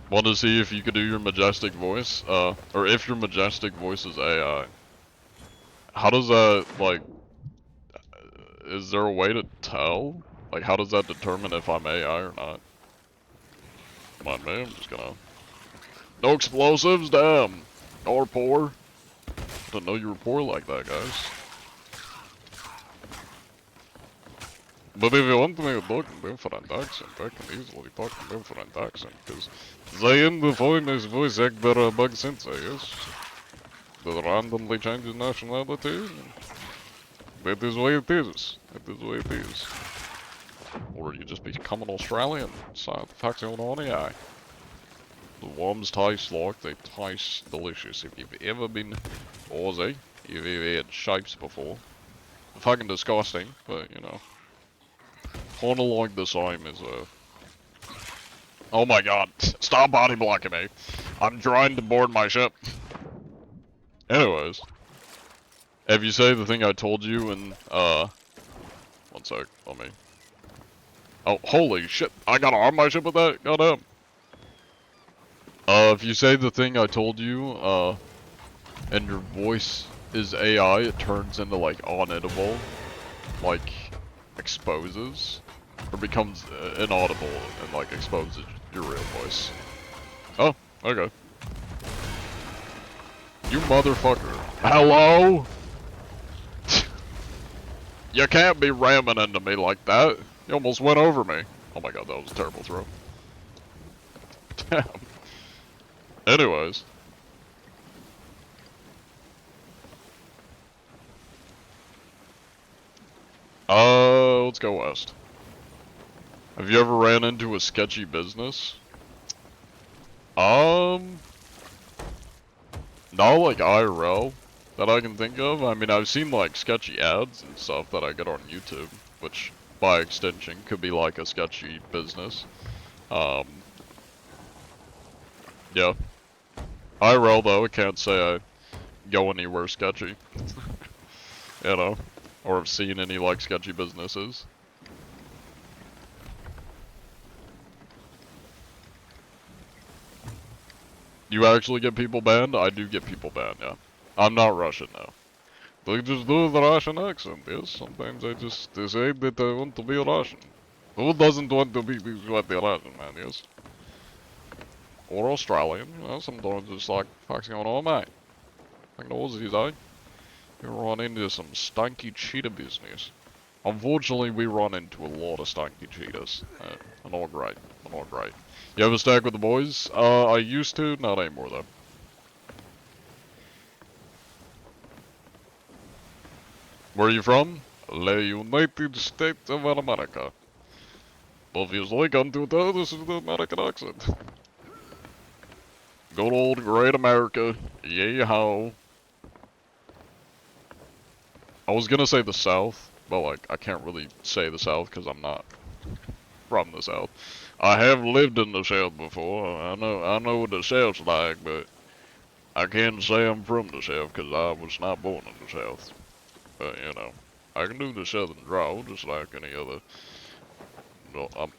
Want to see if you could do your majestic voice? Or if your majestic voice is AI. How does that, is there a way to tell? Like, how does that determine if I'm AI or not? Mind me, I'm just gonna... No explosives, damn! Y'all are poor. Didn't know you were poor like that, guys. But if you want me to talk in different accent, I can easily talk in different accent, because I am the finest voice actor bug sensei, yes? That randomly changes nationality. That is the way it is. That is the way it is. Or you just become an Australian. So, the fact you know AI. The worms taste like, they taste delicious. If you've ever been Aussie, you've ever had shapes before. fucking disgusting, but you know. Kind of like the same as oh my god, stop body blocking me. I'm trying to board my ship. Anyways. If you say the thing I told you in, one sec, let me. Oh, holy shit, I gotta arm my ship with that? Goddamn. If you say the thing I told you, and your voice is AI, it turns into, like, unedible, like, exposes, or becomes inaudible and, like, exposes your real voice. Oh, okay. You motherfucker. Hello? You can't be ramming into me like that. You almost went over me. Oh my god, that was a terrible throw. Damn. Anyways. Let's go west. Have you ever ran into a sketchy business? Not like IRL that I can think of. I mean, I've seen like sketchy ads and stuff that I get on YouTube, which by extension could be like a sketchy business. Yeah. IRL though, I can't say I go anywhere sketchy. You know, or have seen any like sketchy businesses. You actually get people banned? I do get people banned, yeah. I'm not Russian now. They just do the Russian accent, yes. Sometimes they say that they want to be Russian. Who doesn't want to be Russian, man, yes? Or Australian, you know, sometimes it's like, fuck's going on, mate? Like the Aussies, eh? You run into some stanky cheetah business. Unfortunately, we run into a lot of stanky cheetahs. They're not great. They're not great. You ever stack with the boys? I used to, not anymore though. Where are you from? The United States of America. Obviously, come to tell this is the American accent. Good old great America. Yay-how. I was gonna say the South, but like, I can't really say the South because I'm not from the South. I have lived in the South before. I know what the South's like, but I can't say I'm from the South because I was not born in the South. But you know, I can do the Southern drawl just like any other. No, I'm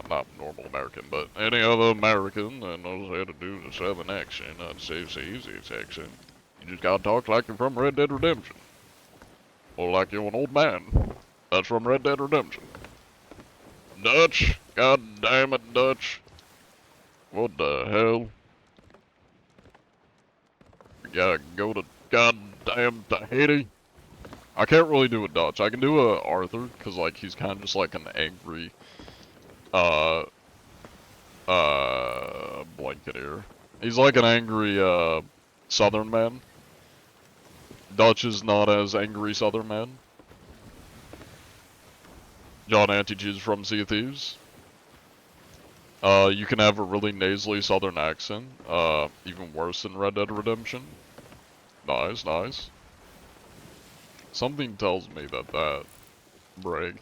not normal American, but any other American that knows how to do the Southern accent. I'd say it's the easiest accent. You just gotta talk like you're from Red Dead Redemption, or like you're an old man. That's from Red Dead Redemption. Dutch? God damn it, Dutch. What the hell? You gotta go to goddamn Tahiti? I can't really do a Dutch. I can do a Arthur, cause like he's kind of just like an angry, blanketeer. He's like an angry, Southern man. Dutch is not as angry Southern man. John Anticheese from Sea of Thieves. You can have a really nasally Southern accent, even worse than Red Dead Redemption. Nice, nice. Something tells me that brig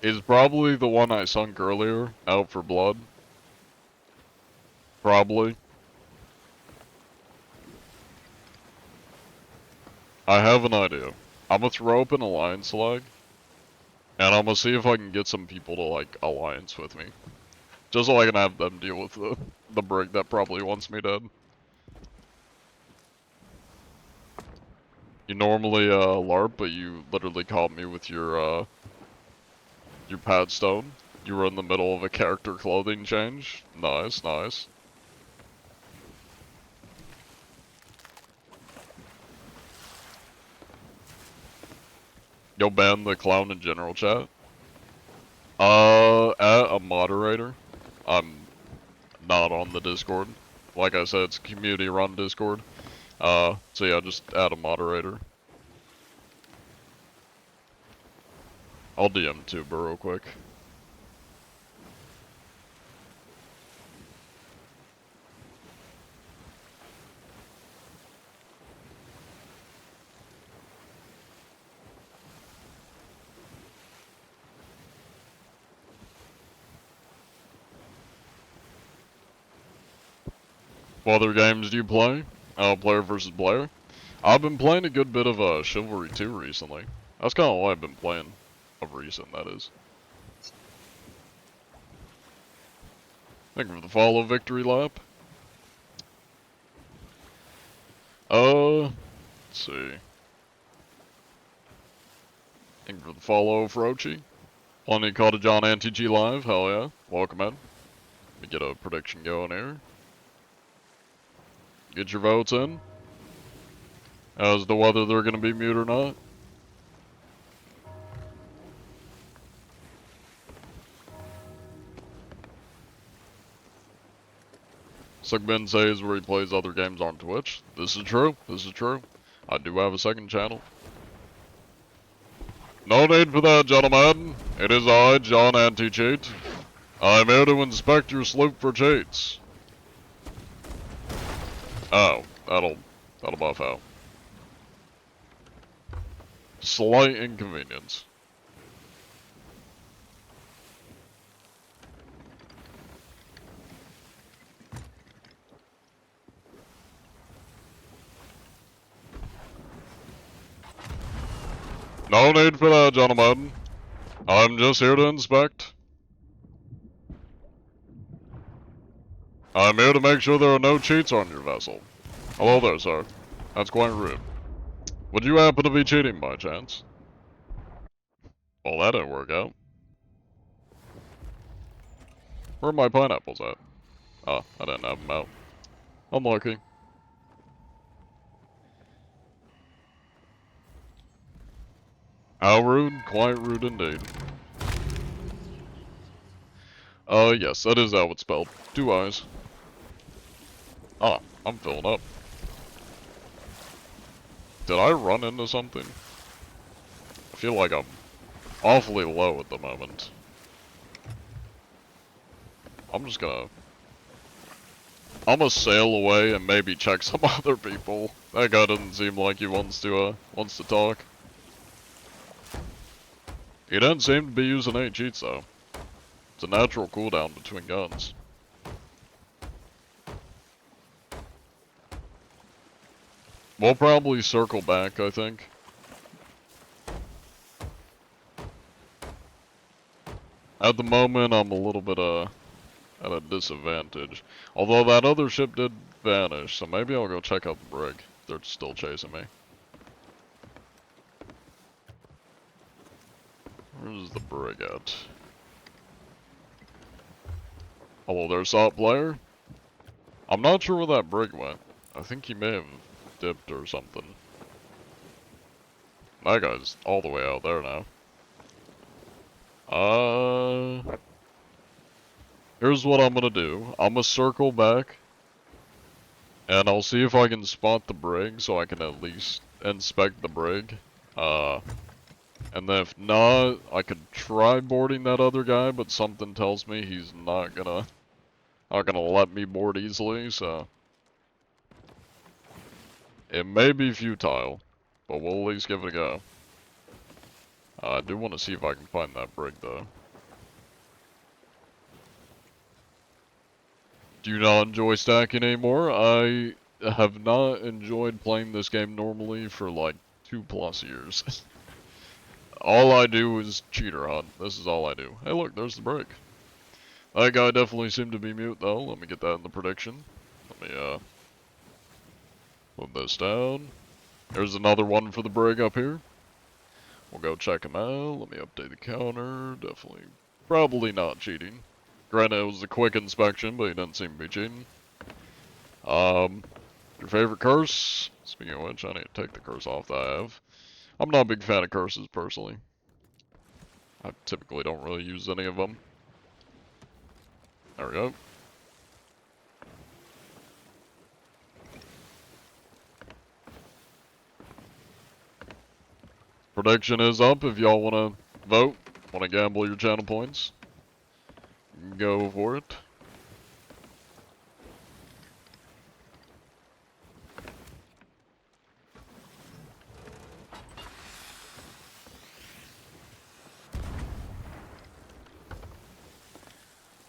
is probably the one I sunk earlier, Out for Blood. Probably. I have an idea. I'm gonna throw up an alliance flag, and I'm gonna see if I can get some people to like alliance with me. Just so I can have them deal with the brig that probably wants me dead. You normally LARP, but you literally caught me with your pad stone. You were in the middle of a character clothing change. Nice, nice. Yo, ban the clown in general chat. At a moderator. I'm not on the Discord. Like I said, it's a community run Discord. So yeah, just add a moderator. I'll DM Tuber real quick. What other games do you play? Player versus player? I've been playing a good bit of Chivalry 2 recently. That's kind of what I've been playing of recent, that is. Thank you for the follow, Victory Lap. Let's see. Thank you for the follow, Frochi. Plenty call to John Anti-G Live, hell yeah. Welcome in. Let me get a prediction going here. Get your votes in. As to whether they're going to be mute or not. Suck Ben says where he plays other games on Twitch. This is true. This is true. I do have a second channel. No need for that, gentlemen. It is I, John Anti-Cheat. I'm here to inspect your sloop for cheats. Oh, that'll buff out. Slight inconvenience. No need for that, gentlemen. I'm just here to inspect. I'm here to make sure there are no cheats on your vessel. Hello there, sir. That's quite rude. Would you happen to be cheating by chance? Well, that didn't work out. Where are my pineapples at? Oh, I didn't have them out. Unlucky. How rude? Quite rude indeed. Yes, that is how it's spelled. 2 eyes. Ah, I'm filling up. Did I run into something? I feel like I'm awfully low at the moment. I'm gonna sail away and maybe check some other people. That guy doesn't seem like he wants to talk. He doesn't seem to be using any cheats though. It's a natural cooldown between guns. We'll probably circle back, I think. At the moment, I'm a little bit at a disadvantage. Although that other ship did vanish, so maybe I'll go check out the brig. They're still chasing me. Where's the brig at? Hello there, SOP player. I'm not sure where that brig went. I think he may have dipped or something. That guy's all the way out there now. Here's what I'm gonna do. I'm gonna circle back. And I'll see if I can spot the brig so I can at least inspect the brig. And then if not, I could try boarding that other guy, but something tells me he's not gonna let me board easily, so it may be futile, but we'll at least give it a go. I do want to see if I can find that brig though. Do you not enjoy stacking anymore? I have not enjoyed playing this game normally for like 2+ years. All I do is cheater hunt. This is all I do. Hey look, there's the brig. That guy definitely seemed to be mute though. Let me get that in the prediction. Let me put this down. There's another one for the brig up here. We'll go check him out. Let me update the counter. Definitely, probably not cheating. Granted, it was a quick inspection, but he doesn't seem to be cheating. Your favorite curse? Speaking of which, I need to take the curse off that I have. I'm not a big fan of curses, personally. I typically don't really use any of them. There we go. Prediction is up if y'all want to vote, want to gamble your channel points. Go for it.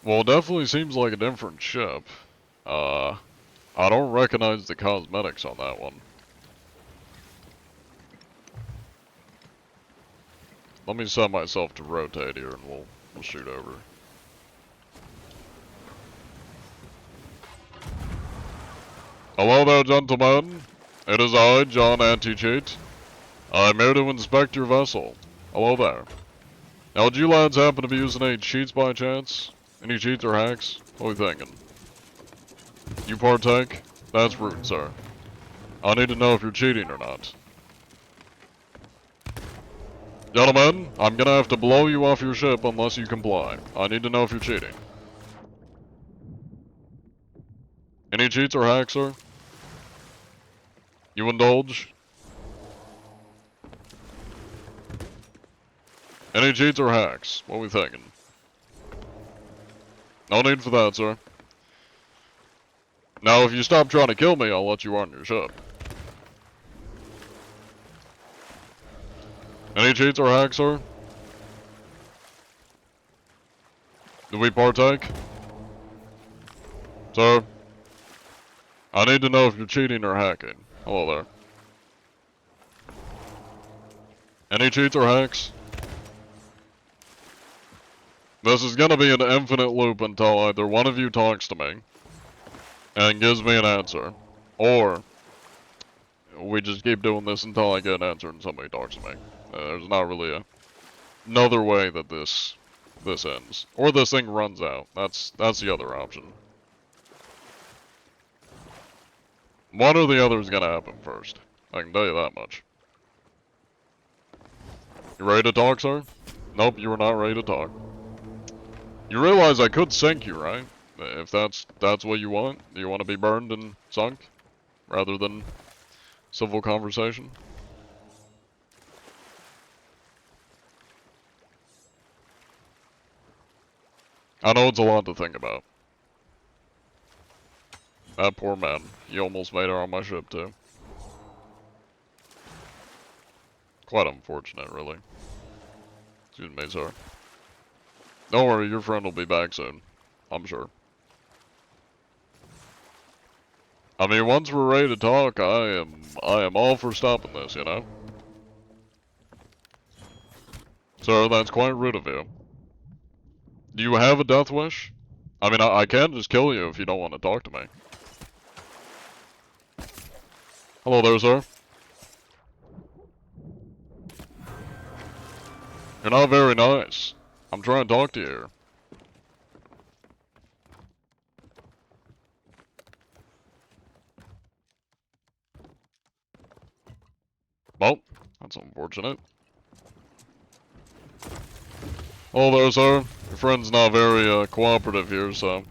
Well, it definitely seems like a different ship. I don't recognize the cosmetics on that one. Let me set myself to rotate here and we'll shoot over. Hello there, gentlemen. It is I, John Anti-Cheat. I'm here to inspect your vessel. Hello there. Now, would you lads happen to be using any cheats by chance? Any cheats or hacks? What are we thinking? You partake? That's rude, sir. I need to know if you're cheating or not. Gentlemen, I'm gonna have to blow you off your ship unless you comply. I need to know if you're cheating. Any cheats or hacks, sir? You indulge? Any cheats or hacks? What are we thinking? No need for that, sir. Now, if you stop trying to kill me, I'll let you on your ship. Any cheats or hacks, sir? Do we partake? Sir? I need to know if you're cheating or hacking. Hello there. Any cheats or hacks? This is gonna be an infinite loop until either one of you talks to me and gives me an answer, or we just keep doing this until I get an answer and somebody talks to me. There's not really another way that this ends, or this thing runs out. That's the other option. One or the other is gonna happen first. I can tell you that much. You ready to talk, sir? Nope, you were not ready to talk. You realize I could sink you, right? If that's what you want? Do you want to be burned and sunk? Rather than civil conversation? I know it's a lot to think about. That poor man. He almost made it on my ship, too. Quite unfortunate, really. Excuse me, sir. Don't worry, your friend will be back soon. I'm sure. I mean, once we're ready to talk, I am all for stopping this, you know? Sir, that's quite rude of you. Do you have a death wish? I mean, I can just kill you if you don't want to talk to me. Hello there, sir. You're not very nice. I'm trying to talk to you here. Well, that's unfortunate. Hello there, sir. Your friend's not very cooperative here, so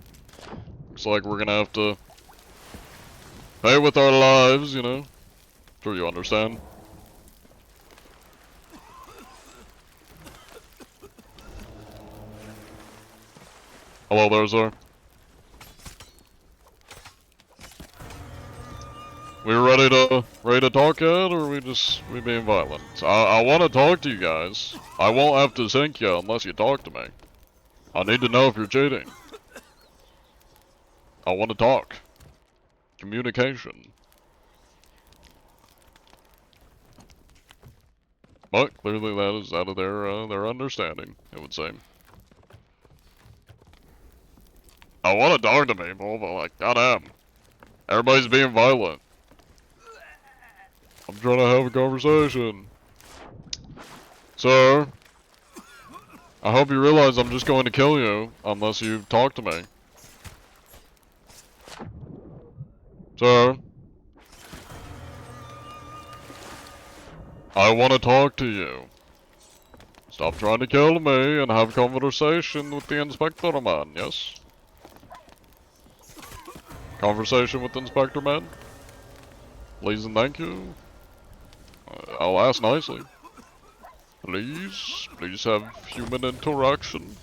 looks like we're gonna have to pay with our lives, you know. Sure you understand. Hello there, sir. We ready to talk yet, or we being violent? I want to talk to you guys. I won't have to sink you unless you talk to me. I need to know if you're cheating. I want to talk. Communication. But clearly that is out of their understanding, it would seem. I want to talk to people, but like, goddamn. Everybody's being violent. I'm trying to have a conversation. Sir, I hope you realize I'm just going to kill you unless you talk to me. Sir, I want to talk to you. Stop trying to kill me and have conversation with the Inspector Man, yes? Conversation with Inspector Man? Please and thank you. I'll ask nicely. Please have human interaction.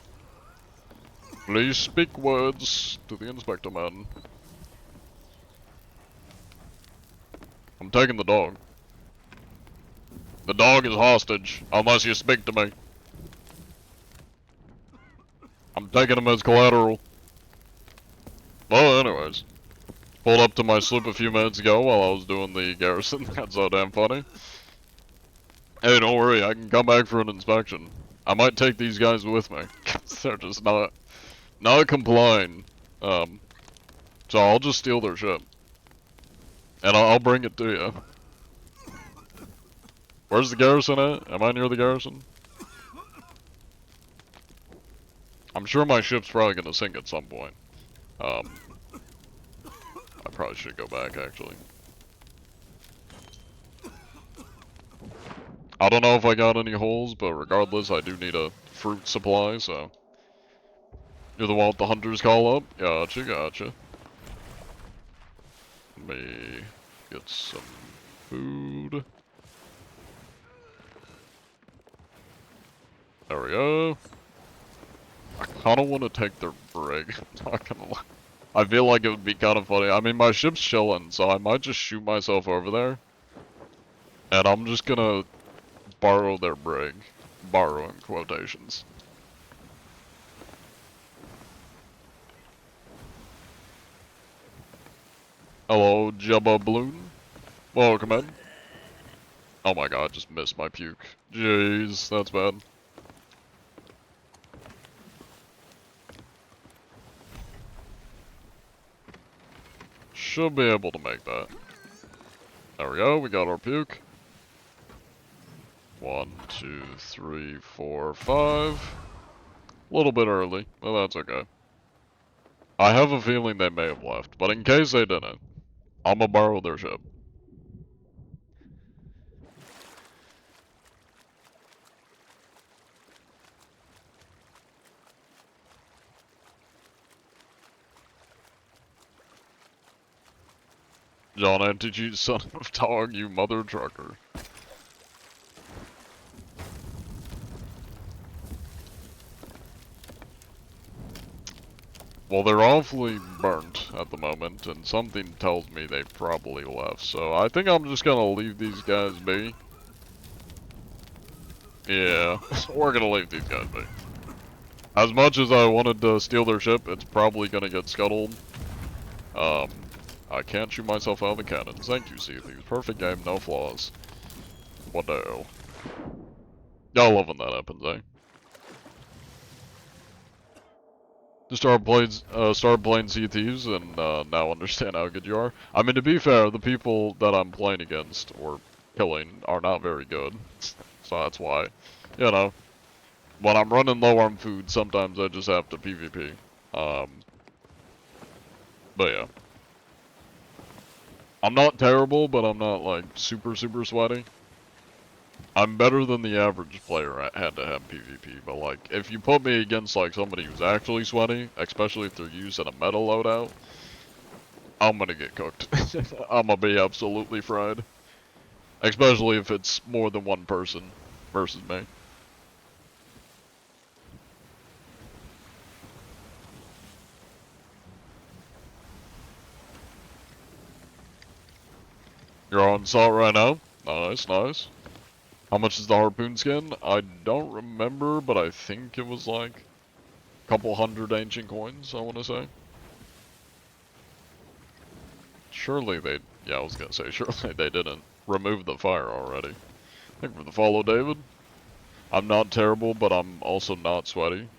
Please speak words to the Inspector Man. I'm taking the dog. The dog is hostage, unless you speak to me. I'm taking him as collateral. Well, anyways. Pulled up to my sloop a few minutes ago while I was doing the garrison. That's so damn funny. Hey, don't worry, I can come back for an inspection. I might take these guys with me. They're just not complying. So I'll just steal their ship. And I'll bring it to you. Where's the garrison at? Am I near the garrison? I'm sure my ship's probably gonna sink at some point. I probably should go back, actually. I don't know if I got any holes, but regardless, I do need a fruit supply, so... You're the one with the hunter's call up? Gotcha, gotcha. Let me get some food. There we go. I kinda wanna take their brig, I'm not gonna lie. I feel like it would be kinda funny. I mean, my ship's chilling, so I might just shoot myself over there. And I'm just gonna borrow their brig. Borrow in quotations. Hello, Jabba Balloon. Welcome in. Oh my god, just missed my puke. Jeez, that's bad. Should be able to make that. There we go, we got our puke. 1, 2, 3, 4, 5. A little bit early, but that's okay. I have a feeling they may have left, but in case they didn't, I'm gonna borrow their ship. John Antici, son of dog, you mother trucker. Well, they're awfully burnt at the moment, and something tells me they probably left, so I think I'm just gonna leave these guys be. Yeah, we're gonna leave these guys be. As much as I wanted to steal their ship, it's probably gonna get scuttled. I can't shoot myself out of the cannons. Thank you, Sea Thieves. Perfect game, no flaws. What the hell? Y'all love when that happens, eh? Just started playing Sea Thieves and now understand how good you are. I mean, to be fair, the people that I'm playing against or killing are not very good. So that's why, you know, when I'm running low on food, sometimes I just have to PvP. But yeah. I'm not terrible, but I'm not like super sweaty. I'm better than the average player at hand-to-hand PvP, but like, if you put me against like somebody who's actually sweaty, especially if they're using a metal loadout, I'm gonna get cooked. I'm gonna be absolutely fried. Especially if it's more than one person versus me. You're on salt right now? Nice, nice. How much is the harpoon skin? I don't remember, but I think it was like a couple hundred ancient coins, I want to say. Surely they, yeah, I was going to say, surely they didn't remove the fire already. Thank you for the follow, David. I'm not terrible, but I'm also not sweaty.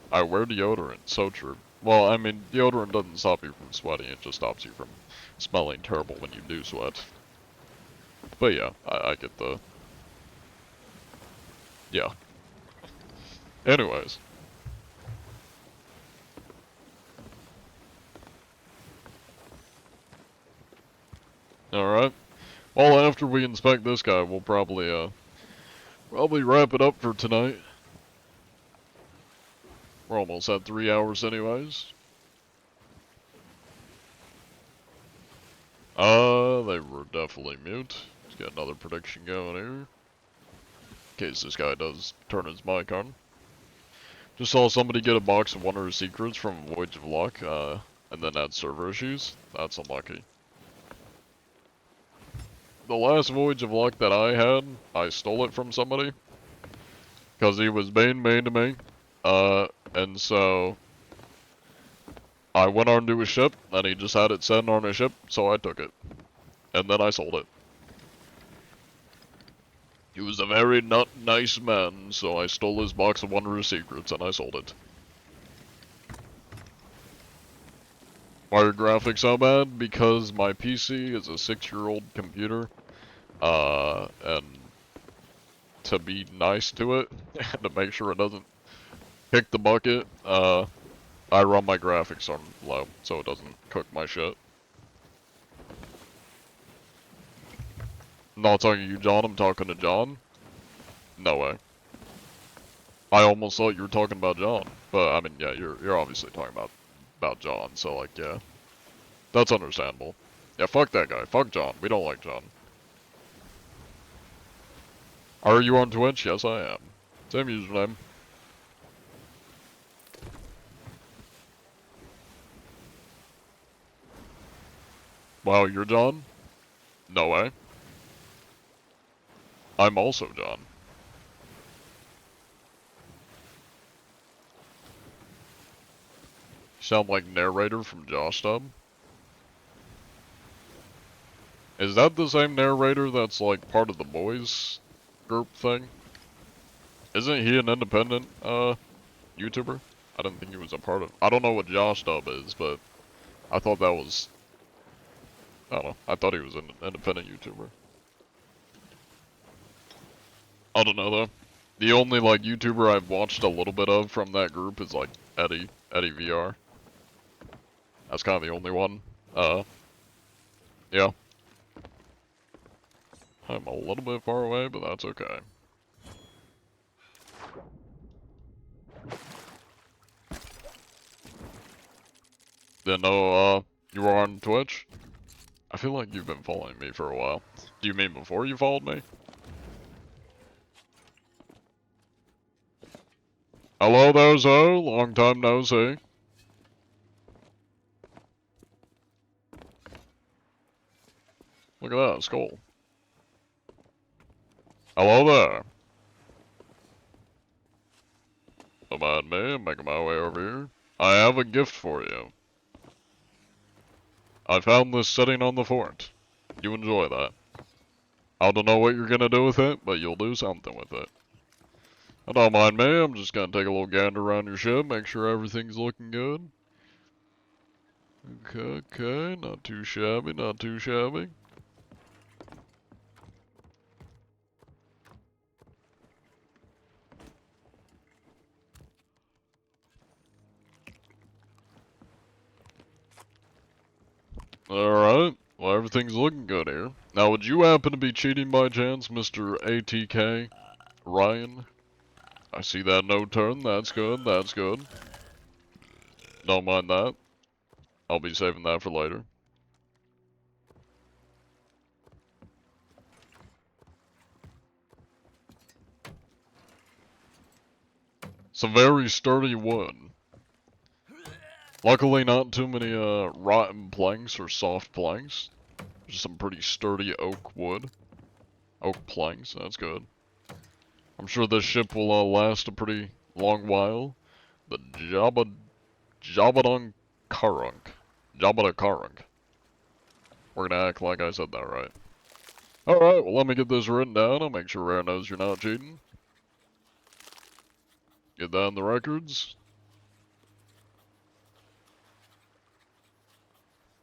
I wear deodorant, so true. Well, I mean, deodorant doesn't stop you from sweating, it just stops you from smelling terrible when you do sweat. But yeah, I get the... Yeah. Anyways. Alright. Well, after we inspect this guy, we'll probably wrap it up for tonight. We're almost at 3 hours anyways. They were definitely mute. Let's get another prediction going here. In case this guy does turn his mic on. Just saw somebody get a box of Wondrous Secrets from Voyage of Luck, and then had server issues. That's unlucky. The last Voyage of Luck that I had, I stole it from somebody. Because he was being mean to me. And so... I went onto a ship, and he just had it sent on a ship, so I took it. And then I sold it. He was a very not nice man, so I stole his box of Wondrous Secrets and I sold it. Why are graphics so bad? Because my PC is a 6-year-old computer, and to be nice to it, and to make sure it doesn't kick the bucket, I run my graphics on low, so it doesn't cook my shit. I'm not talking to you, John, I'm talking to John. No way. I almost thought you were talking about John, but I mean, yeah, you're obviously talking about John, so like, yeah. That's understandable. Yeah, fuck that guy. Fuck John. We don't like John. Are you on Twitch? Yes, I am. Same username. Wow, you're John? No way. I'm also John. Sound like narrator from Josh Dub? Is that the same narrator that's like part of the boys group thing? Isn't he an independent YouTuber? I didn't think he was a part of. I don't know what Josh Dub is, but I thought that was. I don't know. I thought he was an independent YouTuber. I don't know though. The only like YouTuber I've watched a little bit of from that group is like Eddie VR. That's kind of the only one. Yeah. I'm a little bit far away, but that's okay. Didn't know, you were on Twitch? I feel like you've been following me for a while. Do you mean before you followed me? Hello there, Zoe. Long time no see. Look at that, skull. Hello there. Don't mind me, I'm making my way over here. I have a gift for you. I found this sitting on the fort. You enjoy that. I don't know what you're gonna do with it, but you'll do something with it. Don't mind me, I'm just gonna take a little gander around your ship, make sure everything's looking good. Okay, not too shabby, not too shabby. Alright, well everything's looking good here. Now would you happen to be cheating by chance, Mr. ATK Ryan? I see that no turn, that's good, that's good. Don't mind that. I'll be saving that for later. Some very sturdy wood. Luckily not too many rotten planks or soft planks. Just some pretty sturdy oak wood. Oak planks, that's good. I'm sure this ship will last a pretty long while. The Jabadon Karunk. Jabba Karunk. We're gonna act like I said that right. Alright, well let me get this written down. I'll make sure Rare knows you're not cheating. Get that in the records.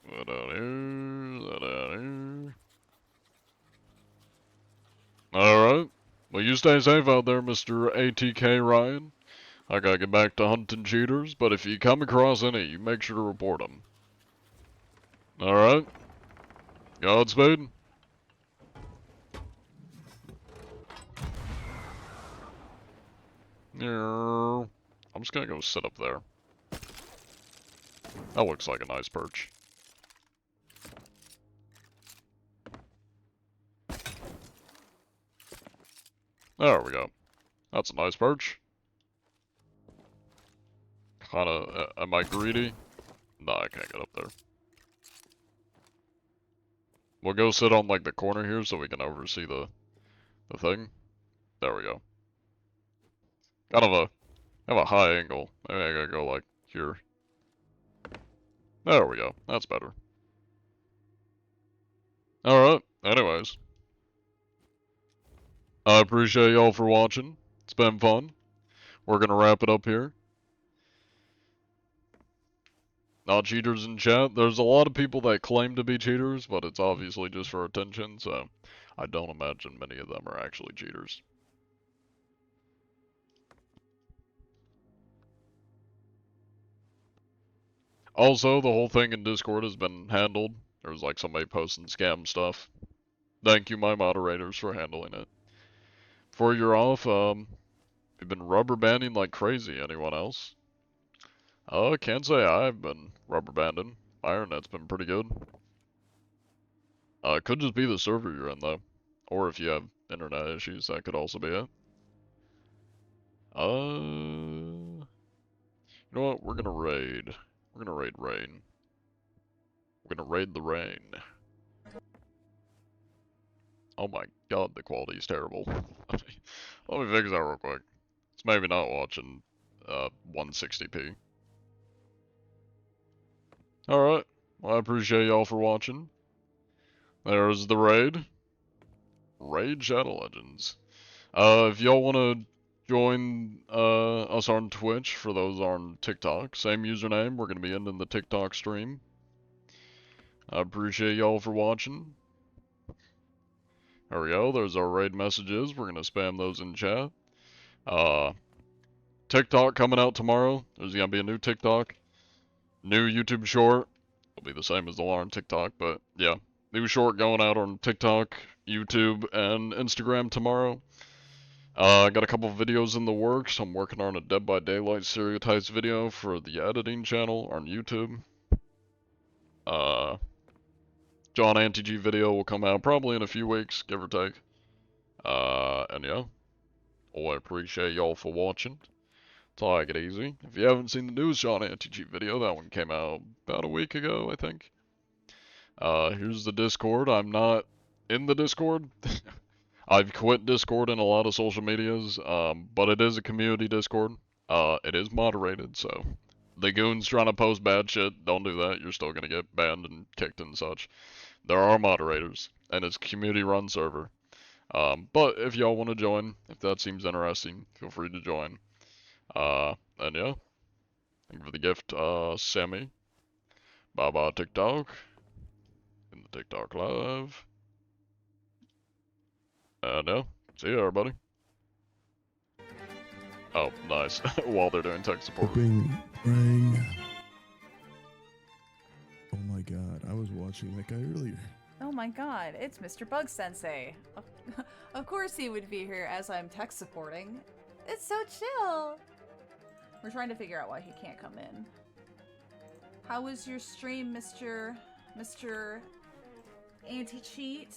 That down here, that down here. Alright. Well, you stay safe out there, Mr. ATK Ryan. I gotta get back to hunting cheaters, but if you come across any, you make sure to report them. Alright. Godspeed. I'm just gonna go sit up there. That looks like a nice perch. There we go. That's a nice perch. Kinda, am I greedy? Nah, I can't get up there. We'll go sit on like the corner here so we can oversee the thing. There we go. Kind of a high angle. Maybe I gotta go like here. There we go. That's better. Alright, anyways. I appreciate y'all for watching. It's been fun. We're gonna wrap it up here. Not cheaters in chat. There's a lot of people that claim to be cheaters, but it's obviously just for attention, so I don't imagine many of them are actually cheaters. Also, the whole thing in Discord has been handled. There was like somebody posting scam stuff. Thank you, my moderators, for handling it. Before you're off, you've been rubber banding like crazy. Anyone else? Can't say I've been rubber banding. My internet's been pretty good. It could just be the server you're in, though. Or if you have internet issues, that could also be it. You know what? We're gonna raid. We're gonna raid Rain. We're gonna raid the Rain. Oh my god, the quality is terrible. Let me fix that real quick. It's maybe not watching 160p. Alright, well, I appreciate y'all for watching. There's the raid. Raid Shadow Legends. If y'all want to join us on Twitch, for those on TikTok, same username, we're going to be ending the TikTok stream. I appreciate y'all for watching. There we go, there's our raid messages, we're going to spam those in chat. TikTok coming out tomorrow, there's going to be a new TikTok. New YouTube short, it'll be the same as the one on TikTok, but yeah. New short going out on TikTok, YouTube, and Instagram tomorrow. I got a couple of videos in the works. I'm working on a Dead by Daylight Stereotypes video for the editing channel on YouTube. John Anti-G video will come out probably in a few weeks, give or take. And yeah. Well, I appreciate y'all for watching. Take it easy. If you haven't seen the newest John Anti-G video, that one came out about a week ago, I think. Here's the Discord. I'm not in the Discord. I've quit Discord and a lot of social medias, but it is a community Discord. It is moderated, so the goons trying to post bad shit, don't do that. You're still gonna get banned and kicked and such. There are moderators, and it's a community-run server. But if y'all want to join, if that seems interesting, feel free to join. And yeah, thank you for the gift, Sammy. Bye-bye, TikTok. In the TikTok live. And yeah, see you everybody. Oh, nice. While they're doing tech support. Bing, ring. Oh my god, I was watching that guy earlier. Oh my god, it's Mr. Bug Sensei. Of course he would be here as I'm tech supporting. It's so chill. We're trying to figure out why he can't come in. How was your stream, Mr. Anti-Cheat?